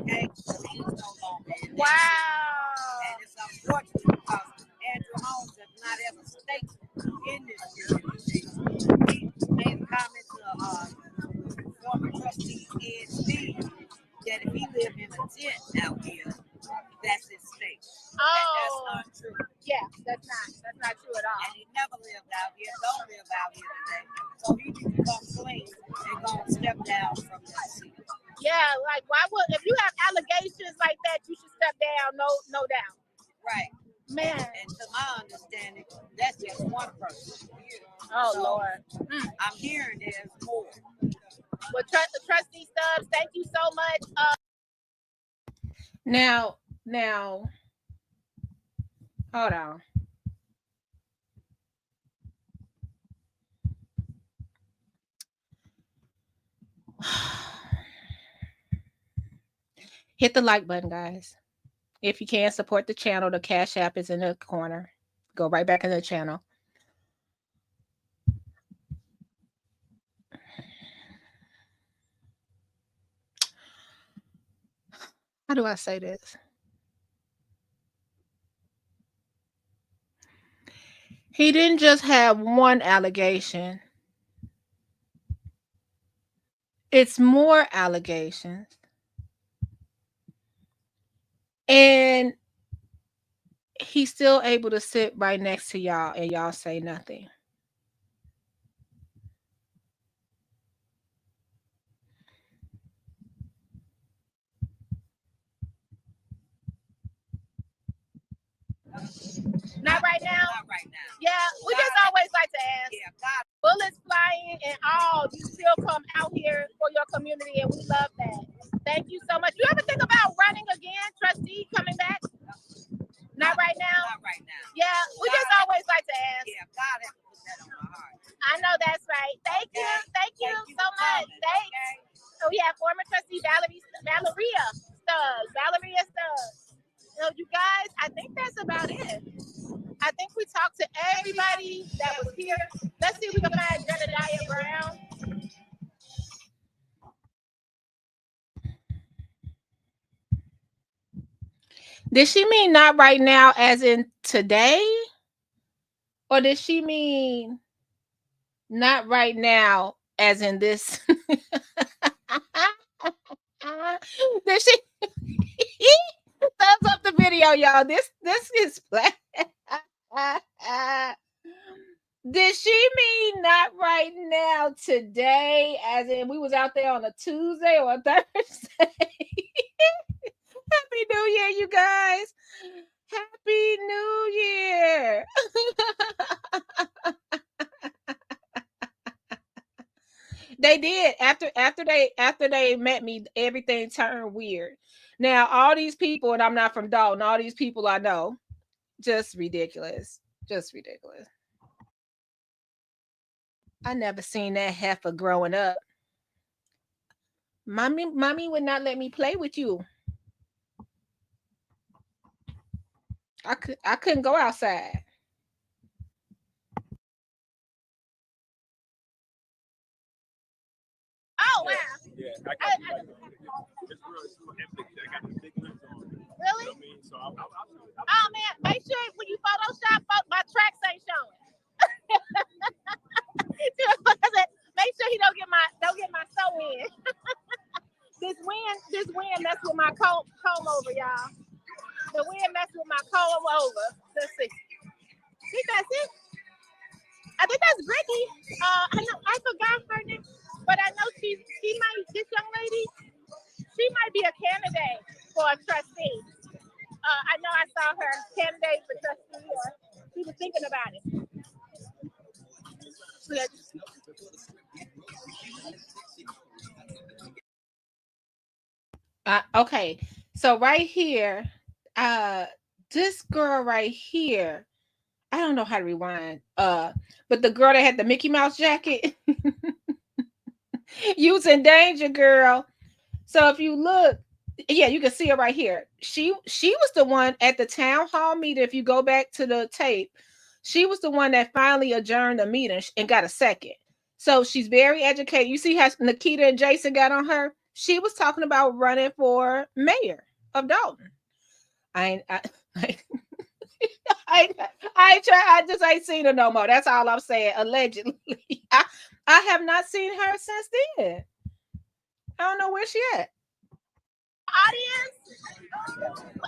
Okay? He's no longer in. Wow. And it's unfortunate because Andrew Holmes does not have a stake in this community. He made a comment to former trustee Ed Steve that if he lived in a tent out here, that's his stake. Oh, that's untrue. Yeah, that's not true at all. And he never lived out here, don't live out here today. So he needs to come clean and gonna step down from that seat. Yeah, like why would, if you have allegations like that, you should step down, no doubt. Right. Man. And to my understanding, that's just one person. Oh, so, Lord. I'm hearing there's more. Well, Trustee Stubbs, thank you so much. Now, Now, hold on. Hit the like button, guys. If you can support the channel, the Cash App is in the corner. Go right back in the channel. How do I say this? He didn't just have one allegation. It's more allegations. And he's still able to sit right next to y'all and y'all say nothing. Not right now? Not right now. Yeah, we just always like to ask. Yeah, God. Bullets flying and all, you still come out here for your community, and we love that. Thank you so much. You ever think about running again, trustee, coming back? Not right now? Not right now. Yeah, we just always like to ask. Yeah, God has put that on my heart. I know that's right. Thank you so much. Thanks. So we have former trustee Valeria Stubbs. So you guys, I think that's about it. I think we talked to everybody that was here. Let's see if we can find Jedediah Brown. Did she mean not right now as in today? Or did she mean not right now as in this? Did she thumbs up the video, y'all? This is did she mean not right now today as in we was out there on a Tuesday or a Thursday? Happy New Year, you guys. Happy New Year. They did. After they met me, everything turned weird. Now, all these people, and I'm not from Dolton, all these people I know, just ridiculous. Just ridiculous. I never seen that heifer growing up. Mommy would not let me play with you. I couldn't go outside. Oh wow! Yeah, I got it's real epic. I got the big lips on. Really? You know what I mean? So I'll oh man, make sure when you Photoshop, my tracks ain't showing. Make sure he don't get my sew in. This wind messed with my comb over, y'all. The wind messed with my comb over. Let's see. I think that's it. I think that's Brittany. I forgot her name, but I know she might. This young lady, she might be a candidate for a trustee. I know I saw her candidate for trustee, or she was thinking about it. Okay, so right here, this girl right here, I don't know how to rewind. But the girl that had the Mickey Mouse jacket, using danger, girl. So if you look, yeah, you can see her right here. She was the one at the town hall meeting. If you go back to the tape, she was the one that finally adjourned the meeting and got a second. So she's very educated. You see how Nikita and Jason got on her? She was talking about running for mayor of Dolton. I just ain't seen her no more. That's all I'm saying. Allegedly. I have not seen her since then. I don't know where she at. Audience,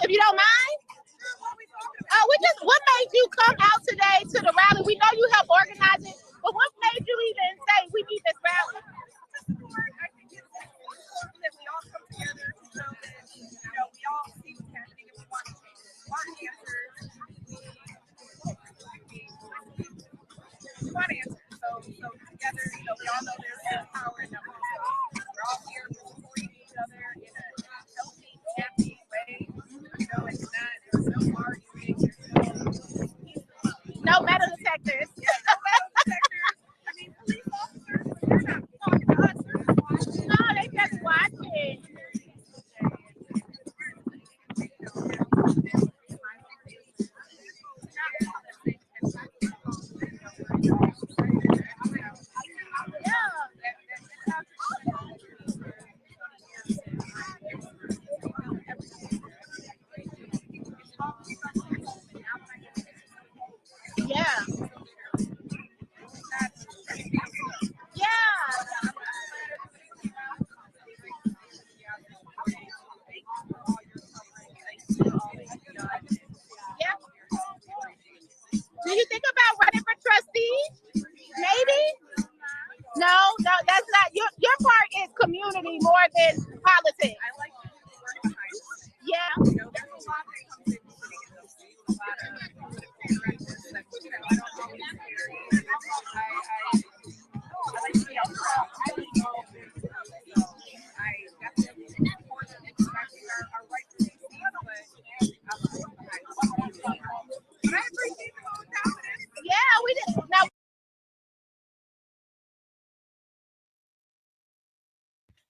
if you don't mind. What made you come out today to the rally? We know you helped organize it, but what made you even say we need this rally? I think it's important that we all come together so that we all see what's happening and we want answers. We want answers. So together, we all know there's power in numbers. So we're all here supporting each other in a healthy, happy way. And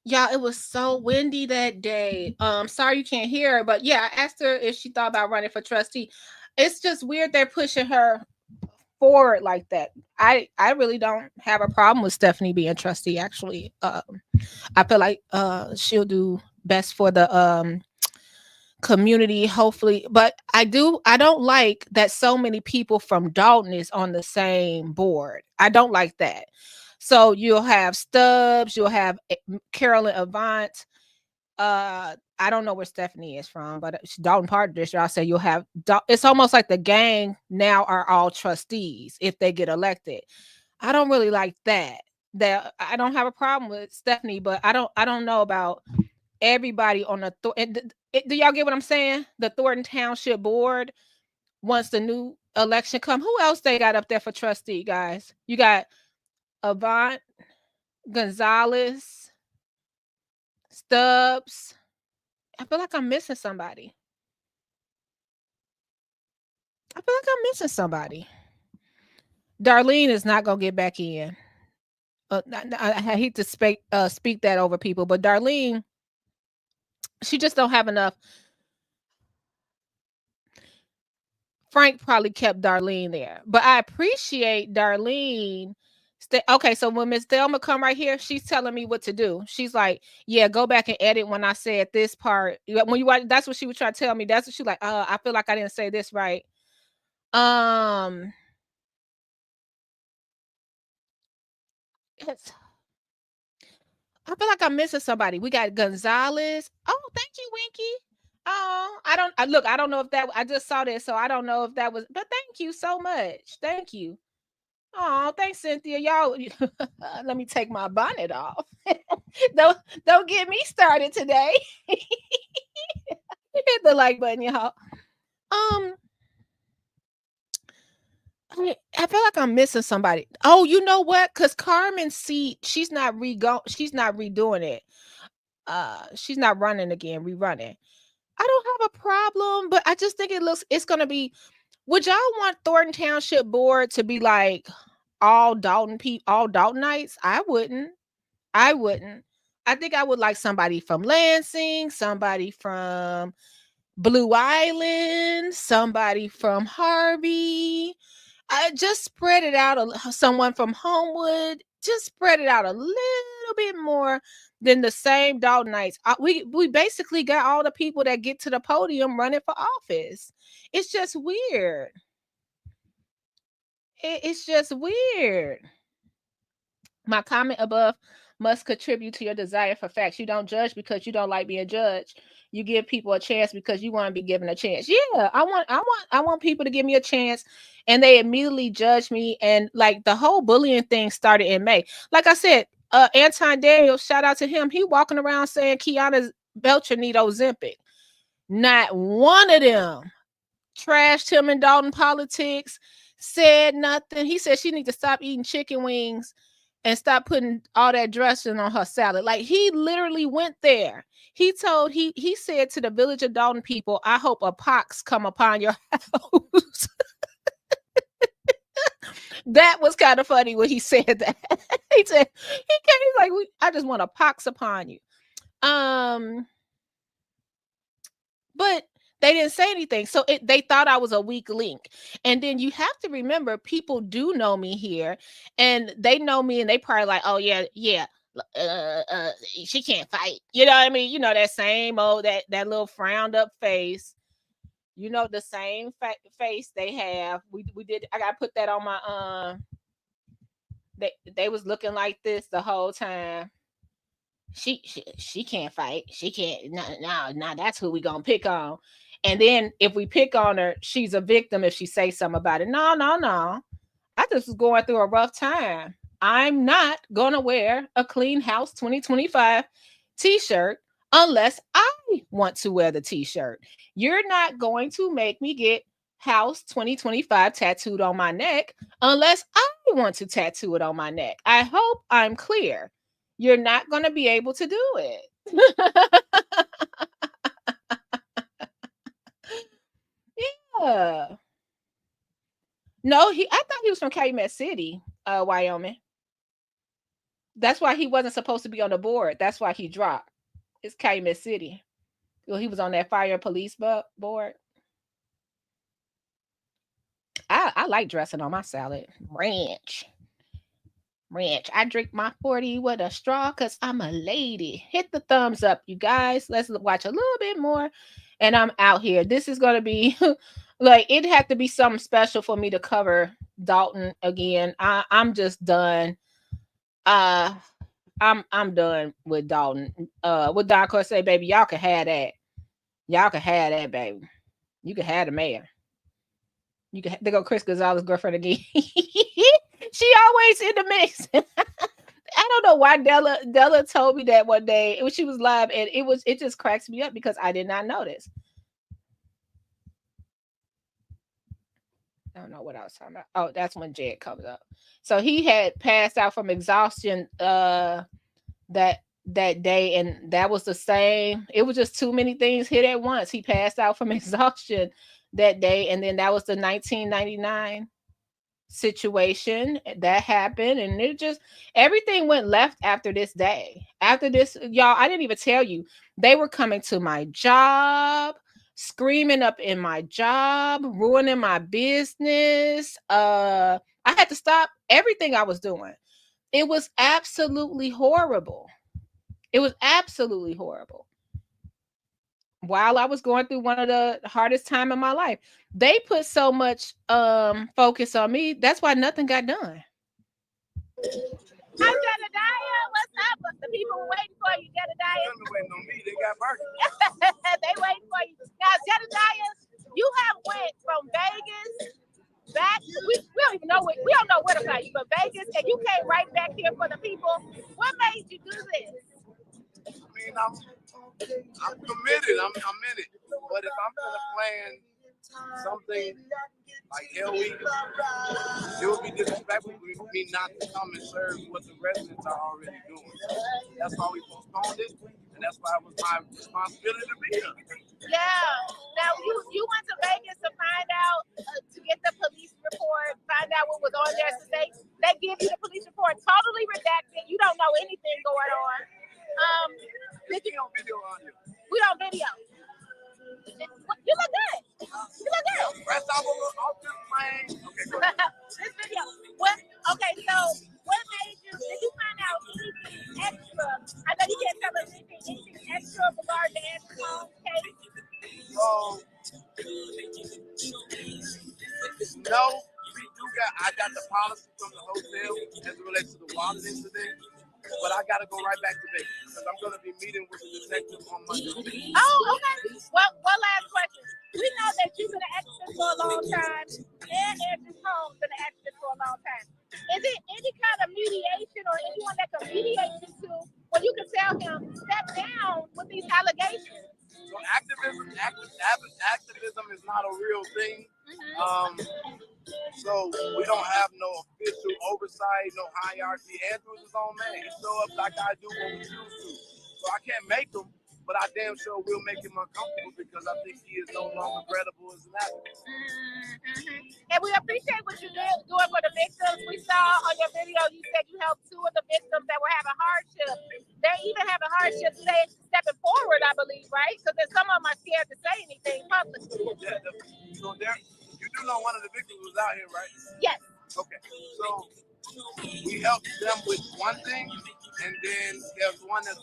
Y'all, it was so windy that day. Sorry you can't hear her, but yeah, I asked her if she thought about running for trustee. It's just weird they're pushing her forward like that. I really don't have a problem with Stephanie being trustee. Actually, I feel like she'll do best for the community, hopefully. But I don't like that so many people from Dolton is on the same board. I don't like that. So you'll have Stubbs, you'll have Carolyn Avant. I don't know where Stephanie is from, but she's Dolton Park District. I'll say you'll have. It's almost like the gang now are all trustees if they get elected. I don't really like that. That I don't have a problem with Stephanie, but I don't know about everybody on the. Do y'all get what I'm saying? The Thornton Township Board. Once the new election come, who else they got up there for trustee, guys? You got Avant, Gonzalez, Stubbs. I feel like I'm missing somebody. Darlene is not gonna get back in. I hate to speak that over people, but Darlene, she just don't have enough. Frank probably kept Darlene there, but I appreciate Darlene. Okay, so when Miss Thelma come right here, she's telling me what to do. She's like, "Yeah, go back and edit when I said this part." When you watch, that's what she was trying to tell me. That's what she like. I feel like I didn't say this right. I feel like I'm missing somebody. We got Gonzalez. Oh, thank you, Winky. Oh, I don't know if that, I just saw this, so I don't know if that was, but thank you so much. Thank you. Oh, thanks, Cynthia. Y'all, let me take my bonnet off. Don't get me started today. Hit the like button, y'all. I feel like I'm missing somebody. Oh, you know what? Because Carmen's seat, she's not redoing it. She's not running again, rerunning. I don't have a problem, but I just think it's gonna be. Would y'all want Thornton Township Board to be like all Daltonites? I wouldn't. I think I would like somebody from Lansing, somebody from Blue Island, somebody from Harvey. I just spread it out. Someone from Homewood. Just spread it out a little bit more than the same Daltonites. We basically got all the people that get to the podium running for office. It's just weird. It's just weird. My comment above must contribute to your desire for facts. You don't judge because you don't like being judged. You give people a chance because you want to be given a chance. Yeah, I want people to give me a chance, and they immediately judge me. And like the whole bullying thing started in May. Like I said, Anton Daniels, shout out to him. He walking around saying Kiana Belcher need Ozempic. Not one of them trashed him in Dalton politics, said nothing. He said she need to stop eating chicken wings and stop putting all that dressing on her salad. Like he literally went there. He said to the Village of Dalton people, I hope a pox come upon your house. That was kind of funny when he said that. He's like, I just want a pox upon you. But they didn't say anything. So they thought I was a weak link. And then you have to remember, people do know me here and they know me and they probably like, oh yeah. She can't fight. You know what I mean? You know, that same old, that little frowned up face, you know, the same face they have. I got to put that on my, they was looking like this the whole time. She can't fight. She can't. No, that's who we gonna pick on. And then if we pick on her, she's a victim if she say something about it. No. I just was going through a rough time. I'm not gonna wear a Clean House 2025 t-shirt unless I want to wear the t-shirt. You're not going to make me get House 2025 tattooed on my neck unless I want to tattoo it on my neck. I hope I'm clear. You're not going to be able to do it. Yeah. No, I thought he was from Calumet City, Wyoming. That's why he wasn't supposed to be on the board. That's why he dropped. It's Calumet City. Well, he was on that fire and police board. I like dressing on my salad. Ranch. I drink my 40 with a straw because I'm a lady. Hit the thumbs up, you guys. Let's watch a little bit more. And I'm out here. This is going to be like, it had to be something special for me to cover Dolton again. I'm just done. I'm done with Dolton. What Don Court say, baby, y'all can have that. Y'all can have that, baby. You can have the mayor. You can. There go Chris Gonzalez's girlfriend again. She always in the mix. I don't know why Della told me that one day when she was live, and it just cracks me up because I did not notice. I don't know what I was talking about. Oh, that's when Jed comes up. So he had passed out from exhaustion that day, and that was the same. It was just too many things hit at once. He passed out from exhaustion that day, and then that was the 1999 situation that happened, and it just everything went left after this day. After this, y'all, I didn't even tell you, they were coming to my job, screaming up in my job, ruining my business. I had to stop everything I was doing. It was absolutely horrible. It was absolutely horrible. While I was going through one of the hardest time in my life, they put so much focus on me. That's why nothing got done. Hi, Jedediah. What's up? The people were waiting for you, Jedediah. They're waiting on me. They got burgers. They waiting for you. Now, Jedediah, you have went from Vegas back. We don't even know we don't know where to find you, but Vegas, and you came right back here for the people. What made you do this? I mean, I'm committed. I'm in it. But if I'm gonna plan something like hell week, it would be disrespectful for me not to come and serve what the residents are already doing. That's why we postponed it, and that's why it was my responsibility to be here. Yeah. Now you went to Vegas to find out to get the police report, find out what was on there. So they give you the police report totally redacted. You don't know anything going on. Did you? We don't video. You look good. You look good. Rest off this plane. Okay, go ahead. This video. Okay, so what made you? Did you find out anything extra? I know you can't tell us anything extra regarding the Andrew case. No, I got the policy from the hotel as it relates to the wallet incident. But I gotta go right back to Vegas because I'm gonna be meeting with the detective on Monday. Oh, okay. Well, one last question. We know that you've been an activist for a long time, and Andrew Holmes been an activist for a long time. Is it any kind of mediation or anyone that can mediate you to where you can tell him step down with these allegations? So activism is not a real thing. So we don't have no official oversight, no hierarchy. Andrew is his own man. He show up like I do when we choose to. So I can't make him, but I damn sure will make him uncomfortable because I think he is no longer credible as an activist. And we appreciate what you're doing for the victims. We saw on your video you said you helped 2 of the victims that were having hardship. They're even having hardship today, stepping forward, I believe, right? Because some of them are scared to say anything publicly. Yeah, so you do know one of the victims was out here, right? Yes. Okay, so we helped them with one thing, and then there's one that's.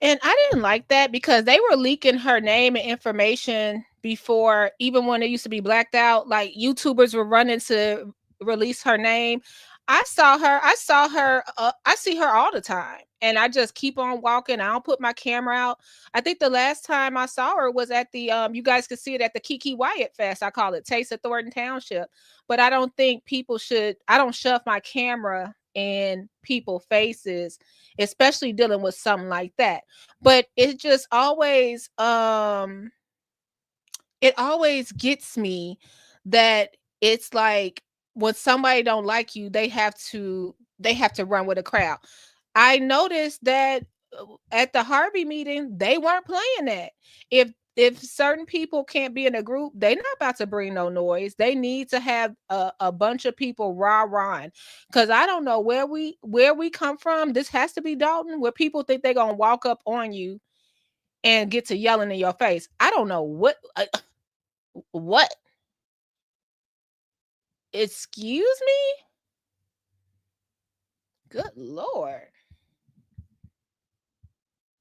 And I didn't like that because they were leaking her name and information before, even when it used to be blacked out. Like YouTubers were running to release her name. I saw her. I see her all the time, and I just keep on walking. I don't put my camera out. I think the last time I saw her was at the you guys could see it at the Kiki Wyatt Fest. I call it Taste of Thornton Township. But I don't think people should. I don't shove my camera in people's faces, especially dealing with something like that. But it just always it always gets me that it's like when somebody don't like you, they have to run with a crowd. I noticed that at the Harvey meeting, they weren't playing that. If if certain people can't be in a group, they're not about to bring no noise. They need to have a bunch of people rah-rahing. Because I don't know where we come from. This has to be Dolton, where people think they're gonna walk up on you and get to yelling in your face. I don't know what. Excuse me? Good Lord.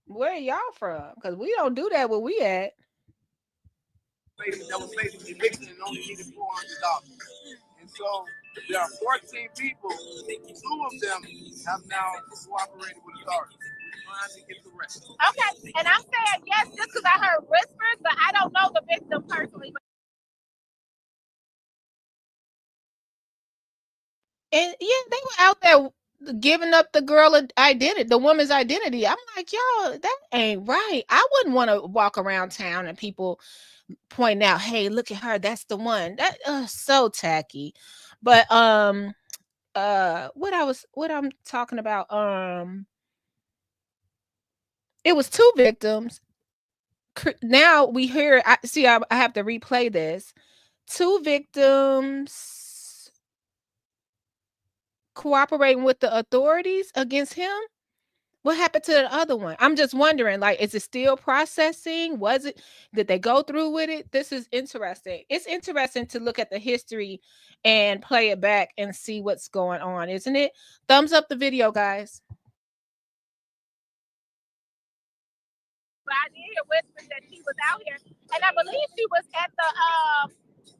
Where are y'all from? Because we don't do that where we at. That was facing eviction and only needed $400. And so there are 14 people. 2 of them have now cooperated with authorities. We're trying to get the rest. Okay, and I'm saying yes just because I heard whispers, but I don't know the victim personally. And yeah, they were out there giving up the girl identity, the woman's identity. I'm like, y'all, that ain't right. I wouldn't want to walk around town and people point out, hey, look at her, that's the one. That so tacky. But what I'm talking about, it was 2 victims. Now we hear, I have to replay this. 2 victims cooperating with the authorities against him. What happened to the other one? I'm just wondering, like, is it still processing? Did they go through with it? This is interesting. It's interesting to look at the history and play it back and see what's going on, isn't it? Thumbs up the video, guys. But I did hear whispers that she was out here, and I believe she was at the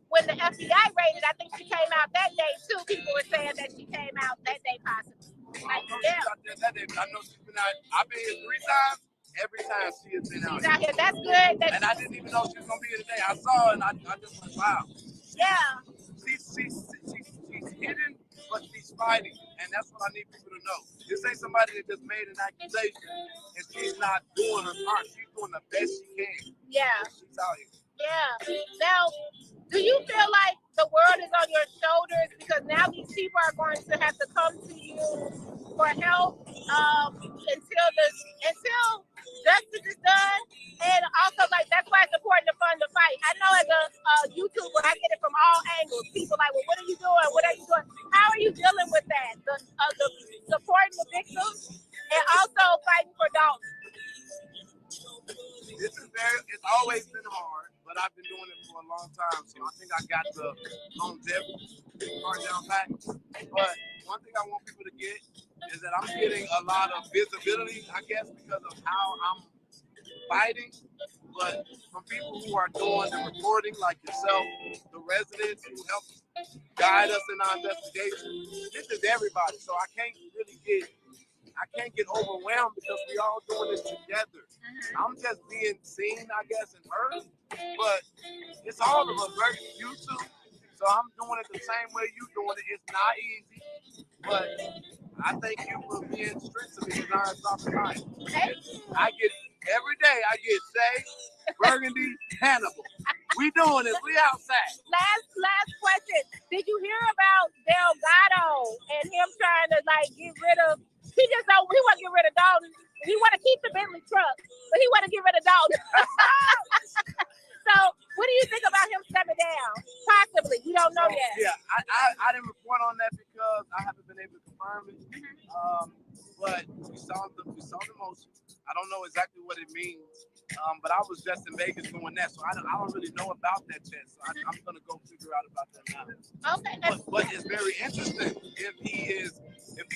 when the FBI raided. I think she came out that day too. People were saying that she came out that day possibly. Like, yeah. I know she's been out. I've been here 3 times. Every time she has been out. She's out here. That's good. And I didn't even know she was gonna be here today. I saw her and I just went, wow. Yeah. She's hidden, but she's fighting, and that's what I need people to know. This ain't somebody that just made an accusation and she's not doing her part. She's doing the best she can. Yeah. She's out here. Yeah. Now, do you feel like the world is on your shoulders because now these people are going to have to come to you for help until justice is done? And also, like, that's why it's important to fund the fight. I know as a YouTuber, I get it from all angles. People like, well, what are you doing? What are you doing? How are you dealing with that? The supporting the victims and also fighting for Dolton. It's always been hard, but I've been doing it for a long time, so I think I got the longevity part down back. But one thing I want people to get is that I'm getting a lot of visibility, I guess, because of how I'm fighting. But from people who are doing the reporting, like yourself, the residents who help guide us in our investigation, this is everybody. So I can't get overwhelmed because we all doing it together. I'm just being seen, I guess, and heard, but it's all of us very used to. So I'm doing it the same way you doing it. It's not easy, but I thank you for being strict to me nonstop tonight. Every day I get Shay, Burgundy, Hannibal. We doing this. We outside. Last question. Did you hear about Delgado and him trying to get rid of? He want to get rid of Dolton. He want to keep the Bentley truck, but he want to get rid of Dolton. So, what do you think about him stepping down? Possibly. We don't know yet. Yeah, I didn't report on that because I haven't been able to confirm it. But we saw the motion. I don't know exactly what it means. But I was just in Vegas doing that, so I don't really know about that yet. So I'm gonna go figure out about that now. Okay. But it's very interesting if he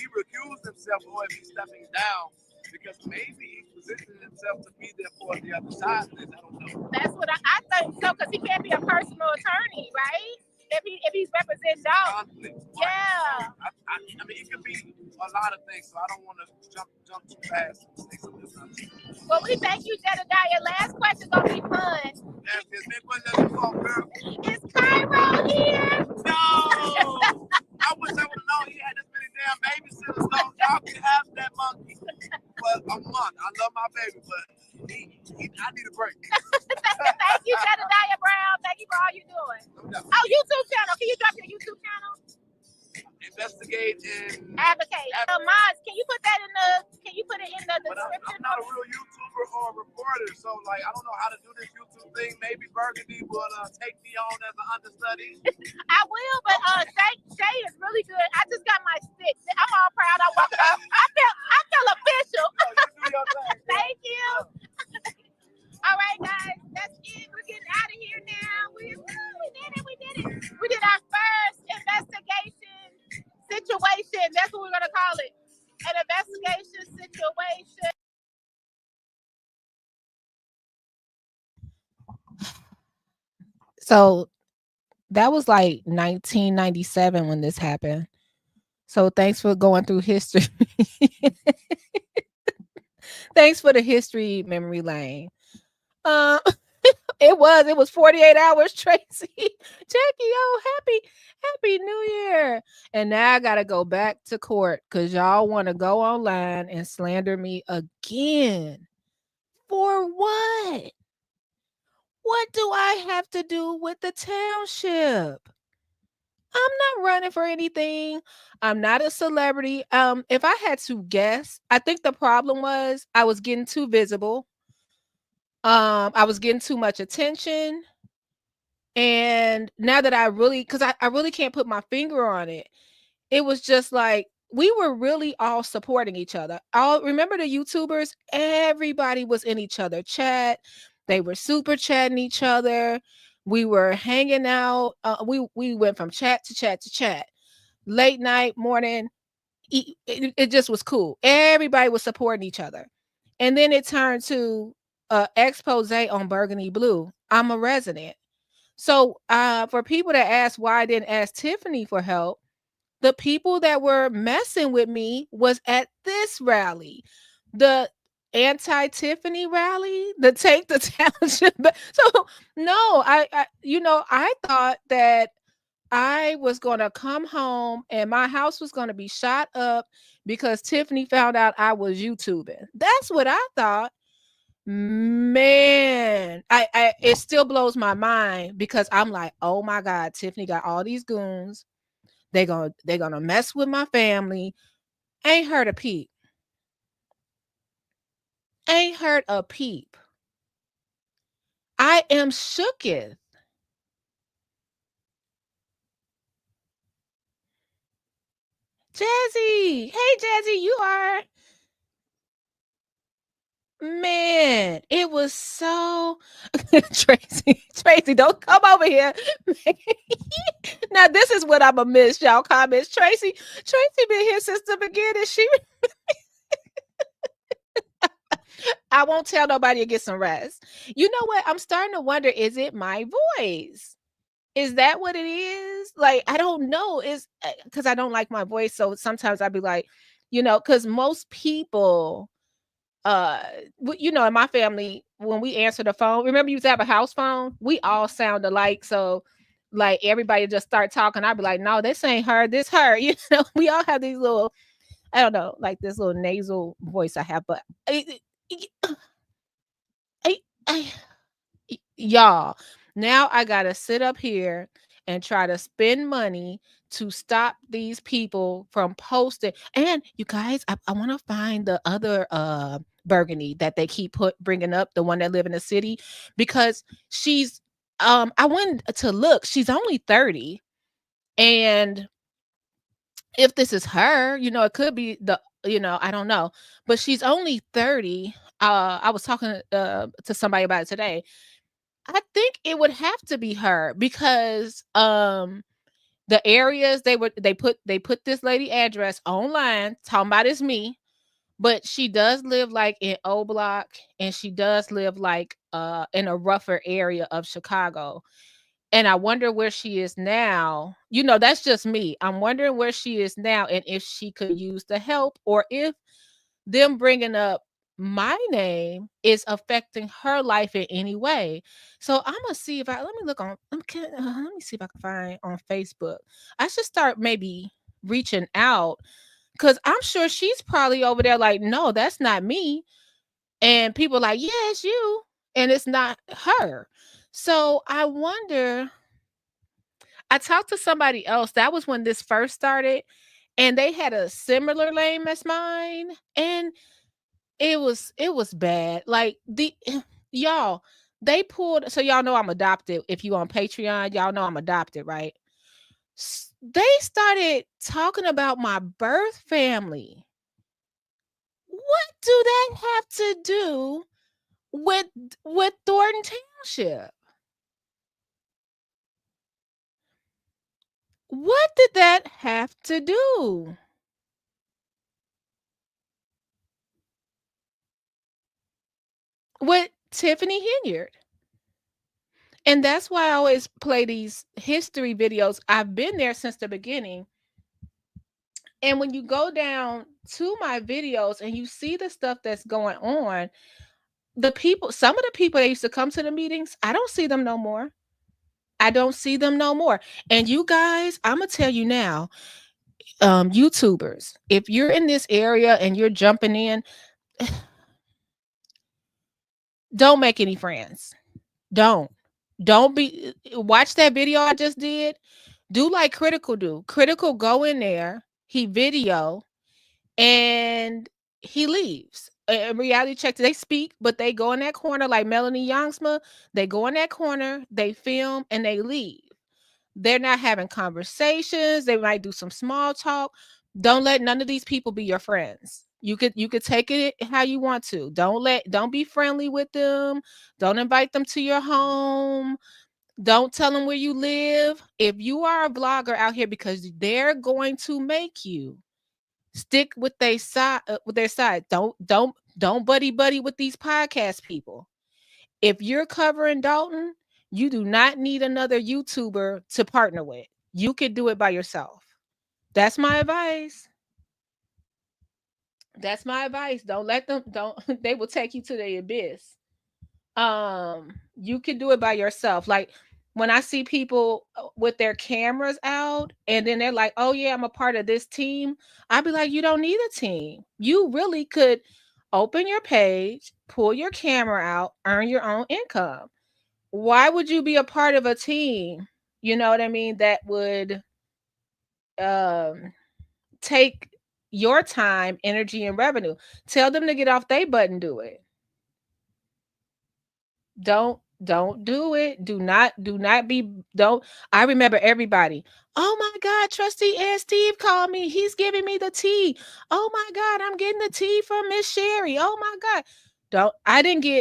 recused himself or if he's stepping down, because maybe he's positioning himself to be there for the other side of this. I don't know. That's what I think so, because he can't be a personal attorney, right? If he's representing Dolton. Yeah. I mean, it could be a lot of things, so I don't want to jump too fast. Well, we thank you, Jedediah. Last question gonna be fun. Is Cairo here? No! I wish I would have known he had this many damn babysitters. So y'all can have that monkey for a month. I love my baby, but I need a break. Thank you, Jedediah Brown. Thank you for all you're doing. Oh, YouTube channel. Can you drop your YouTube channel? Investigate and advocate. Maz, can you put it in the description? I'm not a real YouTuber or for a reporter. So, like, I don't know how to do this YouTube thing. Maybe Burgundy will take me on as an understudy. I will, but Shay is really good. I just got my stick. I'm all proud. I feel official. Thank you. All right, guys, that's it. We're getting out of here now. We did it. We did our first investigation situation. That's what we're gonna call it. An investigation situation. So that was like 1997 when this happened. So thanks for going through history. Thanks for the history memory lane. It was 48 hours, Tracy. Jackie, oh, happy New Year. And now I gotta go back to court because y'all want to go online and slander me again. For what? What do I have to do with the township? I'm not running for anything. I'm not a celebrity. If I had to guess, I think the problem was I was getting too visible. I was getting too much attention. And now that I really, because I really can't put my finger on it, it was just like we were really all supporting each other. Remember the YouTubers? Everybody was in each other chat. They were super chatting each other. We were hanging out. We went from chat to chat to chat. Late night, morning. It just was cool. Everybody was supporting each other. And then it turned to expose on Burgundy Blue. I'm a resident. So for people that ask why I didn't ask Tiffany for help, the people that were messing with me was at this rally, the anti-Tiffany rally, the Take the Township. So no, I thought that I was going to come home and my house was going to be shot up because Tiffany found out I was YouTubing. That's what I thought. Man, it still blows my mind because I'm like, oh my God, Tiffany got all these goons. They're gonna mess with my family. Ain't heard a peep. Ain't heard a peep. I am shooketh. Jazzy. Hey, Jazzy, you are. Man, it was so Tracy, don't come over here. Now this is what I'm gonna miss, y'all comments. Tracy been here since the beginning. I won't tell nobody to get some rest. You know what? I'm starting to wonder, is it my voice? Is that what it is? Like, I don't know. Is because I don't like my voice. So sometimes I'd be like, because most people in my family, when we answer the phone, remember you used to have a house phone? We all sound alike. So like everybody just start talking. I'd be like, no, this ain't her, this her. We all have these little, I don't know, like this little nasal voice I have, but y'all, now I gotta sit up here and try to spend money to stop these people from posting. And you guys, I want to find the other Burgundy that they keep bringing up, the one that live in the city, because she's I went to look, she's only 30. And if this is her, it could be I don't know, but she's only 30. I was talking to somebody about it today. I think it would have to be her because the areas they put this lady address online talking about it's me, but she does live like in O Block and she does live like in a rougher area of Chicago. And I wonder where she is now. That's just me. I'm wondering where she is now and if she could use the help or if them bringing up my name is affecting her life in any way. So I'm gonna see if let me see if I can find on Facebook. I should start maybe reaching out because I'm sure she's probably over there like, no, that's not me. And people like, yeah, it's you. And it's not her. So I wonder, I talked to somebody else. That was when this first started. And they had a similar name as mine. And it was bad. Like y'all, they pulled, so y'all know I'm adopted. If you on Patreon, y'all know I'm adopted, right? They started talking about my birth family. What do that have to do with Thornton Township? What did that have to do? With Tiffany Henyard? And that's why I always play these history videos. I've been there since the beginning. And when you go down to my videos and you see the stuff that's going on, some of the people that used to come to the meetings, I don't see them no more. I don't see them no more. And you guys, I'm going to tell you now, YouTubers, if you're in this area and you're jumping in, don't make any friends. Don't watch that video I just did. Do like Critical do. Critical go in there, he video, and he leaves. Reality check, they speak, but they go in that corner like Melanie Youngsma. They go in that corner, they film, and they leave. They're not having conversations. They might do some small talk. Don't let none of these people be your friends. You could take it how you want to. Don't be friendly with them. Don't invite them to your home. Don't tell them where you live. If you are a blogger out here, because they're going to make you stick with their side. Don't buddy with these podcast people. If you're covering Dolton, you do not need another YouTuber to partner with. You could do it by yourself. That's my advice. That's my advice. Don't let them, they will take you to the abyss. You can do it by yourself. Like when I see people with their cameras out and then they're like, oh yeah, I'm a part of this team. I'd be like, you don't need a team. You really could open your page, pull your camera out, earn your own income. Why would you be a part of a team? You know what I mean? That would take your time, energy, and revenue. Tell them to get off their butt and do it. Don't do it. I remember everybody. Oh my God, Trustee Ed Steve called me. He's giving me the tea. Oh my God, I'm getting the tea from Miss Sherry. Oh my God.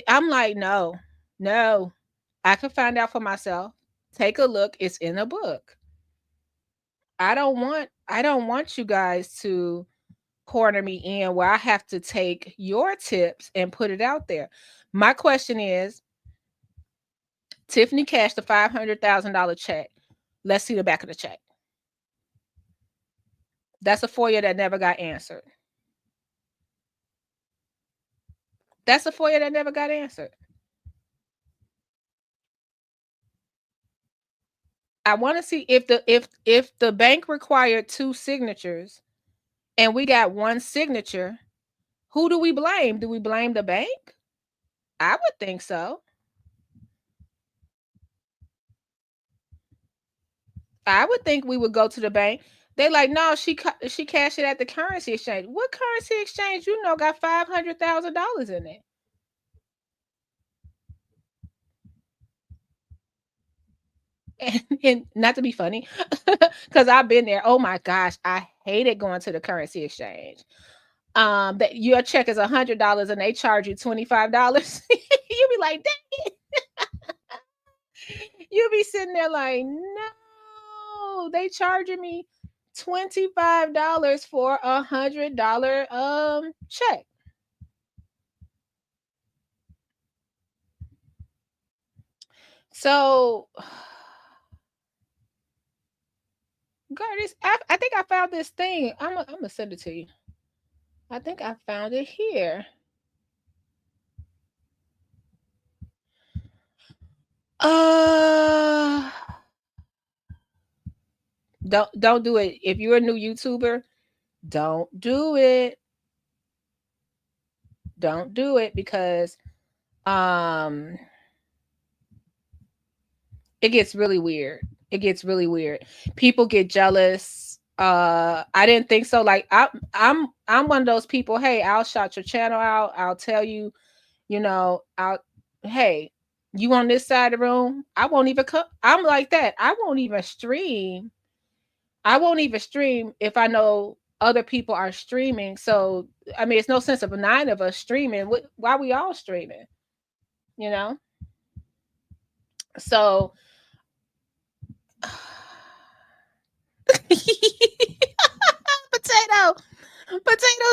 I'm like, no. I can find out for myself. Take a look. It's in a book. I don't want you guys to corner me in where I have to take your tips and put it out there. My question is, Tiffany cashed a $500,000 check. Let's see the back of the check. That's a FOIA that never got answered. I want to see if the bank required 2 signatures and we got 1 signature, who do we blame? Do we blame the bank? I would think so. I would think we would go to the bank. They like, no, she cashed it at the currency exchange. What currency exchange got $500,000 in it? And not to be funny, because I've been there. Oh my gosh, I hated going to the currency exchange. That your check is $100 and they charge you $25. You be like, dang it. You be sitting there like, no, they charging me $25 for $100 check. So, Gardis, I think I found this thing. I'm gonna send it to you. I think I found it here. Don't do it. If you're a new YouTuber, don't do it. Don't do it because it gets really weird. People get jealous. I didn't think so. Like I'm one of those people, hey, I'll shout your channel out. I'll tell you, hey, you on this side of the room? I won't even come. I'm like that. I won't even stream if I know other people are streaming. So, I mean, it's no sense of 9 of us streaming. Why we all streaming? So, Potato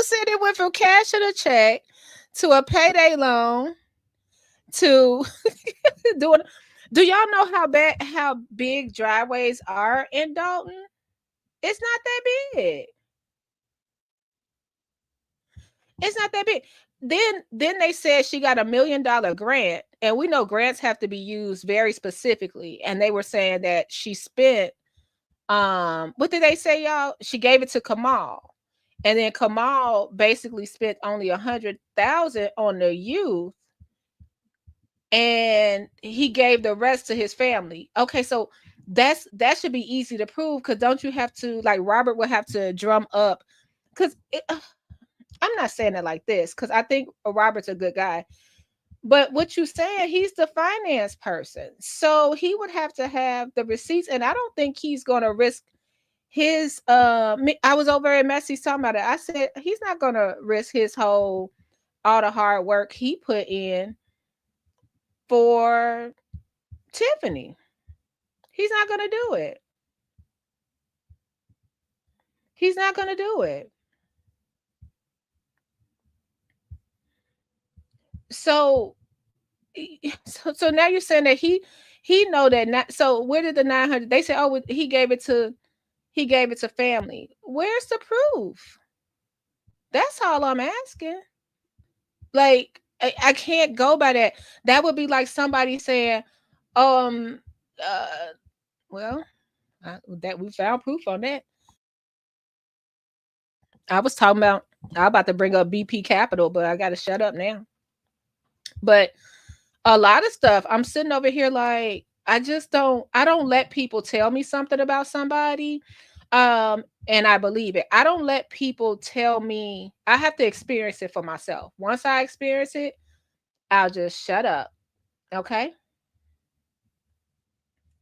said it went from cashing a check to a payday loan to doing. Do y'all know how big driveways are in Dolton? It's not that big. It's not that big. Then they said she got $1 million grant, and we know grants have to be used very specifically. And they were saying that she spent, what did they say, y'all? She gave it to Kamal, and then Kamal basically spent only $100,000 on the youth, and he gave the rest to his family. Okay, so that should be easy to prove, because don't you have to, like, Robert would have to drum up, because I'm not saying it like this, because I think Robert's a good guy. But what you saying, he's the finance person. So he would have to have the receipts. And I don't think he's going to risk his, I was over at Messy's talking about it. I said, he's not going to risk all the hard work he put in for Tiffany. He's not going to do it. He's not going to do it. So now you're saying that he know that not. So where did the 900? They said, oh, he gave it to family. Where's the proof? That's all I'm asking. Like, I can't go by that. That would be like somebody saying, well, that we found proof on that. I'm about to bring up BP Capital, but I got to shut up now. But a lot of stuff, I'm sitting over here like, I don't let people tell me something about somebody, and I believe it. I don't let people tell me. I have to experience it for myself. Once I experience it, I'll just shut up. Okay?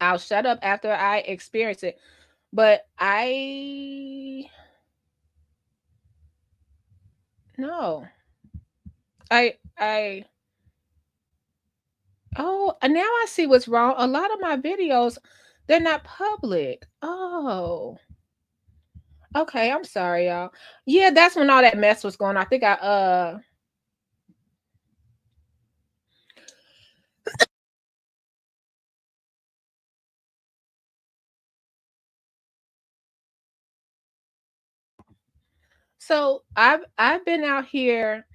I'll shut up after I experience it. But no. Oh, and now I see what's wrong. A lot of my videos, they're not public. Oh. Okay, I'm sorry, y'all. Yeah, that's when all that mess was going on. I think So I've been out here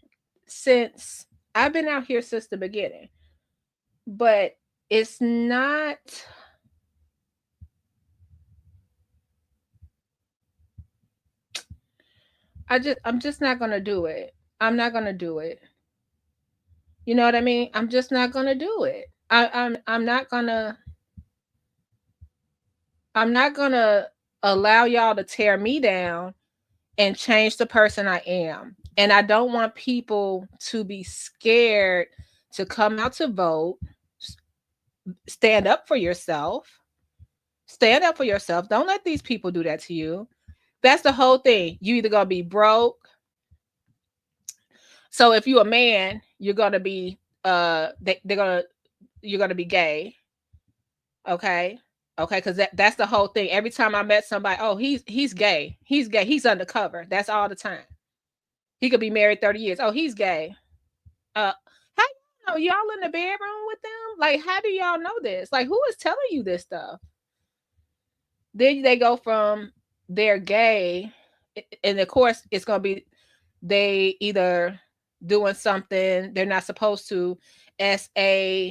since the beginning. But it's not I'm just not gonna do it. I'm not gonna do it. You know what I mean? I'm just not gonna do it. I'm not gonna allow y'all to tear me down and change the person I am. And I don't want people to be scared to come out to vote. Stand up for yourself. Stand up for yourself. Don't let these people do that to you. That's the whole thing. You either gonna be broke. So if you're a man, you're gonna be you're gonna be gay. Okay. Okay, because that's the whole thing. Every time I met somebody, oh, he's gay. He's gay. He's undercover. That's all the time. He could be married 30 years. Oh, he's gay. How you know y'all in the bedroom with them? Like, how do y'all know this? Like, who is telling you this stuff? Then they go from they're gay, and of course it's gonna be they either doing something they're not supposed to, SA,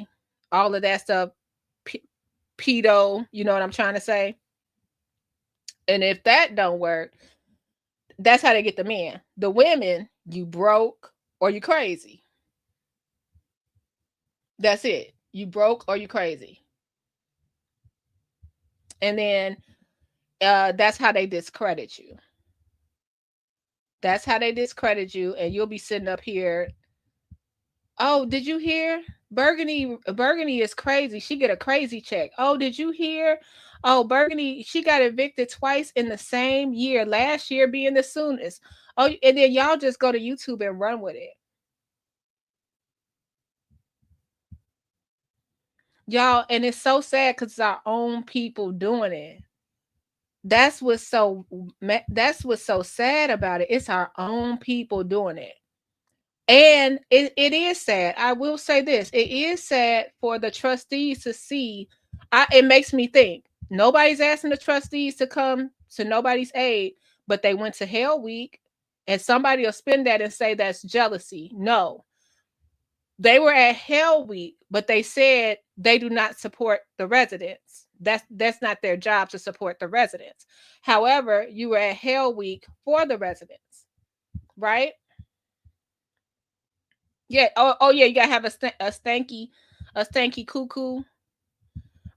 all of that stuff, pedo, you know what I'm trying to say? And if that don't work, that's how they get the men. The women, you broke or you crazy. That's it. You broke or you crazy. And then that's how they discredit you. That's how they discredit you, and you'll be sitting up here. Oh, did you hear? Burgundy is crazy. She get a crazy check. Oh, did you hear? Oh, Burgundy, she got evicted twice in the same year. Last year being the soonest. Oh, and then y'all just go to YouTube and run with it. Y'all, and it's so sad because it's our own people doing it. That's what's so sad about it. It's our own people doing it. And it is sad. I will say this. It is sad for the trustees to see. It makes me think. Nobody's asking the trustees to come to nobody's aid, but they went to Hell Week, and somebody will spin that and say that's jealousy. No. They were at Hell Week, but they said they do not support the residents. That's not their job to support the residents. However, you were at Hell Week for the residents, right? Yeah. Oh yeah. You gotta have a stanky cuckoo,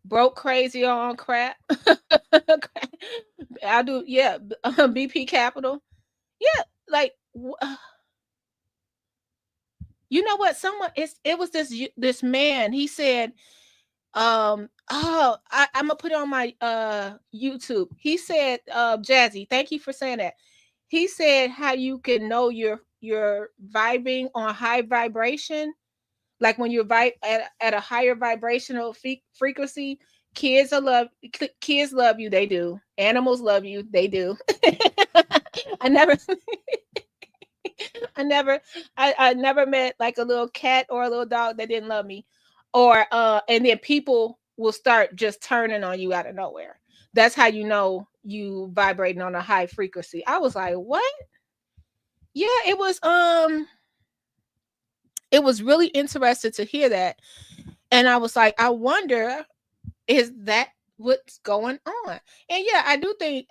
broke crazy on crap. I do. Yeah. BP Capital. Yeah. Like, you know what? It was this man. He said, I'm gonna put it on my YouTube. He said, Jazzy, thank you for saying that. He said how you can know you're vibing on high vibration, like when you vibe at a higher vibrational frequency. Kids love you, they do. Animals love you, they do. I never met like a little cat or a little dog that didn't love me. Or and then people will start just turning on you out of nowhere. That's how you know you vibrating on a high frequency. I was like, what? Yeah, it was really interesting to hear that. And I was like, I wonder, is that what's going on? And yeah, I do think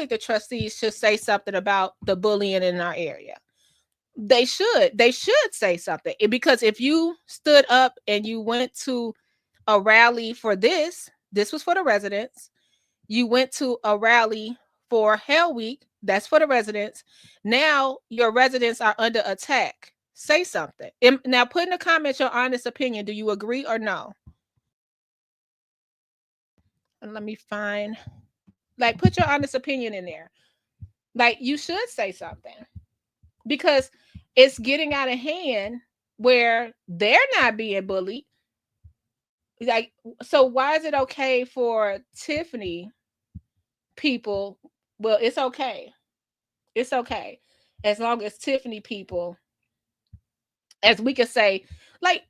the trustees should say something about the bullying in our area. They should say something, because if you stood up and you went to a rally for this was for the residents. You went to a rally for Hell Week, that's for the residents. Now your residents are under attack. Say something. Now put in the comments your honest opinion. Do you agree or no? And let me find, like, put your honest opinion in there. Like, you should say something, because it's getting out of hand where they're not being bullied. Like, so why is it okay for Tiffany people? Well, it's okay. It's okay. As long as Tiffany people, as we could say, like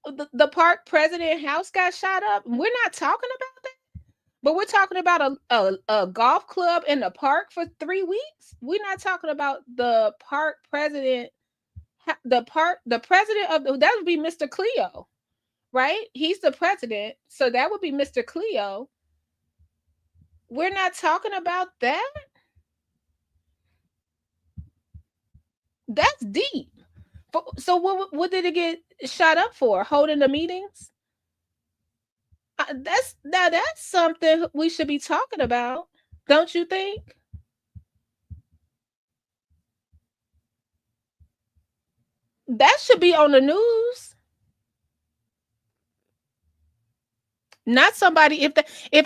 the park president house got shot up. We're not talking about that. But we're talking about a golf club in the park for 3 weeks. We're not talking about the park president. The president of that would be Mr. Cleo, right? He's the president, so that would be Mr. Cleo. We're not talking about that. That's deep. So what did it get shot up for? Holding the meetings? That's something we should be talking about, don't you think? That should be on the news. Not somebody, if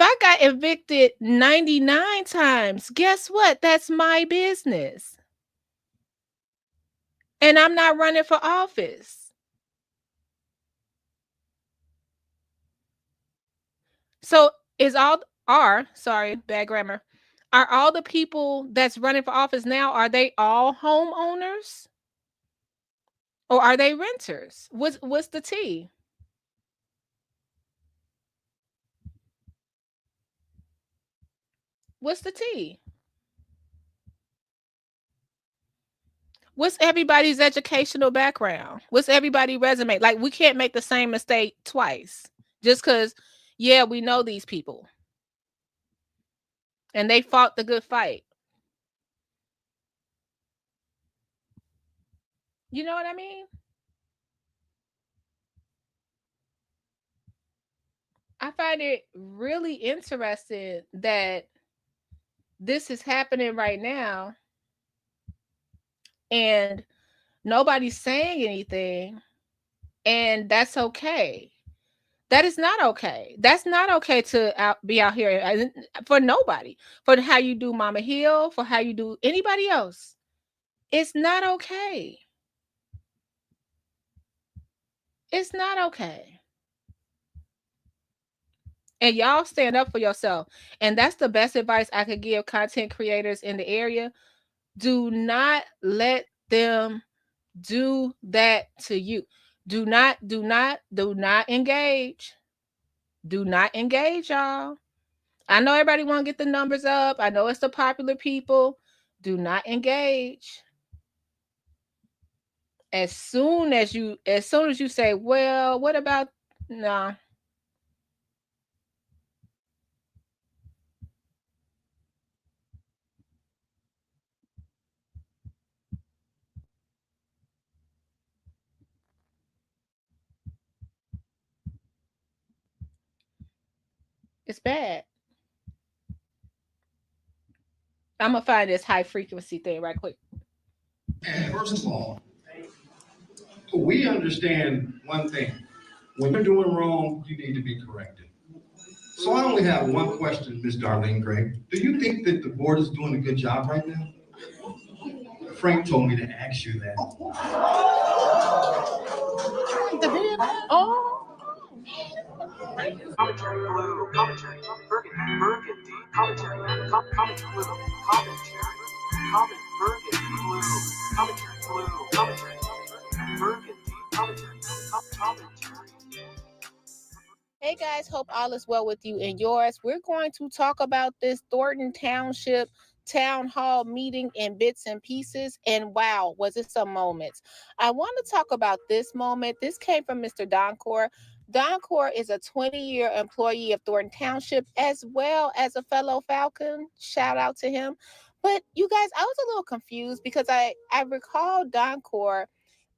I got evicted 99 times, guess what? That's my business. And I'm not running for office. So sorry, bad grammar. Are all the people that's running for office now, are they all homeowners? Or are they renters? What's the tea? What's the tea? What's everybody's educational background? What's everybody's resume? Like, we can't make the same mistake twice. Just because, yeah, we know these people. And they fought the good fight. You know what I mean? I find it really interesting that this is happening right now and nobody's saying anything, and that's okay. That is not okay. That's not okay to be out here for nobody, for how you do Mama Hill, for how you do anybody else. It's not okay. It's not okay. And y'all stand up for yourself. And that's the best advice I could give content creators in the area. Do not let them do that to you. Do not engage. Do not engage, y'all. I know everybody want to get the numbers up. I know it's the popular people. Do not engage. As soon as you say, well, what about nah. It's bad. I'm gonna find this high frequency thing right quick. And first of all, we understand one thing. When you're doing wrong, you need to be corrected. So I only have one question, Ms. Darlene Gray. Do you think that the board is doing a good job right now? Frank told me to ask you that. Commentary Blue Commentary, Burgundy Commentary, Commentary Blue Commentary, Burgundy Blue Commentary, Burgundy Commentary, Commentary. Hey guys, hope all is well with you and yours. We're going to talk about this Thornton Township town hall meeting in bits and pieces, and wow, was it some moments. I want to talk about this moment. This came from Mr. Doncor. Doncor is a 20-year employee of Thornton Township as well as a fellow Falcon. Shout out to him. But you guys, I was a little confused because I recall Doncor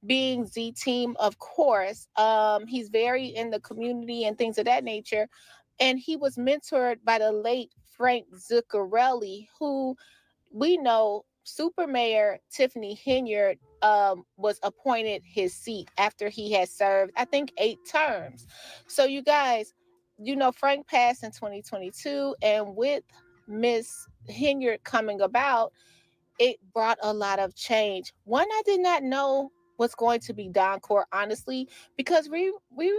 being Z Team, of course. He's very in the community and things of that nature. And he was mentored by the late Frank Zuccarelli, who we know Super Mayor Tiffany Henyard was appointed his seat after he had served, I think, 8 terms. So you guys, you know, Frank passed in 2022, and with Miss Henyard coming about, it brought a lot of change. One I did not know was going to be Doncor, honestly, because we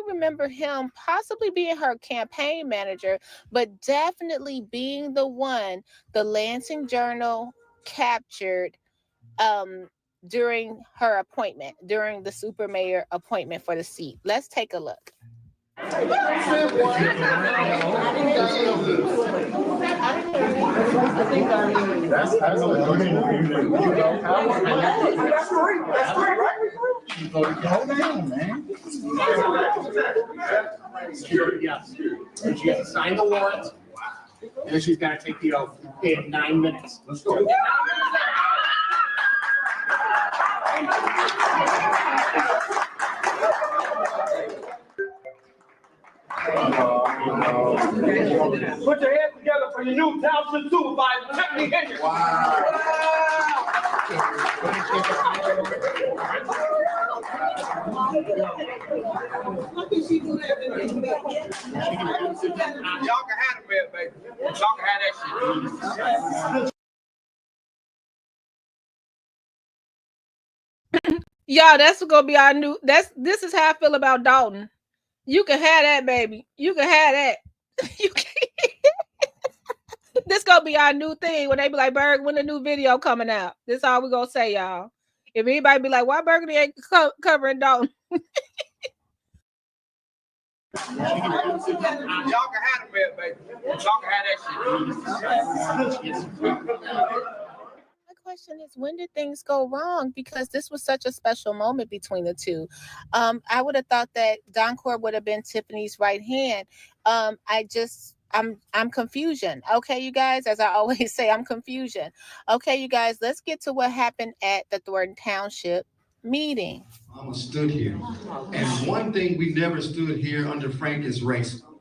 remember him possibly being her campaign manager, but definitely being the one the Lansing Journal captured during her appointment, during the super mayor appointment for the seat. Let's take a look. Security, yes. And she has to sign the warrant, and then she's got to take the oath in 9 minutes. Let's go. Put your hands together for your new township supervisor, Tiffany Henyard. Y'all can have it, baby. Y'all can have that shit. Y'all, that's gonna be our new. This is how I feel about Dolton. You can have that, baby. You can have that. You can. This gonna be our new thing when they be like, Berg, when the new video coming out? This all we gonna say, y'all. If anybody be like, why Burgundy ain't covering Dolton? Y'all can have it, baby. Y'all can have that shit. My question is, when did things go wrong? Because this was such a special moment between the two. I would have thought that Doncor would have been Tiffany's right hand. I'm confusion. Okay, you guys, as I always say, I'm confusion. Okay, you guys, let's get to what happened at the Thornton Township meeting. Mama stood here. And one thing we never stood here under Frank is racism.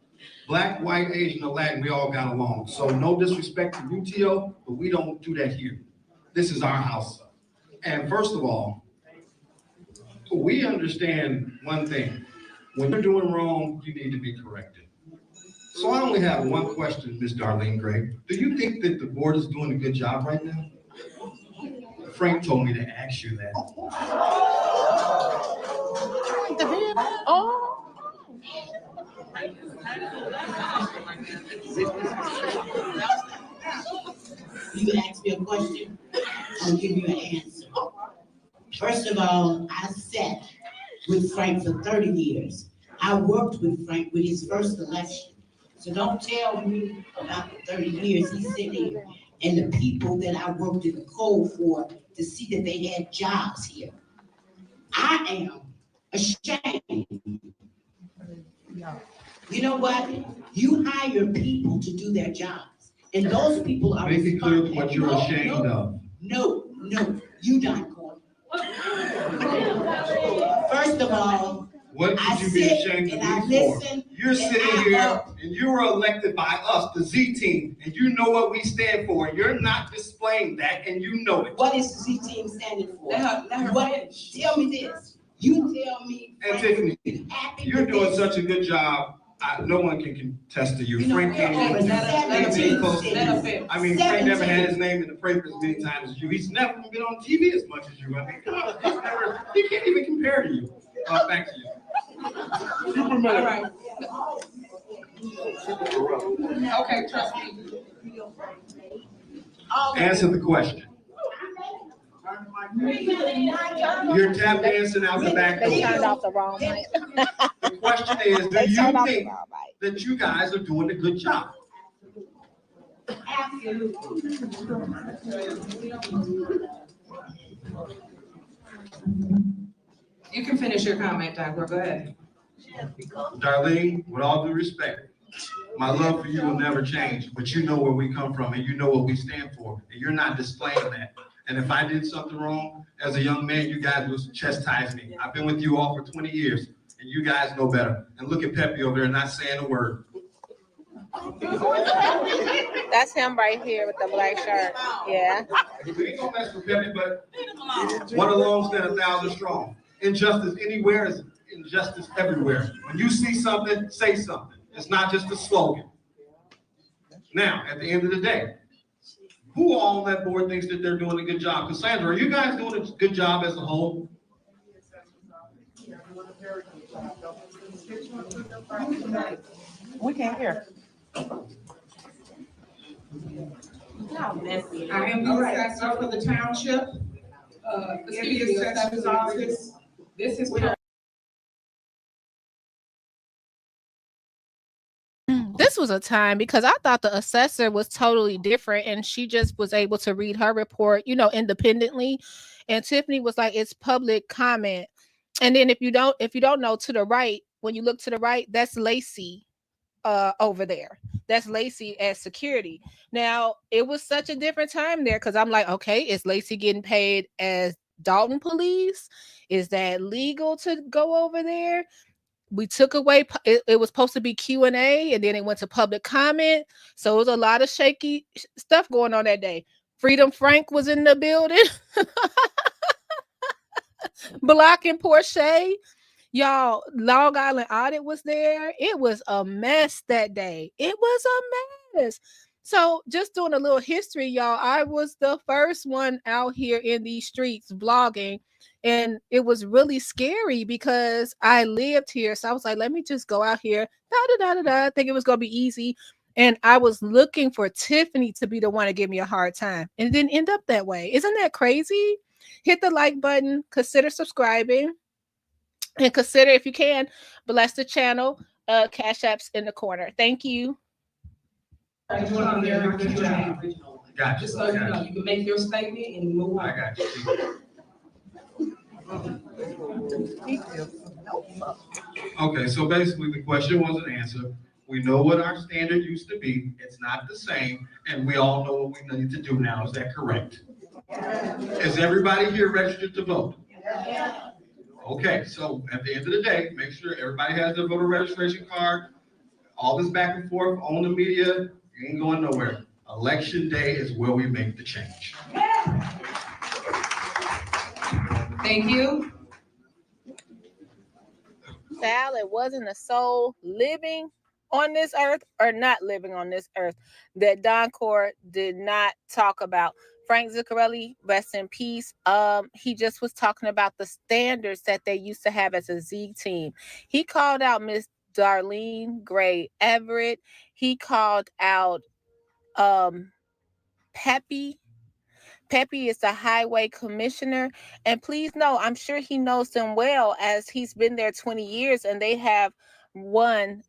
Black, white, Asian, or Latin, we all got along. So no disrespect to UTO, but we don't do that here. This is our house. And first of all, we understand one thing. When you're doing wrong, you need to be corrected. So I only have one question, Ms. Darlene Gray. Do you think that the board is doing a good job right now? Frank told me to ask you that. You ask me a question, I'll give you an answer. First of all, I sat with Frank for 30 years. I worked with Frank with his first election. So don't tell me about the 30 years he's sitting here and the people that I worked in the cold for to see that they had jobs here. I am ashamed. You know what? You hire people to do their jobs, and those people are. Make it clear what you're ashamed of. No, you don't. First of all, what could you be ashamed of me for? You're sitting here and you were elected by us, the Z team, and you know what we stand for. You're not displaying that, and you know it. What is the Z team standing for? Tell me this. You tell me. And Tiffany, you're doing such a good job. No one can contest to you. Frank can't even close to you. I mean, Frank never had his name in the papers as many times as you. He's never been on TV as much as you. I mean, come on, he can't even compare to you. Back to you. All right. Okay, trust me. Answer the question. You're tap dancing out the back door. They turned off the wrong mic. The question is, do you think that you guys are doing a good job? Absolutely. You can finish your comment, Doctor. Go ahead. Darlene, with all due respect, my love for you will never change, but you know where we come from and you know what we stand for, and you're not displaying that. And if I did something wrong as a young man, you guys would chastise me. I've been with you all for 20 years, and you guys know better. And look at Pepe over there not saying a word. That's him right here with the black shirt. Yeah. We ain't gonna mess with Pepe, but one alone stand 1,000 strong. Injustice anywhere is injustice everywhere. When you see something, say something. It's not just a slogan. Now, at the end of the day, who all on that board thinks that they're doing a good job? Cassandra, are you guys doing a good job as a whole? We can't hear. I am the assessor for the township. The assessor's office. This is. This was a time because I thought the assessor was totally different and she just was able to read her report, independently. And Tiffany was like, it's public comment. And then if you don't know, to the right, when you look to the right, that's Lacey over there. That's Lacey as security. Now, it was such a different time there because I'm like, okay, is Lacey getting paid as Dolton police? Is that legal to go over there? We took away, it was supposed to be Q&A, and then it went to public comment. So it was a lot of shaky stuff going on that day. Freedom Frank was in the building. Blocking Porsche. Y'all, Long Island Audit was there. It was a mess that day. It was a mess. So just doing a little history, y'all, I was the first one out here in these streets vlogging. And it was really scary because I lived here. So I was like, let me just go out here. I think it was going to be easy. And I was looking for Tiffany to be the one to give me a hard time. And it didn't end up that way. Isn't that crazy? Hit the like button. Consider subscribing. And consider, if you can, bless the channel. Cash App's in the corner. Thank you. Gotcha. Just so you know, you can make your statement and move on. I got you. Okay, so basically the question wasn't answered. We know what our standard used to be. It's not the same, and we all know what we need to do now. Is that correct? Is everybody here registered to vote? Okay, so at the end of the day, make sure everybody has their voter registration card. All this back and forth on the media ain't going nowhere. Election day is where we make the change. Thank you. Sal, it wasn't a soul living on this earth or not living on this earth that Don Court did not talk about. Frank Zuccarelli, rest in peace. He just was talking about the standards that they used to have as a Z team. He called out Miss Darlene Gray Everett. He called out Peppy. Peppy is the highway commissioner. And please know, I'm sure he knows them well, as he's been there 20 years and they have won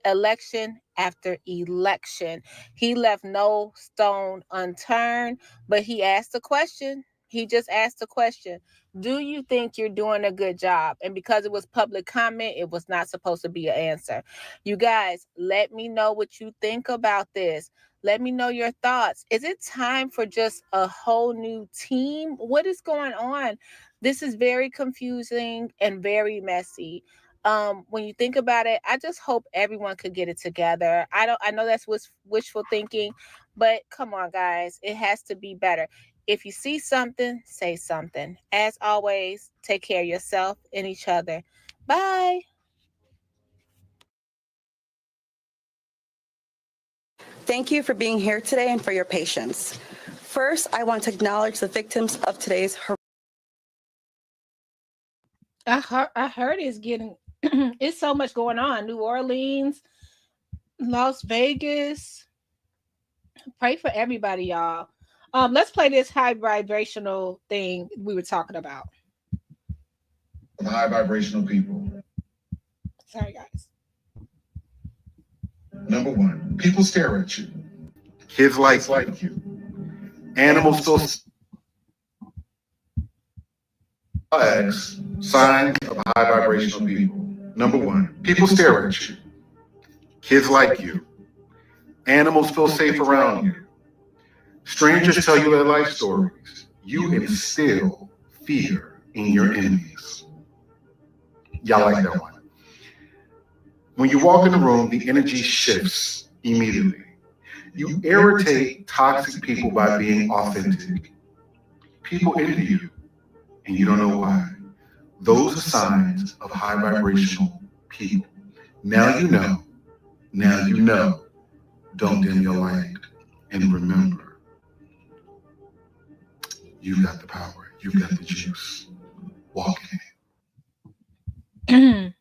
election after election. He left no stone unturned, but he asked a question. He just asked a question. Do you think you're doing a good job? And because it was public comment, it was not supposed to be an answer. You guys, let me know what you think about this. Let me know your thoughts. Is it time for just a whole new team? What is going on? This is very confusing and very messy. When you think about it, I just hope everyone could get it together. I know that's wishful thinking, but come on, guys, it has to be better. If you see something, say something. As always, take care of yourself and each other. Bye. Thank you for being here today and for your patience. First, I want to acknowledge the victims of today's. I heard it's getting, it's so much going on. New Orleans, Las Vegas. Pray for everybody, y'all. Let's play this high vibrational thing we were talking about. High vibrational people. Sorry, guys. Number one, people stare at you. Kids like you. Animals feel signs of high vibrational people. Number one, people stare at you. Kids like you. Animals feel safe around you. Strangers tell you their life stories. You instill fear in your enemies. Y'all like that one? When you walk in the room, the energy shifts immediately. You irritate toxic people by being authentic. People envy you, and you don't know why. Those are signs of high vibrational people. Now you know. Now you know. Don't dim your light. And remember, you've got the power. You've got the juice. Walk in it.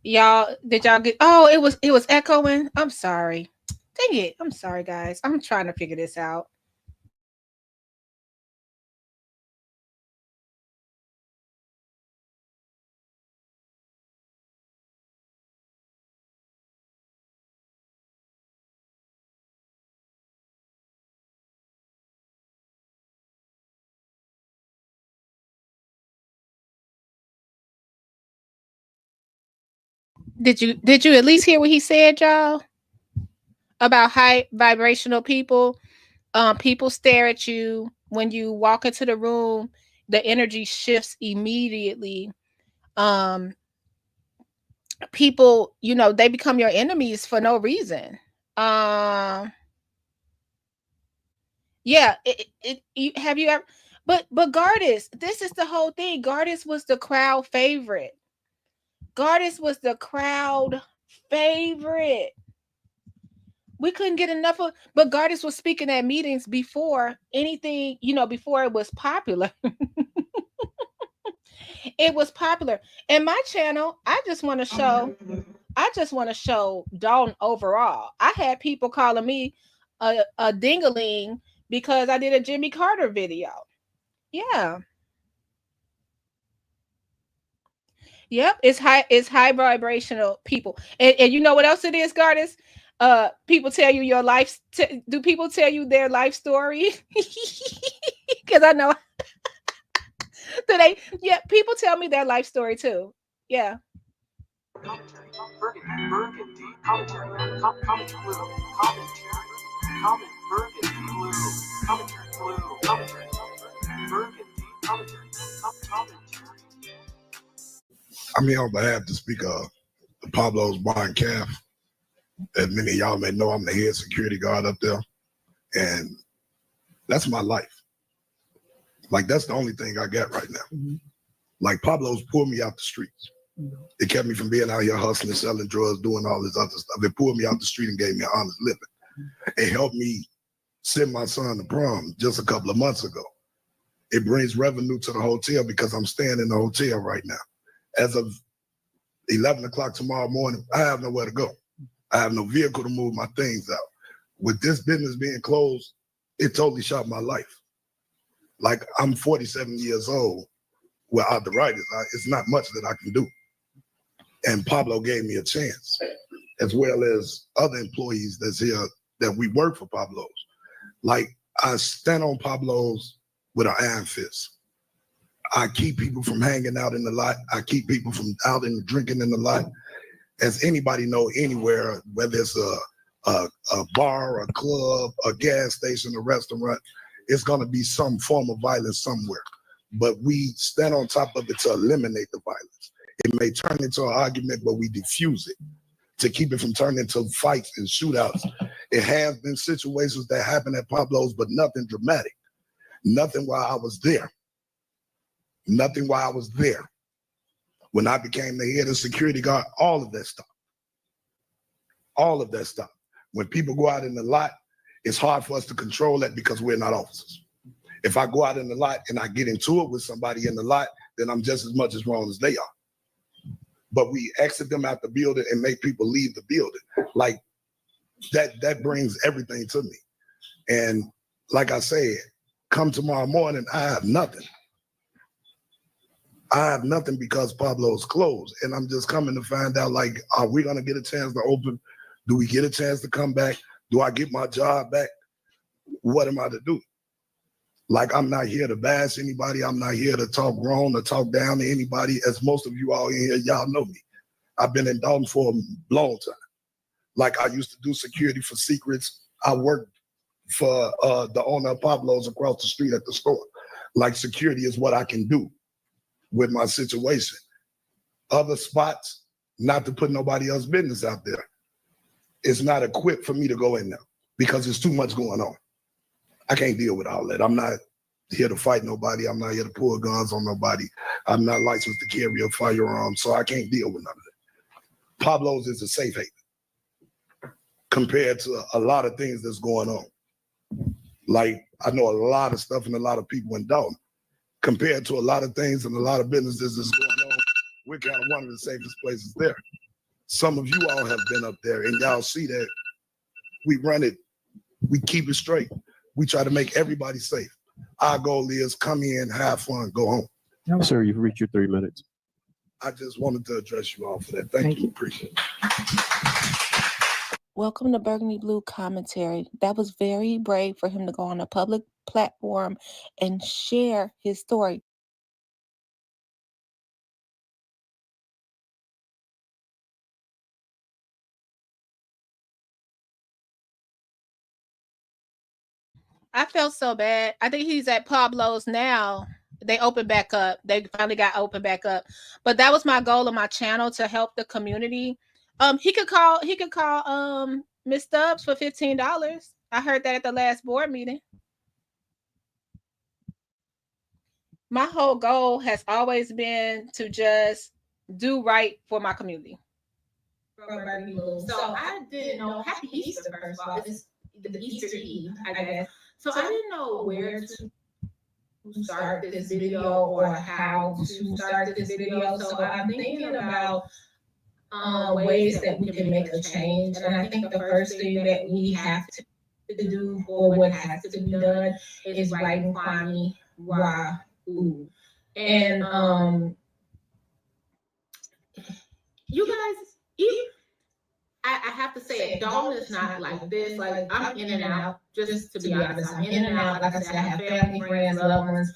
Y'all, did y'all get? Oh, it was echoing. I'm sorry. Dang it. I'm sorry, guys. I'm trying to figure this out. Did you at least hear what he said, y'all? About high vibrational people. People stare at you when you walk into the room. The energy shifts immediately. People, they become your enemies for no reason. Yeah. Have you ever? But Gardis, this is the whole thing. Gardis was the crowd favorite. We couldn't get enough of, but Gardis was speaking at meetings before anything, before it was popular. It was popular. And my channel, I just want to show Dolton overall. I had people calling me a dingaling because I did a Jimmy Carter video. Yeah. Yep, it's high vibrational people. And you know what else it is, Gardis? People tell you your life. Do people tell you their life story? Because I know. Do they? Yeah, people tell me their life story too. Yeah. Burgundy commentary. I'm here on behalf of the Speaker of the Pablo's Bar and Calf. As many of y'all may know, I'm the head security guard up there. And that's my life. Like, that's the only thing I got right now. Like, Pablo's pulled me out the streets. It kept me from being out here hustling, selling drugs, doing all this other stuff. It pulled me out the street and gave me an honest living. It helped me send my son to prom just a couple of months ago. It brings revenue to the hotel because I'm staying in the hotel right now. As of 11 o'clock tomorrow morning, I have nowhere to go. I have no vehicle to move my things out. With this business being closed, it totally shot my life. Like, I'm 47 years old with arthritis. It's not much that I can do. And Pablo gave me a chance, as well as other employees that's here that we work for Pablo's. Like, I stand on Pablo's with an iron fist. I keep people from hanging out in the lot. I keep people from out and drinking in the lot. As anybody know, anywhere, whether it's a bar, a club, a gas station, a restaurant, it's going to be some form of violence somewhere. But we stand on top of it to eliminate the violence. It may turn into an argument, but we diffuse it to keep it from turning into fights and shootouts. It has been situations that happen at Pablo's, but nothing dramatic. Nothing while I was there. Nothing while I was there. When I became the head of security guard, all of that stuff. All of that stuff. When people go out in the lot, it's hard for us to control that because we're not officers. If I go out in the lot and I get into it with somebody in the lot, then I'm just as much as wrong as they are. But we exit them out the building and make people leave the building. Like, that brings everything to me. And like I said, come tomorrow morning, I have nothing. I have nothing because Pablo's closed. And I'm just coming to find out, like, are we going to get a chance to open? Do we get a chance to come back? Do I get my job back? What am I to do? Like, I'm not here to bash anybody. I'm not here to talk wrong or talk down to anybody. As most of you all in here, y'all know me. I've been in Dolton for a long time. Like, I used to do security for Secrets. I worked for the owner of Pablo's across the street at the store. Like, security is what I can do with my situation. Other spots, not to put nobody else's business out there, it's not equipped for me to go in there because there's too much going on. I can't deal with all that. I'm not here to fight nobody. I'm not here to pull guns on nobody. I'm not licensed to carry a firearm, so I can't deal with none of that. Pablo's is a safe haven compared to a lot of things that's going on. Like, I know a lot of stuff and a lot of people in Dolton. Compared to a lot of things and a lot of businesses that's going on, we're kind of one of the safest places there. Some of you all have been up there and y'all see that we run it, we keep it straight. We try to make everybody safe. Our goal is come in, have fun, go home. No, sir, you've reached your 3 minutes. I just wanted to address you all for that. Thank you. Appreciate it. Welcome to Burgundy Blue Commentary. That was very brave for him to go on a public platform and share his story. I felt so bad. I think he's at Pablo's now. They opened back up. They finally got opened back up. But that was my goal of my channel, to help the community. He could call Miss Stubbs for $15. I heard that at the last board meeting. My whole goal has always been to just do right for my community. So I didn't know. Happy Easter, first of all. It's the Easter Eve, I guess. So I didn't know where to start this video or how to start this video. So I'm thinking about ways that we can make a change. And I think the first thing that we have to do, or what has to be done, is writing Kwame Wahoo. And you guys, I have to say it, Dolton is not like this. Like, I'm in and out, just to be honest. I'm in and out. Like I said, I have family, friends, loved ones.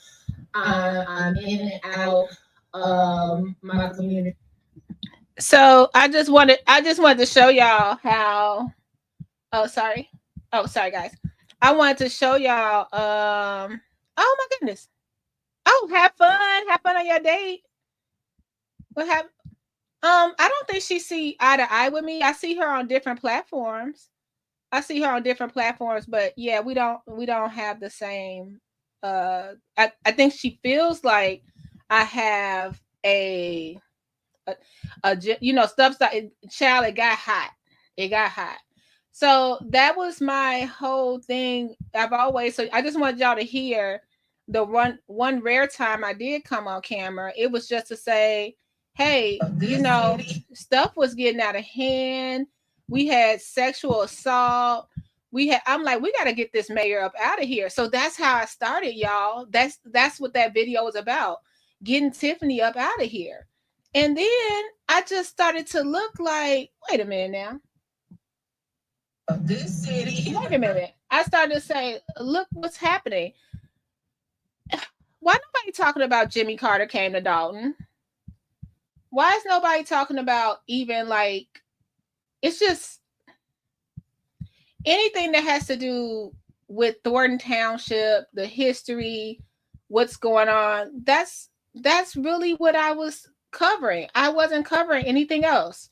I'm in and out of my community. So I just wanted to show y'all how. Oh, sorry guys. I wanted to show y'all. Oh my goodness. Oh, have fun on your date. What happened? I don't think she see eye to eye with me. I see her on different platforms. But yeah, we don't have the same. I think she feels like I have a stuff. Child, it got hot. So that was my whole thing. So I just want y'all to hear the one rare time I did come on camera. It was just to say, hey, stuff was getting out of hand. We had sexual assault. I'm like, we got to get this mayor up out of here. So that's how I started, y'all. That's what that video was about. Getting Tiffany up out of here. And then I just started to look like, wait a minute now. This city. Wait a minute. I started to say, look what's happening. Why nobody talking about Jimmy Carter came to Dolton? Why is nobody talking about even like, it's just anything that has to do with Thornton Township, the history, what's going on. That's really what I was covering. I wasn't covering anything else.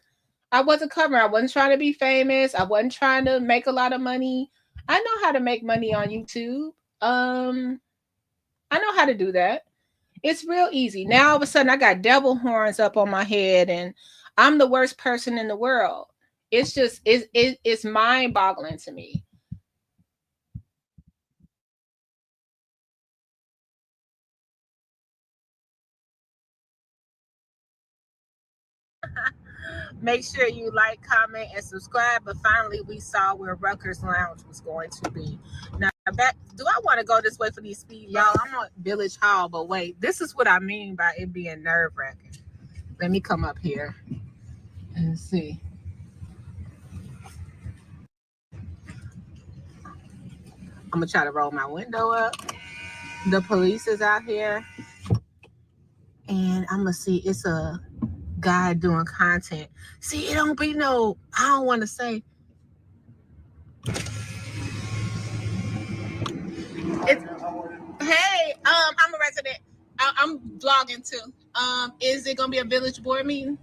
I wasn't trying to be famous. I wasn't trying to make a lot of money. I know how to make money on YouTube. I know how to do that. It's real easy. Now all of a sudden I got devil horns up on my head and I'm the worst person in the world. It's just it's mind-boggling to me. Make sure you like, comment, and subscribe. But finally, we saw where Rutgers Lounge was going to be. Now, do I want to go this way for these speed? Y'all, I'm on Village Hall, but wait, this is what I mean by it being nerve-wracking. Let me come up here and see. I'm going to try to roll my window up. The police is out here. And I'm going to see, it's a guy doing content. See, it don't be no, I don't want to say. Hey, I'm a resident. I'm vlogging too. Is it gonna be a village board meeting?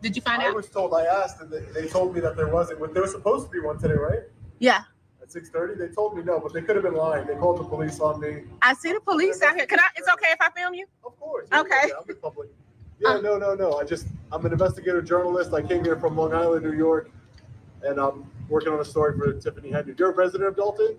Did you find out? I was told, I asked, and they told me that there wasn't. There was supposed to be one today, right? Yeah. At 6:30, they told me no, but they could have been lying. They called the police on me. I see the police out here. It's okay if I film you? Of course. Okay. Yeah, I'm in public. Yeah, no. I'm an investigative journalist. I came here from Long Island, New York, and I'm working on a story for Tiffany Henry. You're a resident of Dolton?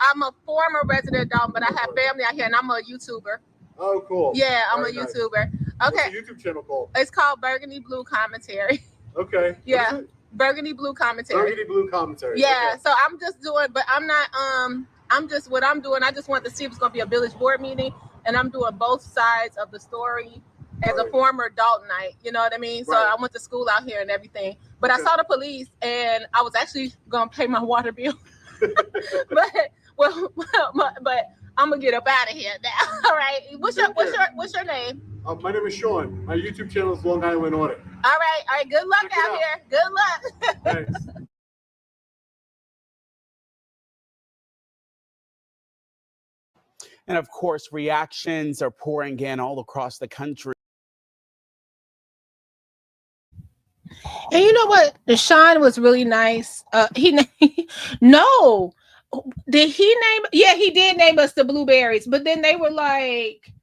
I'm a former resident of Dolton, but I have family out here, and I'm a YouTuber. Oh, cool. Yeah, I'm Very a nice. YouTuber. What's Okay. the YouTube channel called? It's called Burgundy Blue Commentary. Okay. Yeah. Burgundy Blue Commentary. Burgundy Blue Commentary. Yeah. Okay. So I'm just doing, but I'm not. What I'm doing. I just want to see if it's gonna be a village board meeting, and I'm doing both sides of the story as a former Daltonite. You know what I mean? So I went to school out here and everything. But I saw the police, and I was actually gonna pay my water bill. but I'm gonna get up out of here now. All right. What's your name? My name is Sean. My YouTube channel is Long Island Audit. All right. Good luck out here. Good luck. Thanks. And of course, reactions are pouring in all across the country. And you know what? Sean was really nice. No. Did he name? Yeah, he did name us the Blueberries. But then they were like,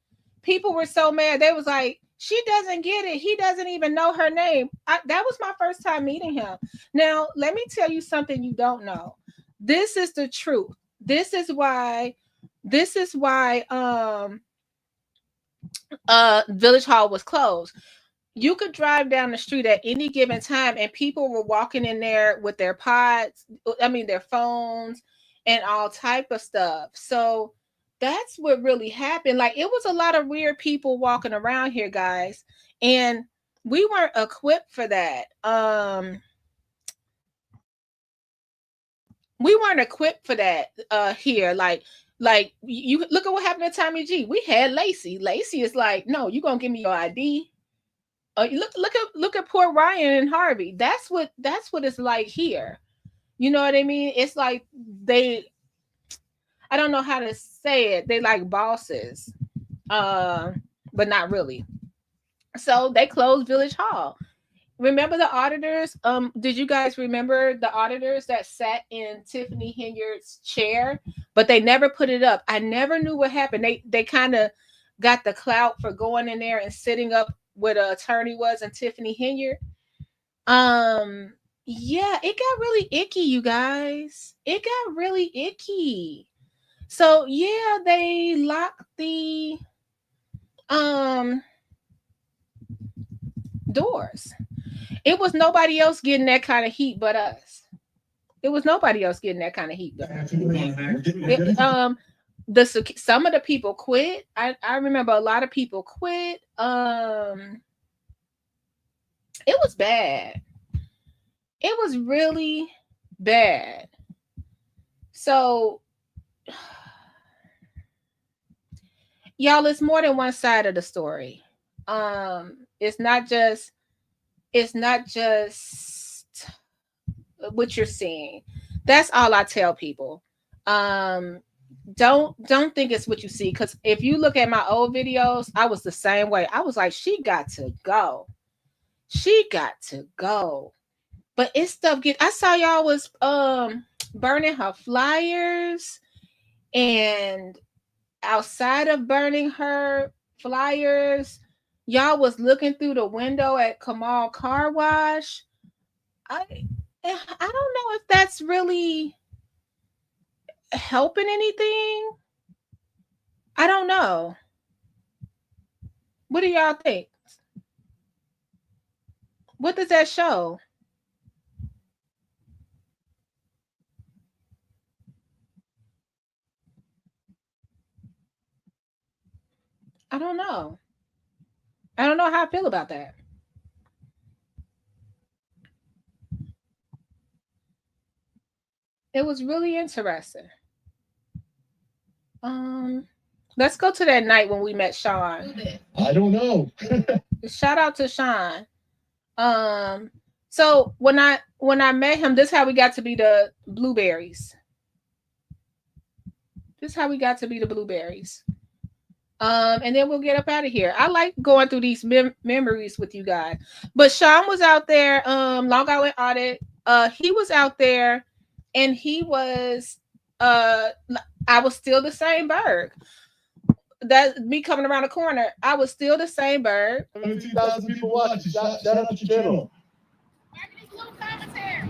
people were so mad. They was like, she doesn't get it. He doesn't even know her name. That was my first time meeting him. Now, let me tell you something you don't know. This is the truth. This is why Village Hall was closed. You could drive down the street at any given time and people were walking in there with their their phones and all type of stuff. So that's what really happened. Like, it was a lot of weird people walking around here, guys, and we weren't equipped for that. We weren't equipped for that here. Like you look at what happened to Tommy G. We had Lacey. Lacey is like, no, you're gonna give me your ID. Look at poor Ryan and Harvey. That's what it's like here. You know what I mean? It's like I don't know how to say it. They like bosses, but not really. So they closed Village Hall. remember the auditors? Did you guys remember the auditors that sat in Tiffany Henyard's chair, but they never put it up? I never knew what happened. They kind of got the clout for going in there and sitting up where the attorney was and Tiffany Henyard. Yeah, it got really icky, you guys. It got really icky. So yeah, they locked the doors. It was nobody else getting that kind of heat but us. It was nobody else getting that kind of heat but us. Some of the people quit. I remember a lot of people quit. It was bad. It was really bad. So y'all, it's more than one side of the story. It's not just what you're seeing. That's all I tell people. Don't think it's what you see, because if you look at my old videos, I was the same way. I was like, she got to go. She got to go. But it's stuff I saw y'all was burning her flyers, and outside of burning her flyers, y'all was looking through the window at Kamal Car Wash. I don't know if that's really helping anything. I don't know. What do y'all think? What does that show? I don't know. I don't know how I feel about that. It was really interesting. Let's go to that night when we met Sean. I don't know. Shout out to Sean. So when I met him, this is how we got to be the blueberries. This is how we got to be the blueberries. And then we'll get up out of here. I like going through these memories with you guys. But Sean was out there, Long Island Audit. He was out there, and he was I was still the same Berg. That me coming around the corner, I was still the same Berg. 17,000 people watching. Shout out to your channel.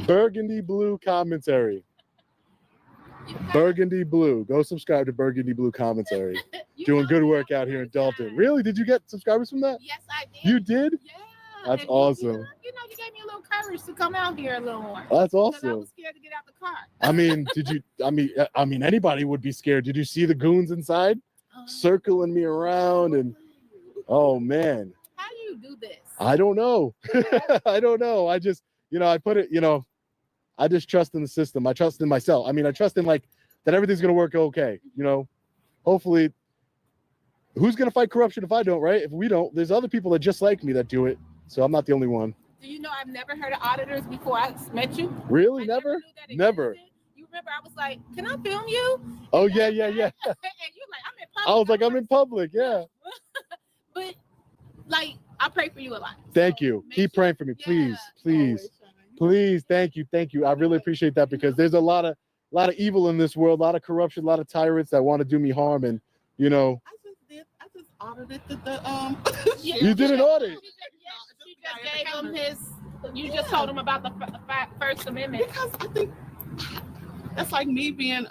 Burgundy Blue Commentary. Burgundy Blue. Go subscribe to Burgundy Blue Commentary. Doing good work out here in Dolton. Really? Did you get subscribers from that? Yes, I did. You did? Yeah. That's awesome. You gave me a little courage to come out here a little more. That's awesome. I was scared to get out the car. I mean, did you? I mean, anybody would be scared. Did you see the goons inside, circling me around? And oh man. How do you do this? I don't know. I don't know. I just, I put it. I just trust in the system. I trust in myself. I mean, I trust in that everything's gonna work okay. Hopefully. Who's gonna fight corruption if I don't, right? If we don't, there's other people that just like me that do it. So I'm not the only one. Do you know I've never heard of auditors before I met you? Really? Never? Never. You remember I was like, can I film you? Oh, yeah. And you're like, I'm in public. I was like, I'm in public, yeah. But I pray for you a lot. Thank you. Keep praying for me, please, please. Please, thank you. I really appreciate that, because there's a lot of evil in this world, a lot of corruption, a lot of tyrants that want to do me harm, and I just audited the You did an audit. You just gave him you just told him about the First Amendment. Because I think that's like me being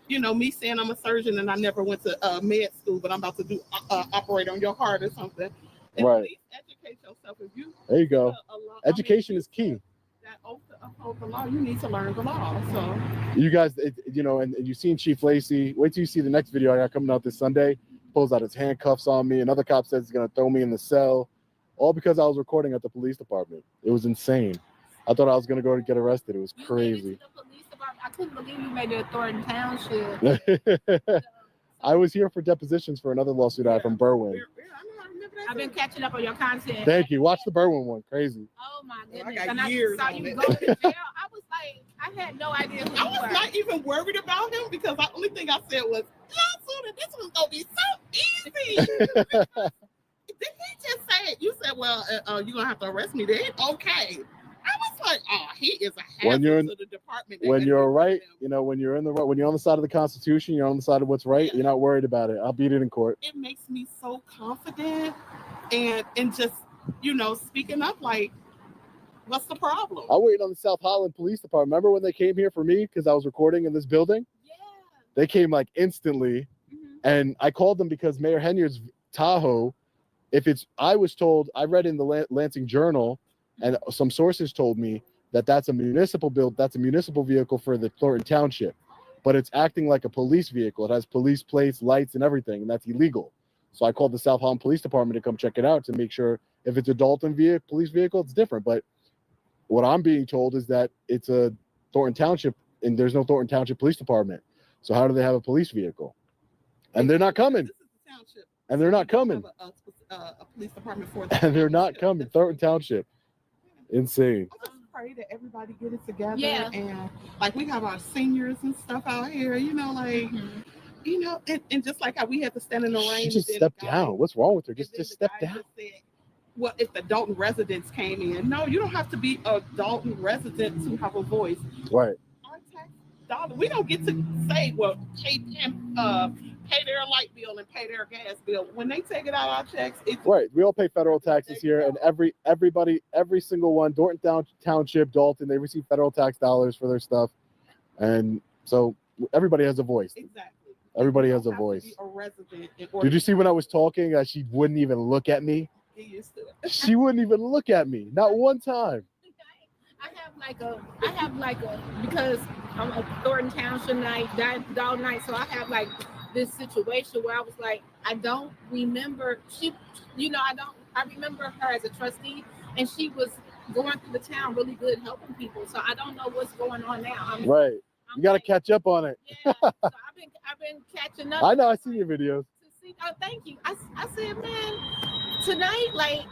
me saying I'm a surgeon and I never went to med school, but I'm about to do operate on your heart or something. And right. Please educate yourself. If you there you go. Education is key. That oath to uphold the law, you need to learn the law. So you guys, and you've seen Chief Lacey. Wait till you see the next video I got coming out this Sunday. Pulls out his handcuffs on me. Another cop says he's gonna throw me in the cell, all because I was recording at the police department. It was insane. I thought I was gonna go to get arrested. It was crazy. I couldn't believe you made it to Thornton Township. I was here for depositions for another lawsuit I had from Berwyn. I've been catching up on your content. Thank you. Watch the Berwyn one. Crazy. Oh my goodness. I got and years I saw you go to jail. I was like, I had no idea who I you was were. not even worried about him, because the only thing I said was, this was gonna be so easy. Did he just say okay. You said, well, you're gonna have to arrest me. They ain't okay. I was like, oh, he is a When you're hazard in, to the department. when you're right, you know, when you're when you're on the side of the Constitution, you're on the side of what's right. You're not worried about it. I'll beat it in court. It makes me so confident and just, you know, speaking up like, what's the problem? I'm waiting on the South Holland Police Department. Remember when they came here for me because I was recording in this building? Yeah. They came like instantly, and I called them because Mayor Henyard's Tahoe. I was told, I read in the Lansing Journal, and some sources told me that that's a municipal vehicle for the Thornton Township, but it's acting like a police vehicle. It has police plates, lights, and everything, and that's illegal. So I called the South Holland Police Department to come check it out to make sure if it's a Dolton police vehicle, it's different. But what I'm being told is that it's a Thornton Township, and there's no Thornton Township Police Department. So how do they have a police vehicle? And they're not coming. And they're not coming. A police department for the And they're not coming. Thornton Township. Insane. I just pray that everybody get it together. Yeah. And like we have our seniors and stuff out here, you know, like, you know, and just like how we had to stand in the rain. She just stepped down. What's wrong with her? Just step down. Well, if the Dolton residents came in, no, you don't have to be a Dolton resident to have a voice. Right. Our tax dollar, we don't get to say, well, pay their light bill and pay their gas bill. When they take it out of our checks, it's Right. We all pay federal taxes here, and every single one, Thornton Township, Dolton, they receive federal tax dollars for their stuff, and so everybody has a voice. Exactly. Everybody has a voice. a resident. Did you see when I was talking? She wouldn't even look at me. She wouldn't even look at me, not one time. I have like a because I'm a Thornton Township night, dog night, so I have like this situation where I was like, I don't remember I remember her as a trustee, and she was going through the town really good, helping people. So I don't know what's going on now. Right. You got to catch up on it. Yeah. So I've been catching up. I know. I see your videos. Oh, thank you. I said, man, tonight, like,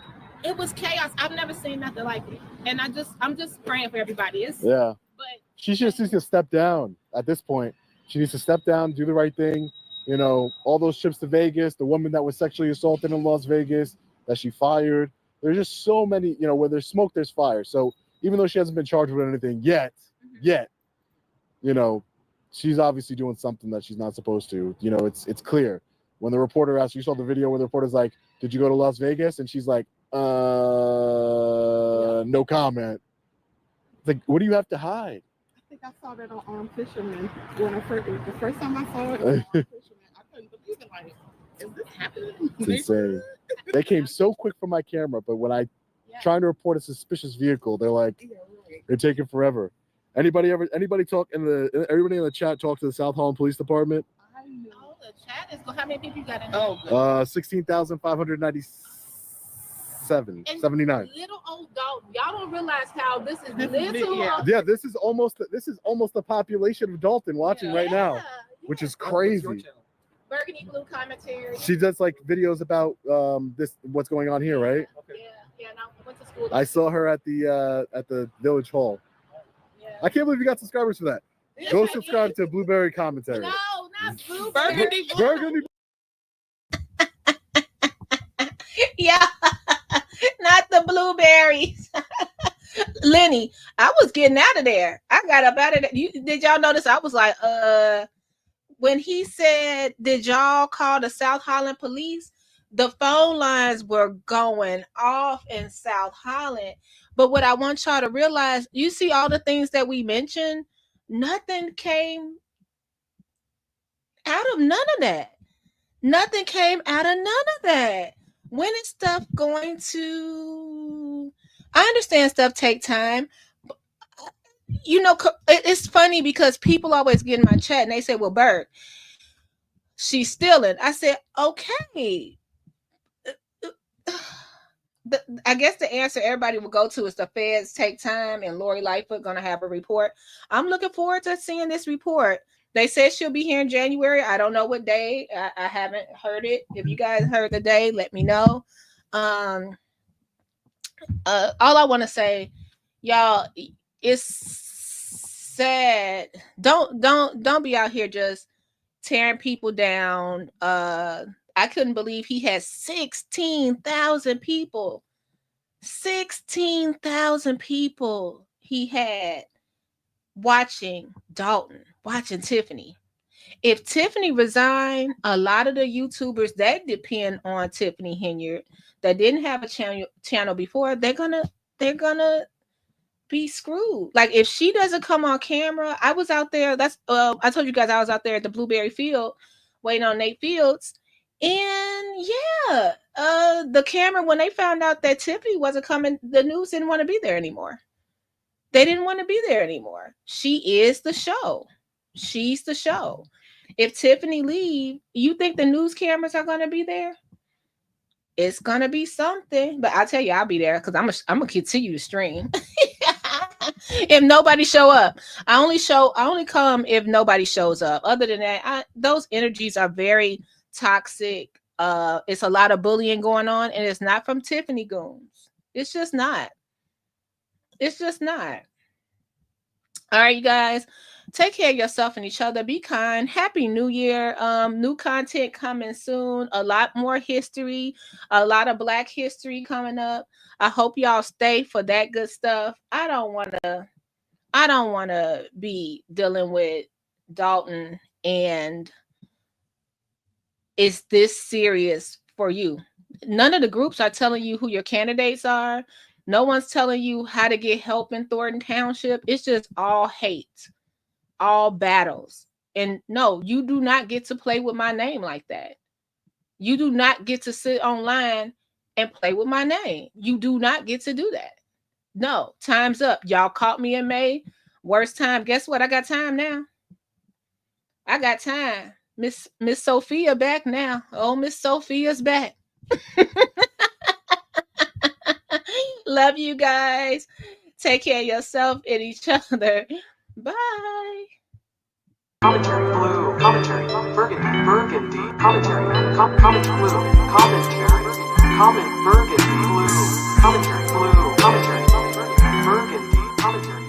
it was chaos. I've never seen nothing like it. And I'm just praying for everybody. Yeah. But she just needs to step down at this point. She needs to step down, do the right thing. You know, all those trips to Vegas, the woman that was sexually assaulted in Las Vegas that she fired. There's just so many, you know, where there's smoke, there's fire. So even though she hasn't been charged with anything yet, you know, she's obviously doing something that she's not supposed to. You know, it's clear. When the reporter asked, you saw the video where the reporter's like, did you go to Las Vegas? And she's like, no comment. It's like, what do you have to hide? I think I saw that on Fisherman. The first time I saw it on Fisherman, I couldn't believe it. Like, is this happening? It's insane. They came so quick from my camera, but when I trying to report a suspicious vehicle, they're like, they're taking forever. Anybody in the chat talk to the South Holland Police Department? The chat is how many people you got in? 16,597, 79. Little old dog. Y'all don't realize how this is little. Yeah, this is almost the population of Dolton watching right now, which is crazy. Burgundy Blue Commentary. She does like videos about what's going on here, right? Yeah. And I went to school. I saw her at the Village Hall. I can't believe you got subscribers for that. Go subscribe to Blueberry Commentary. No, not Blue. Burgundy. Yeah, not the blueberries. Lenny, I was getting out of there. I got up out of there. Did y'all notice? I was like, when he said, did y'all call the South Holland police? The phone lines were going off in South Holland. But what I want y'all to realize, you see all the things that we mentioned, nothing came out of none of that. Nothing came out of none of that. When is stuff going to... I understand stuff take time. But, you know, it's funny because people always get in my chat and they say, well, Berg, she's stealing. I said, okay. I guess the answer everybody will go to is the feds take time and Lori Lightfoot going to have a report. I'm looking forward to seeing this report. They said she'll be here in January. I don't know what day. I haven't heard it. If you guys heard the day, let me know. All I want to say, y'all, it's sad. Don't be out here just tearing people down. I couldn't believe he had 16,000 people. 16,000 people he had watching Dolton, watching Tiffany. If Tiffany resigned, a lot of the YouTubers that depend on Tiffany Henyard that didn't have a channel before, they're gonna be screwed. Like if she doesn't come on camera, I was out there. I told you guys I was out there at the Blueberry Field waiting on Nate Fields, and yeah, the camera, when they found out that Tiffany wasn't coming, the news didn't want to be there anymore. They didn't want to be there anymore. She is the show. She's the show. If Tiffany leave, you think the news cameras are going to be there? It's going to be something. But I'll tell you, I'll be there because I'm going to continue to stream. If nobody show up, I only come if nobody shows up. Other than that, those energies are very toxic. It's a lot of bullying going on, and it's not from Tiffany goons. It's just not. It's just not. All right, you guys. Take care of yourself and each other. Be kind. Happy New Year. New content coming soon. A lot more history. A lot of Black history coming up. I hope y'all stay for that good stuff. I don't want to be dealing with Dolton, and is this serious for you? None of the groups are telling you who your candidates are. No one's telling you how to get help in Thornton Township. It's just all hate. All battles. And no, you do not get to play with my name like that. You do not get to sit online and play with my name. You do not get to do that. No, time's up. Y'all caught me in May. Worst time. Guess what? I got time now. I got time. Miss Sophia back now. Oh, Miss Sophia's back. Love you guys. Take care of yourself and each other. Bye. Commentary Blue Commentary Burgundy Commentary Comment Blue Commentary Comment Burgundy Blue Commentary Blue Commentary Burgundy Commentary.